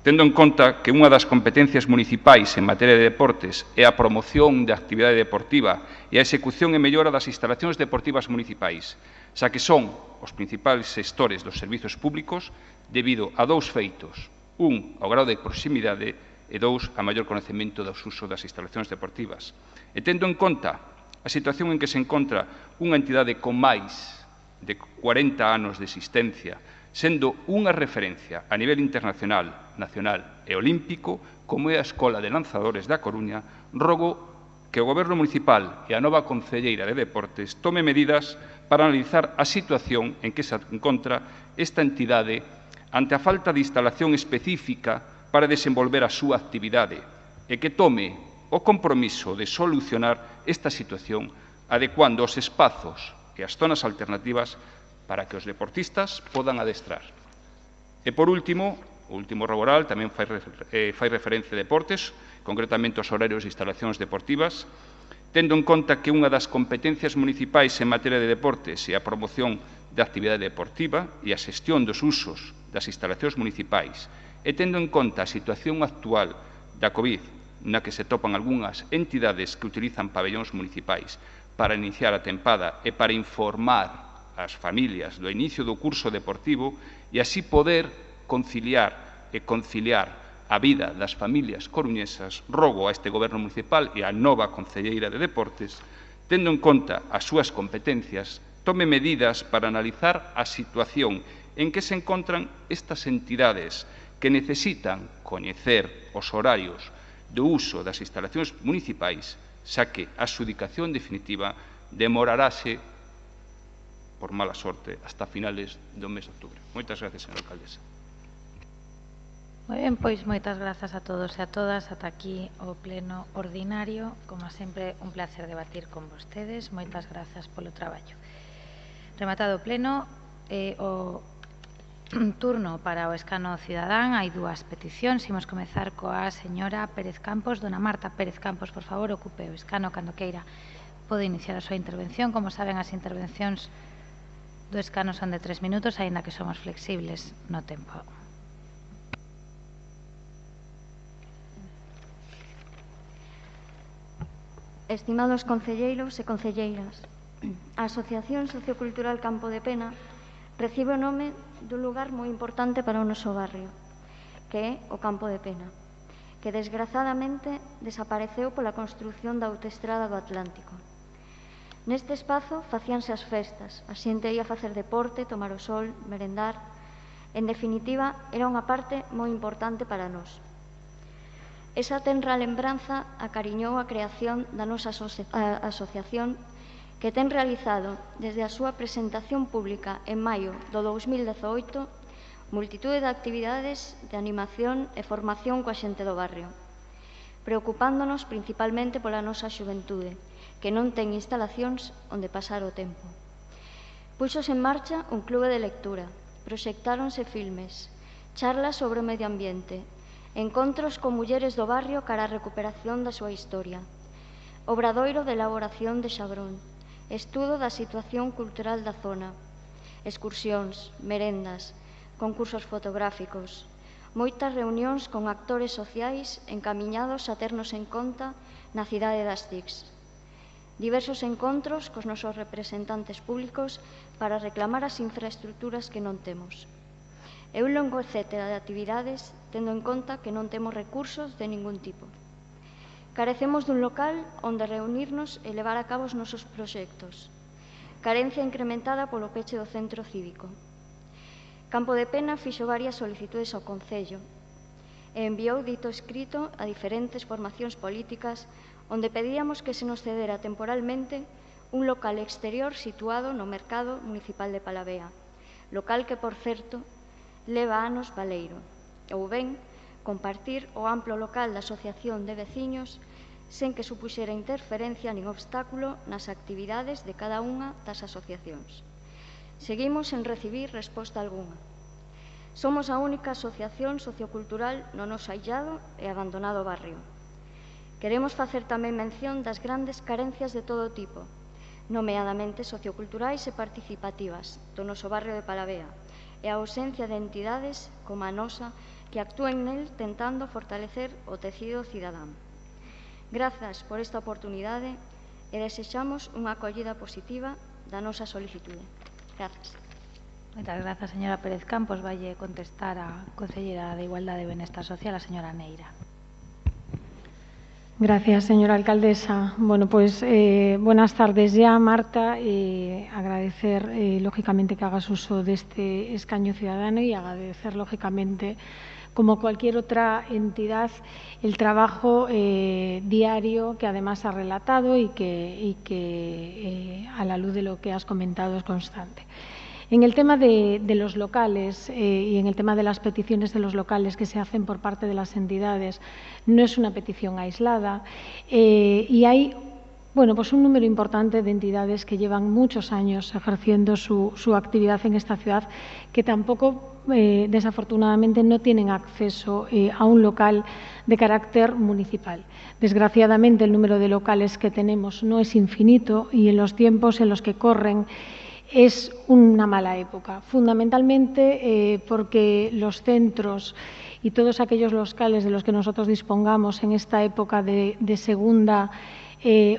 Tendo en conta que unha das competencias municipais en materia de deportes é a promoción da actividade deportiva e a execución e mellora das instalacións deportivas municipais, xa que son os principais xestores dos servizos públicos debido a dous feitos. Un, ao grau de proximidade e dous, a maior conhecemento do uso das instalacións deportivas. E tendo en conta a situación en que se encontra unha entidade con máis de 40 anos de existencia, sendo unha referencia a nivel internacional, nacional e olímpico, como é a Escola de Lanzadores da Coruña, rogo que o Goberno municipal e a nova Concelleira de Deportes tome medidas para analizar a situación en que se encontra esta entidade ante a falta de instalación específica para desenvolver a súa actividade e que tome o compromiso de solucionar esta situación adecuando os espazos e as zonas alternativas para que os deportistas podan adestrar. E, por último, o último rogo oral tamén fai referencia a deportes, concretamente aos horarios de instalacións deportivas, tendo en conta que unha das competencias municipais en materia de deportes é a promoción da actividade deportiva e a xestión dos usos das instalacións municipais, e tendo en conta a situación actual da COVID, na que se topan algunhas entidades que utilizan pabellóns municipais para iniciar a tempada e para informar as familias do inicio do curso deportivo e así poder conciliar a vida das familias coruñesas, rogo a este Goberno municipal e á nova Concelleira de Deportes, tendo en conta as súas competencias, tome medidas para analizar a situación en que se encontran estas entidades que necesitan coñecer os horarios do uso das instalacións municipais, xa que a adxudicación definitiva demorarase, por mala sorte, hasta finales do mes de outubro. Moitas gracias, señora alcaldesa. Moi ben, pois moitas grazas a todos e a todas. Ata aquí o pleno ordinario. Como sempre, un placer debatir con vostedes. Moitas grazas polo traballo. Rematado o pleno, o turno para o escano cidadán. Hai dúas peticións. Imos comezar coa señora Pérez Campos. Dona Marta Pérez Campos, por favor, ocupe o escano cando queira. Pode iniciar a súa intervención. Como saben, as intervencións do escano son de 3 minutos, aínda que somos flexibles no tempo. Estimados concelleiros e concelleiras, a Asociación Sociocultural Campo de Pena recibe o nome dun lugar moi importante para o noso barrio, que é o Campo de Pena, que desgrazadamente desapareceu pola construción da autoestrada do Atlántico. Neste espazo facíanse as festas, a xente ia facer deporte, tomar o sol, merendar. En definitiva, era unha parte moi importante para nós. Esa tenra lembranza acariñou a creación da nosa asociación, que ten realizado desde a súa presentación pública en maio do 2018 multitude de actividades de animación e formación coa xente do barrio, preocupándonos principalmente pola nosa xuventude, que non ten instalacións onde pasar o tempo. Puxos en marcha un clube de lectura, proxectáronse filmes, charlas sobre o medio ambiente, encontros con mulleres do barrio cara á recuperación da súa historia, obradoiro de elaboración de xabrón, estudo da situación cultural da zona, excursións, merendas, concursos fotográficos, moitas reunións con actores sociais encamiñados a ternos en conta na cidade das TICs, diversos encontros cos nosos representantes públicos para reclamar as infraestructuras que non temos, e un longo etcétera de actividades tendo en conta que non temos recursos de ningún tipo. Carecemos dun local onde reunirnos e levar a cabo os nosos proxectos. Carencia incrementada polo peche do centro cívico. Campo de Pena fixo varias solicitudes ao Concello e enviou dito escrito a diferentes formacións políticas onde pedíamos que se nos cedera temporalmente un local exterior situado no Mercado Municipal de Palavea, local que, por certo, leva anos baleiro, ou ben compartir o amplo local da Asociación de Veciños sen que supuxera interferencia nin obstáculo nas actividades de cada unha das asociacións. Seguimos sen recibir resposta algunha. Somos a única asociación sociocultural no noso aillado e abandonado barrio. Queremos facer tamén mención das grandes carencias de todo tipo, nomeadamente socioculturais e participativas do noso barrio de Palavea, e a ausencia de entidades como a nosa que actúen nel tentando fortalecer o tecido cidadán. Grazas por esta oportunidade e desexamos unha acollida positiva da nosa solicitude. Grazas. Moitas grazas, señora Pérez Campos. Valle contestar a concelleira de Igualdade e Benestar Social, a señora Neira. Gracias, señora alcaldesa. Bueno, pues buenas tardes ya, Marta. Agradecer, lógicamente, que hagas uso de este escaño ciudadano y agradecer, lógicamente, como cualquier otra entidad, el trabajo diario que además ha relatado y que a la luz de lo que has comentado es constante. En el tema de los locales y en el tema de las peticiones de los locales que se hacen por parte de las entidades, no es una petición aislada y hay pues un número importante de entidades que llevan muchos años ejerciendo su actividad en esta ciudad que tampoco, desafortunadamente, no tienen acceso a un local de carácter municipal. Desgraciadamente, el número de locales que tenemos no es infinito y en los tiempos en los que corren es una mala época, fundamentalmente porque los centros y todos aquellos locales de los que nosotros dispongamos en esta época de segunda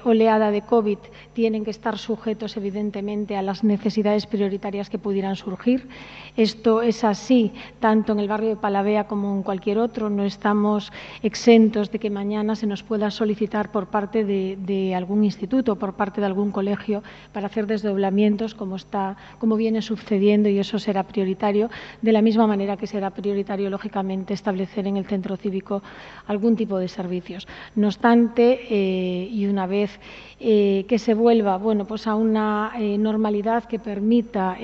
oleada de COVID tienen que estar sujetos, evidentemente, a las necesidades prioritarias que pudieran surgir. Esto es así tanto en el barrio de Palavea como en cualquier otro. No estamos exentos de que mañana se nos pueda solicitar por parte de algún instituto, por parte de algún colegio, para hacer desdoblamientos, como viene sucediendo, y eso será prioritario, de la misma manera que será prioritario, lógicamente, establecer en el centro cívico algún tipo de servicios. No obstante, y una vez que se vuelva pues a una normalidad que permita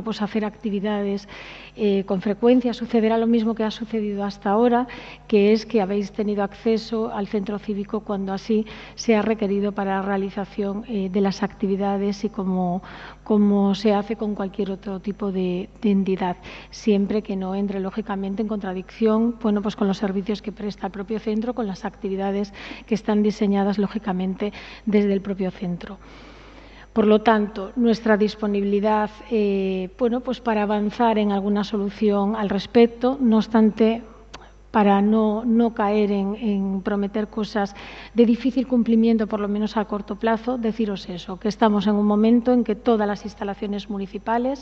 pues hacer actividades con frecuencia, sucederá lo mismo que ha sucedido hasta ahora, que es que habéis tenido acceso al centro cívico cuando así sea requerido para la realización de las actividades y como se hace con cualquier otro tipo de entidad, siempre que no entre, lógicamente, en contradicción pues con los servicios que presta el propio centro, con las actividades que están diseñadas, lógicamente, desde el propio centro. Por lo tanto, nuestra disponibilidad pues para avanzar en alguna solución al respecto, no obstante, para no caer en prometer cosas de difícil cumplimiento, por lo menos a corto plazo, deciros eso, que estamos en un momento en que todas las instalaciones municipales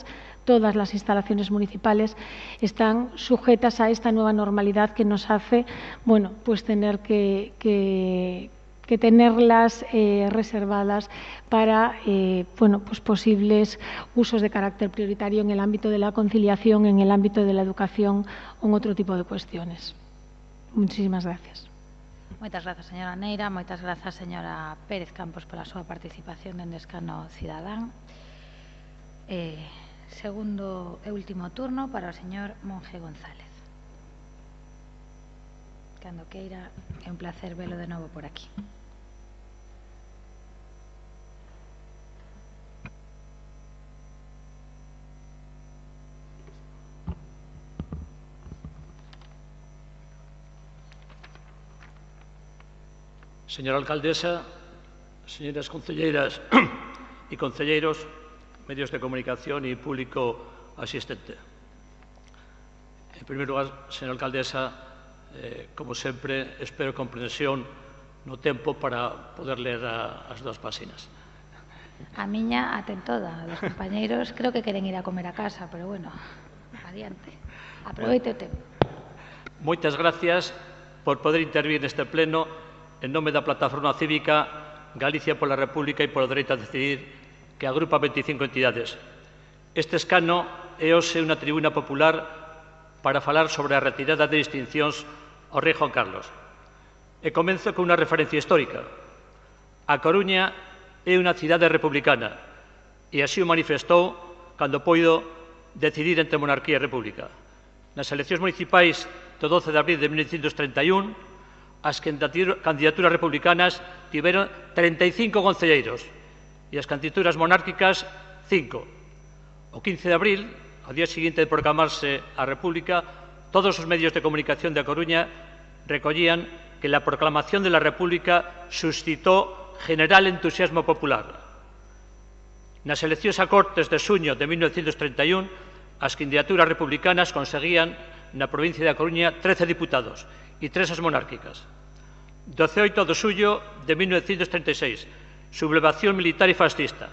están sujetas a esta nueva normalidad que nos hace pues tener que tenerlas reservadas para pues posibles usos de carácter prioritario en el ámbito de la conciliación, en el ámbito de la educación o en otro tipo de cuestiones. Muchísimas gracias. Moitas grazas, señora Neira. Moitas grazas, señora Pérez Campos, pola súa participación en Escano Cidadán. Segundo e último turno para o señor Monge González. Cando queira, é un placer velo de novo por aquí. Señora alcaldesa, señoras concelleiras y concelleiros, medios de comunicación y público asistente. En primer lugar, señora alcaldesa, como sempre, espero comprensión no tempo para poder ler as dúas páxinas. A miña aten toda. Os compañeiros creo que queren ir a comer a casa, pero bueno, adiante. Aproveite o tempo. Moitas gracias por poder intervir neste pleno en nome da Plataforma Cívica Galicia pola República e polo Dereito a Decidir, que agrupa 25 entidades. Este escano é hoxe unha tribuna popular para falar sobre a retirada de distincións ao rei Juan Carlos. E comenzo con unha referencia histórica. A Coruña é unha cidade republicana e así o manifestou cando poido decidir entre monarquía e república. Nas eleccións municipais do 12 de abril de 1931, as candidaturas republicanas tiveron 35 concelleiros e as candidaturas monárquicas 5. O 15 de abril, ao día seguinte de proclamarse a República, todos os medios de comunicación da Coruña recollían que la proclamación de la República suscitó general entusiasmo popular. Nas eleccións a Cortes de xuño de 1931, as candidaturas republicanas conseguían na provincia da Coruña 13 diputados e 3 as monárquicas. 18 de xullo de 1936, sublevación militar e fascista.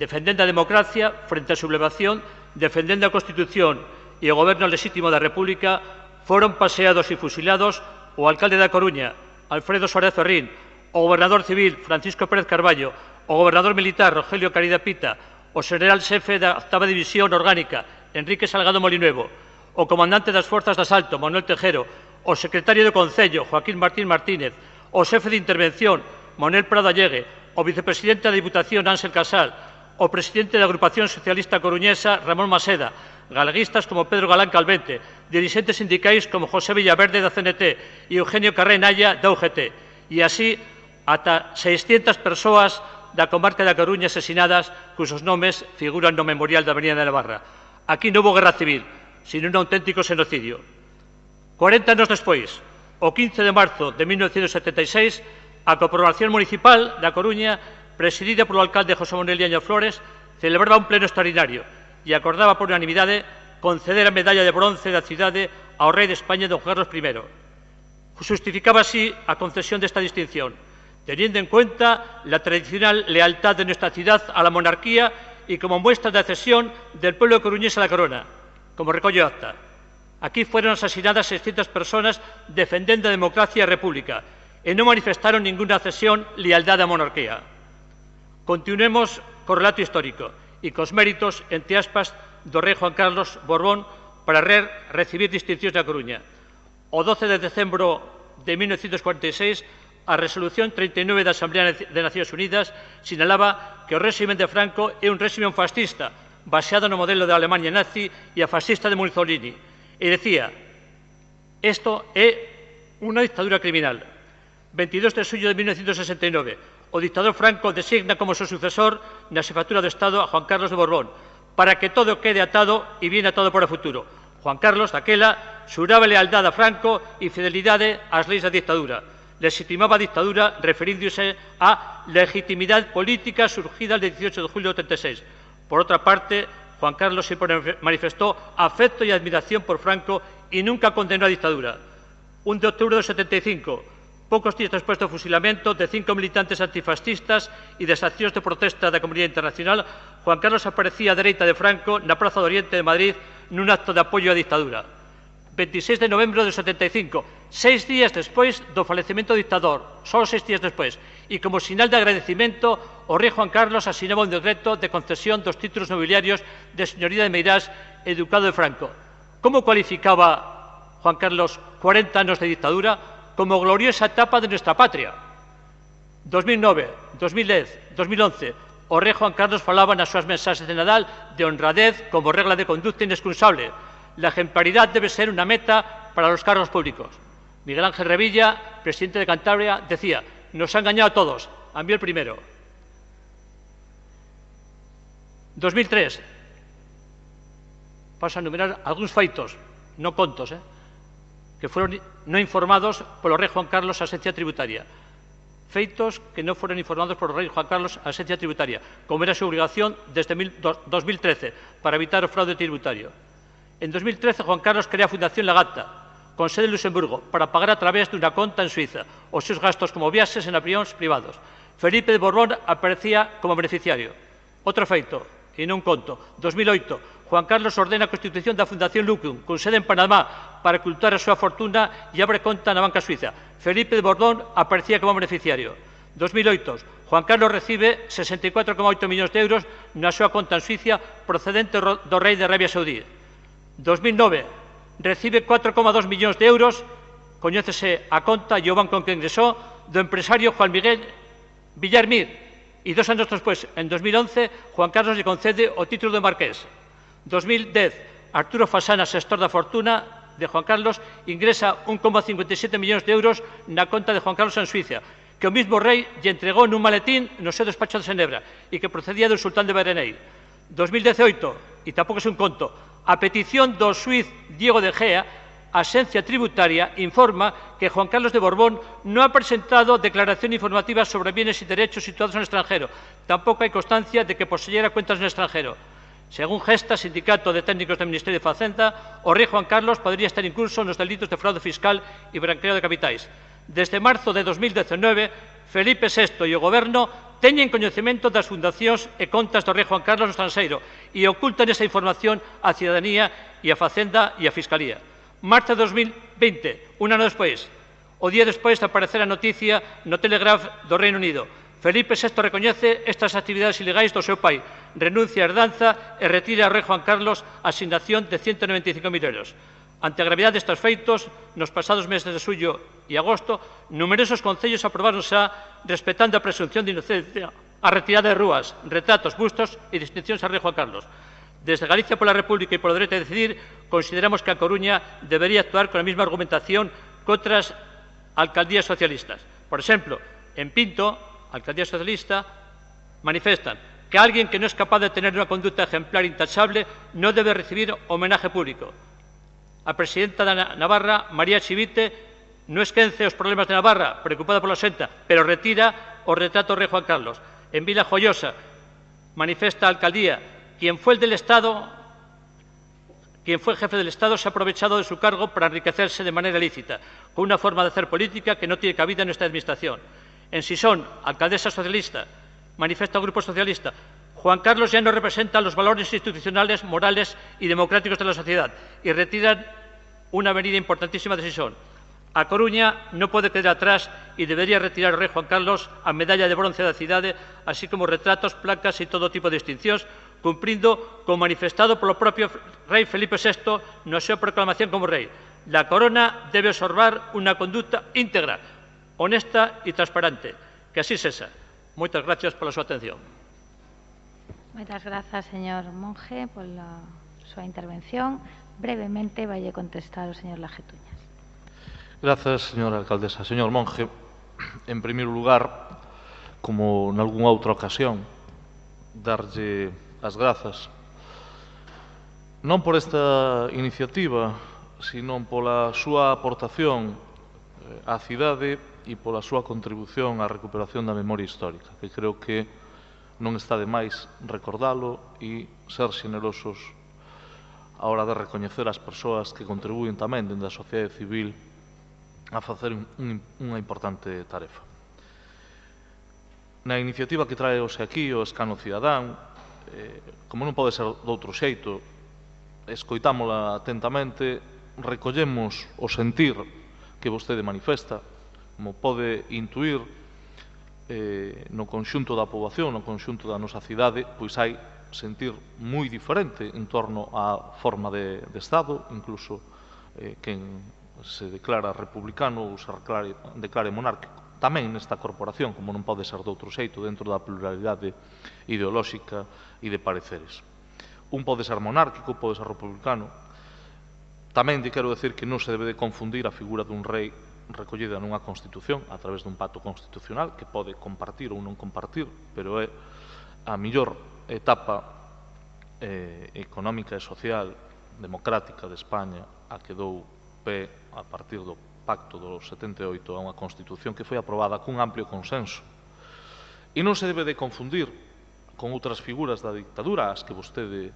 Defendendo a democracia frente á sublevación, defendendo a Constitución e o goberno lexítimo da República, foron paseados e fusilados o alcalde da Coruña, Alfredo Suárez Ferrín, o gobernador civil, Francisco Pérez Carballo, o gobernador militar, Rogelio Caridad Pita, o general xefe da 8ª División Orgánica, Enrique Salgado Molinuevo, o comandante das Forzas de Asalto, Manuel Tejero, o secretario do Concello, Joaquín Martín Martínez, o xefe de intervención, Manuel Prado Allegue, o vicepresidente da Diputación, Ángel Casal, o presidente da Agrupación Socialista Coruñesa, Ramón Maseda, galeguistas como Pedro Galán Calvente, dirixentes sindicais como José Villaverde da CNT e Eugenio Carré Naya da UGT, e así ata 600 persoas da comarca da Coruña asesinadas cuxos nomes figuran no memorial da Avenida de Navarra. Aquí non houve guerra civil, sino un auténtico xenocidio. 40 anos despois, o 15 de marzo de 1976, a Corporación Municipal da Coruña, presidida polo alcalde José Manuel Liaño Flores, celebraba un pleno extraordinario e acordaba por unanimidade conceder a medalla de bronce da cidade ao rei de España, don Carlos I. Justificaba así a concesión desta distinción, teniendo en cuenta la tradicional lealtad de nuestra ciudad a la monarquía y como muestra de adhesión del pueblo coruñés a la corona, como recolle o acta. Aquí fueron asesinadas 600 personas defendendo a democracia e república e non manifestaron ninguna adhesión lealdade á monarquía. Continuemos co relato histórico e cos méritos, entre aspas, do rei Juan Carlos Borbón para recibir distincións da Coruña. O 12 de decembro de 1946, a Resolución 39 da Asamblea de Nacións Unidas sinalaba que o réximen de Franco é un réximen fascista baseado no modelo da Alemanha nazi e a fascista de Mussolini. E decía, isto é unha dictadura criminal. 22 de xullo de 1969, o dictador Franco designa como seu sucesor na xefatura do Estado a Juan Carlos de Borbón para que todo quede atado e bien atado para o futuro. Juan Carlos, daquela, xuraba lealdade a Franco e fidelidade ás leis da dictadura. Legitimaba a dictadura referíndose á legitimidade política surgida el 18 de julio de 86. Por outra parte, Juan Carlos siempre manifestó afecto e admiración por Franco e nunca condenó a dictadura. 1 de octubre de 75, poucos días despois do fusilamento de 5 militantes antifascistas e das accións de protesta da comunidade internacional, Juan Carlos aparecía á dereita de Franco na Praza do Oriente de Madrid nun acto de apoio á dictadura. 26 de novembro de 75, 6 días despois do falecemento do dictador, só 6 días despois, e como sinal de agradecimento, o rei Juan Carlos asinaba un decreto de concesión dos títulos nobiliarios de señoría de Meirás e ducado de Franco. Como cualificaba Juan Carlos 40 anos de dictadura? Como gloriosa etapa de nuestra patria. 2009, 2010, 2011, o rei Juan Carlos falaba nas súas mensaxes de Nadal de honradez como regla de conducta inexcusable. La ejemplaridad debe ser una meta para los cargos públicos. Miguel Ángel Revilla, presidente de Cantabria, decía, nos ha engañado a todos, a mí el primero. 2003, paso a enumerar algúns feitos, non contos, que foron non informados polo rei Juan Carlos a Agencia Tributaria. Feitos que non foron informados polo rei Juan Carlos a Agencia Tributaria, como era a súa obrigación desde 2013 para evitar o fraude tributario. En 2013, Juan Carlos crea a Fundación Lagata, con sede en Luxemburgo, para pagar a través dunha conta en Suiza os seus gastos como viaxes en avións privados. Felipe de Borbón aparecía como beneficiario. Outro feito, e non conto, 2008, Juan Carlos ordena a constitución da Fundación Lucum, con sede en Panamá, para ocultar a súa fortuna e abre conta na banca suiza. Felipe de Borbón aparecía como beneficiario. 2008, Juan Carlos recibe 64,8 millóns de euros na súa conta en Suiza procedente do rei de Arabia Saudí. 2009, recibe 4,2 millóns de euros, coñécese a conta e o banco en que ingresou, do empresario Juan Miguel Villarmir, e 2 anos despois, en 2011, Juan Carlos lle concede o título de marqués. 2010, Arturo Fasana, xestor da fortuna de Juan Carlos, ingresa 1,57 millóns de euros na conta de Juan Carlos en Suiza, que o mismo rei lle entregou nun maletín no seu despacho de Xenebra e que procedía do sultán de Berenei. 2018, e tampouco é un conto, a petición do xuiz Diego de Gea Agencia Tributaria informa que Juan Carlos de Borbón no ha presentado declaración informativa sobre bienes y derechos situados en el extranjero. Tampoco hay constancia de que poseyera cuentas en el extranjero. Según Gesta, Sindicato de Técnicos del Ministerio de Facenda, o rei Juan Carlos podría estar incurso nos delitos de fraude fiscal e branqueo de capitais. Desde marzo de 2019, Felipe VI e o Goberno teñen coñecemento das fundacións e contas do rei Juan Carlos no estranxeiro e ocultan esa información á cidadanía e á Facenda e á Fiscalía. Marzo de 2020, un ano despois, o día despois de aparecer a noticia no Telegraph do Reino Unido. Felipe VI recoñece estas actividades ilegais do seu pai, renuncia a herdanza e retira ao rei Juan Carlos a asignación de 195.000 euros. Ante a gravidade destes feitos, nos pasados meses de xullo e agosto, numerosos concellos aprobaron xa, respetando a presunción de inocencia, a retirada de rúas, retratos, bustos e distincións ao rei Juan Carlos. Desde Galicia pola República e polo dereito a decidir, consideramos que a Coruña debería actuar con a mesma argumentación contra as alcaldías socialistas. Por exemplo, en Pinto, alcaldía socialista, manifestan que alguien que no es capaz de tener una conducta ejemplar intachable no debe recibir homenaje público. A presidenta de Navarra, María Chivite, no esquence os problemas de Navarra, preocupada pola xenta, pero retira o retrato do rei Juan Carlos. En Vila Joyosa, manifesta a alcaldía, quien fue jefe del Estado se ha aprovechado de su cargo para enriquecerse de manera ilícita, con una forma de hacer política que no tiene cabida en nuestra administración. En Sison, alcaldesa socialista, manifiesta el Grupo Socialista, Juan Carlos ya no representa los valores institucionales, morales y democráticos de la sociedad y retiran una avenida importantísima de Sison. A Coruña no puede quedar atrás y debería retirar al rei Juan Carlos a medalla de bronce da cidade, así como retratos, placas e todo tipo de distincións, cumprindo como manifestado polo propio rei Felipe VI na súa proclamación como rei. La corona debe observar unha conducta íntegra, honesta e transparente. Que así sexa. Moitas gracias pola súa atención. Moitas grazas, señor Monge, pola súa intervención. Brevemente vai contestar o señor Lajetuñas. Grazas, señora alcaldesa. Señor Monge, en primeiro lugar, como nalgúna outra ocasión, darlle as grazas non por esta iniciativa, sino pola súa aportación á cidade e pola súa contribución á recuperación da memoria histórica, que creo que non está de máis recordalo e ser xenerosos a hora de recoñecer as persoas que contribúen tamén dende a sociedade civil a facer unha importante tarefa. Na iniciativa que trae hoxe aquí o Escano Cidadán, como non pode ser doutro xeito, escoitámola atentamente, recollemos o sentir que vostede manifesta, como pode intuir no conxunto da poboación, no conxunto da nosa cidade, pois hai sentir moi diferente en torno á forma de Estado, incluso quen se declara republicano ou se declare monárquico. Tamén nesta corporación, como non pode ser doutro xeito, dentro da pluralidade ideolóxica e de pareceres. Un pode ser monárquico, pode ser republicano. Tamén te quero decir que non se debe de confundir a figura dun rei recollida nunha Constitución a través dun pacto constitucional que pode compartir ou non compartir, pero é a mellor etapa económica e social democrática de España a que dou pé a partir do pacto do 78 a unha Constitución que foi aprobada cun amplio consenso. E non se debe de confundir con outras figuras da dictadura ás que vostede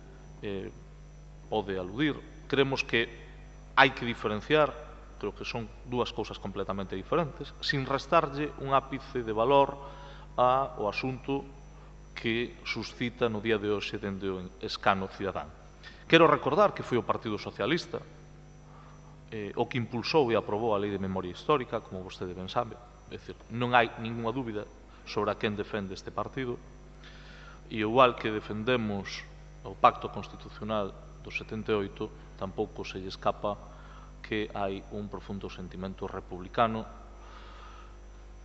pode aludir. Creemos que hai que diferenciar, creo que son dúas cousas completamente diferentes, sin restarlle un ápice de valor ao asunto que suscita no día de hoxe dende o Escano Cidadán. Quero recordar que foi o Partido Socialista o que impulsou e aprobou a Lei de Memoria Histórica, como vostede ben sabe. É dicir, non hai ninguna dúbida sobre a quen defende este partido, e igual que defendemos o Pacto Constitucional do 78, tampouco se lle escapa que hai un profundo sentimento republicano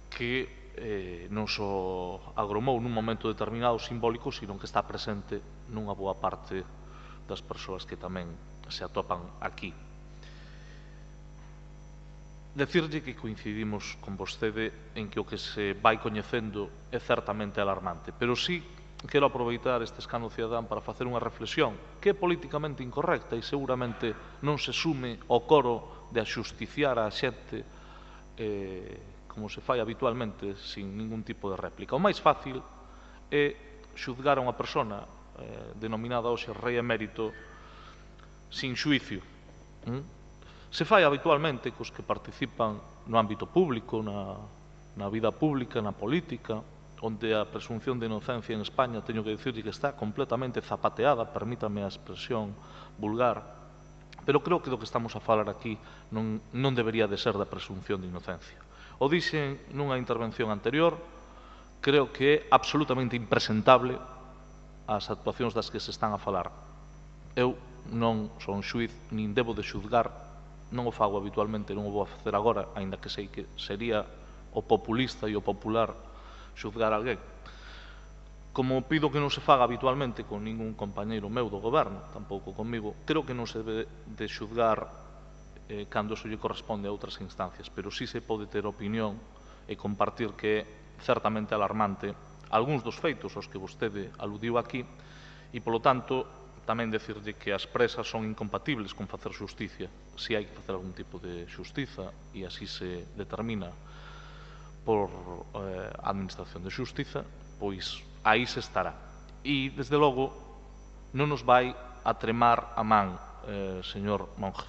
que non só agromou nun momento determinado simbólico, sino que está presente nunha boa parte das persoas que tamén se atopan aquí. Decirlle que coincidimos con vostede en que o que se vai coñecendo é certamente alarmante, pero sí quero aproveitar este escano cidadán para facer unha reflexión que é políticamente incorrecta e seguramente non se sume ao coro de axusticiar a xente como se fai habitualmente sin ningún tipo de réplica. O máis fácil é xuzgar a unha persona denominada hoxe rei emérito sin xuicio. Se fai habitualmente cos que participan no ámbito público, na vida pública, na política, onde a presunción de inocencia en España, teño que dicirlle que está completamente zapateada, permítame a expresión vulgar, pero creo que do que estamos a falar aquí non debería de ser da presunción de inocencia. O dixen nunha intervención anterior, creo que é absolutamente impresentable as actuacións das que se están a falar. Eu non son xuiz, nin debo de xuzgar, non o fago habitualmente, non o vou a facer agora, aínda que sei que sería o populista e o popular xuzgar alguén. Como pido que non se faga habitualmente con ningún compañeiro meu do goberno, tampouco comigo, creo que non se debe de xuzgar cando eso lle corresponde a outras instancias, pero sí se pode ter opinión e compartir que é certamente alarmante algúns dos feitos aos que vostede aludiu aquí e, polo tanto, tamén decirlle que as presas son incompatibles con facer xusticia. Se hai que facer algún tipo de xustiza e así se determina por a Administración de Xustiza, pois aí se estará. E, desde logo, non nos vai a tremar a man, señor Monge.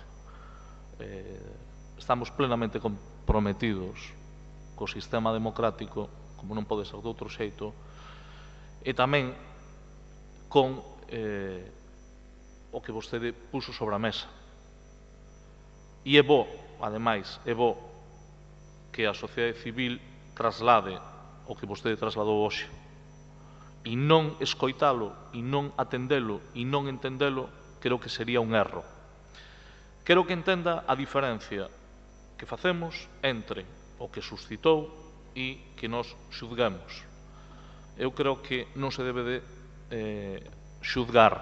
Estamos plenamente comprometidos co sistema democrático, como non pode ser de outro xeito, e tamén con o que vostede puso sobre a mesa. E é bo, ademais, é bo que a sociedade civil traslade o que vostede trasladou hoxe e non escoitalo e non atendelo e non entendelo, creo que sería un erro. Quero que entenda a diferencia que facemos entre o que suscitou e que nos xuzguemos. Eu creo que non se debe de xuzgar,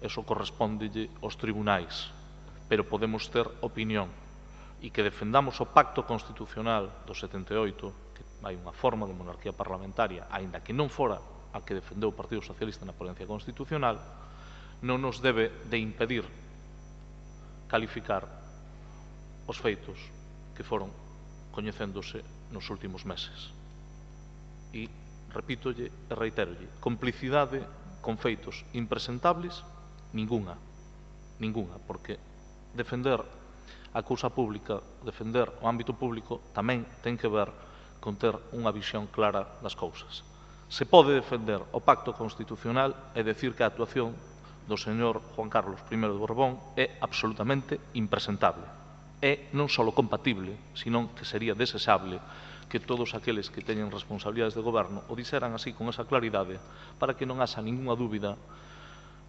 eso correspóndelle aos tribunais, pero podemos ter opinión e que defendamos o pacto constitucional do 78, que hai unha forma de monarquía parlamentaria, aínda que non fora a que defendeu o Partido Socialista na ponencia constitucional, non nos debe de impedir calificar os feitos que foron coñecéndose nos últimos meses. E repítolle e reitérolle, complicidade con feitos impresentables, ninguna, porque defender a cousa pública, defender o ámbito público, tamén ten que ver con ter unha visión clara das cousas. Se pode defender o pacto constitucional e decir que a actuación do señor Juan Carlos I de Borbón é absolutamente impresentable. É non só compatible, sino que sería desexable que todos aqueles que teñen responsabilidades de goberno o dixeran así con esa claridade para que non haxa ninguna dúbida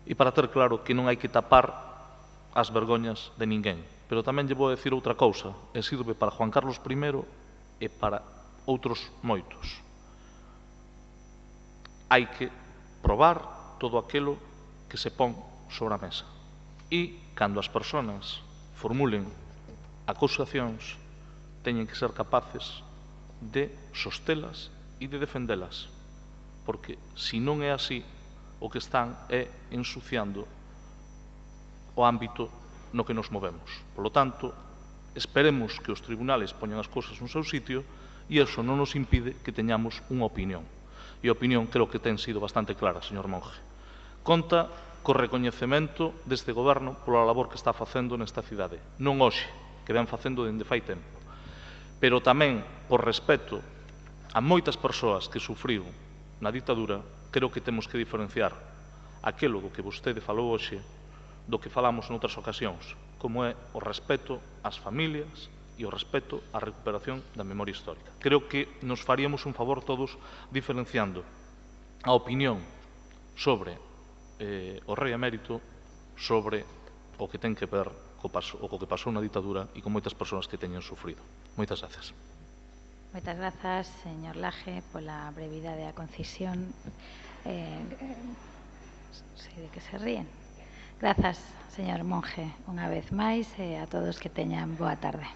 e para ter claro que non hai que tapar as vergoñas de ninguén. Pero tamén lle vou decir outra cousa, e sirve para Juan Carlos I e para outros moitos. Hai que probar todo aquilo que se pon sobre a mesa. E, cando as persoas formulen acusacións, teñen que ser capaces de sostelas e de defendelas, porque, se non é así, o que están é ensuciando o ámbito no que nos movemos. Por lo tanto, esperemos que os tribunales poñan as cousas no seu sitio e iso non nos impide que teñamos unha opinión. E a opinión creo que ten sido bastante clara, señor Monge. Conta co recoñecemento deste goberno pola labor que está facendo nesta cidade. Non hoxe, que ven facendo dende fai tempo. Pero tamén, por respeto a moitas persoas que sufriron na ditadura, creo que temos que diferenciar aquilo do que vostede falou hoxe do que falamos noutras ocasións, como é o respeto ás familias e o respeto á recuperación da memoria histórica. Creo que nos faríamos un favor todos diferenciando a opinión sobre o rei emérito sobre o que ten que ver co que pasou na ditadura e con moitas persoas que teñen sufrido. Moitas gracias. Moitas grazas, señor Laje, pola brevidade e a concisión. Sei de que se ríen. Grazas, señor Monge, unha vez máis, e a todos que teñan boa tarde.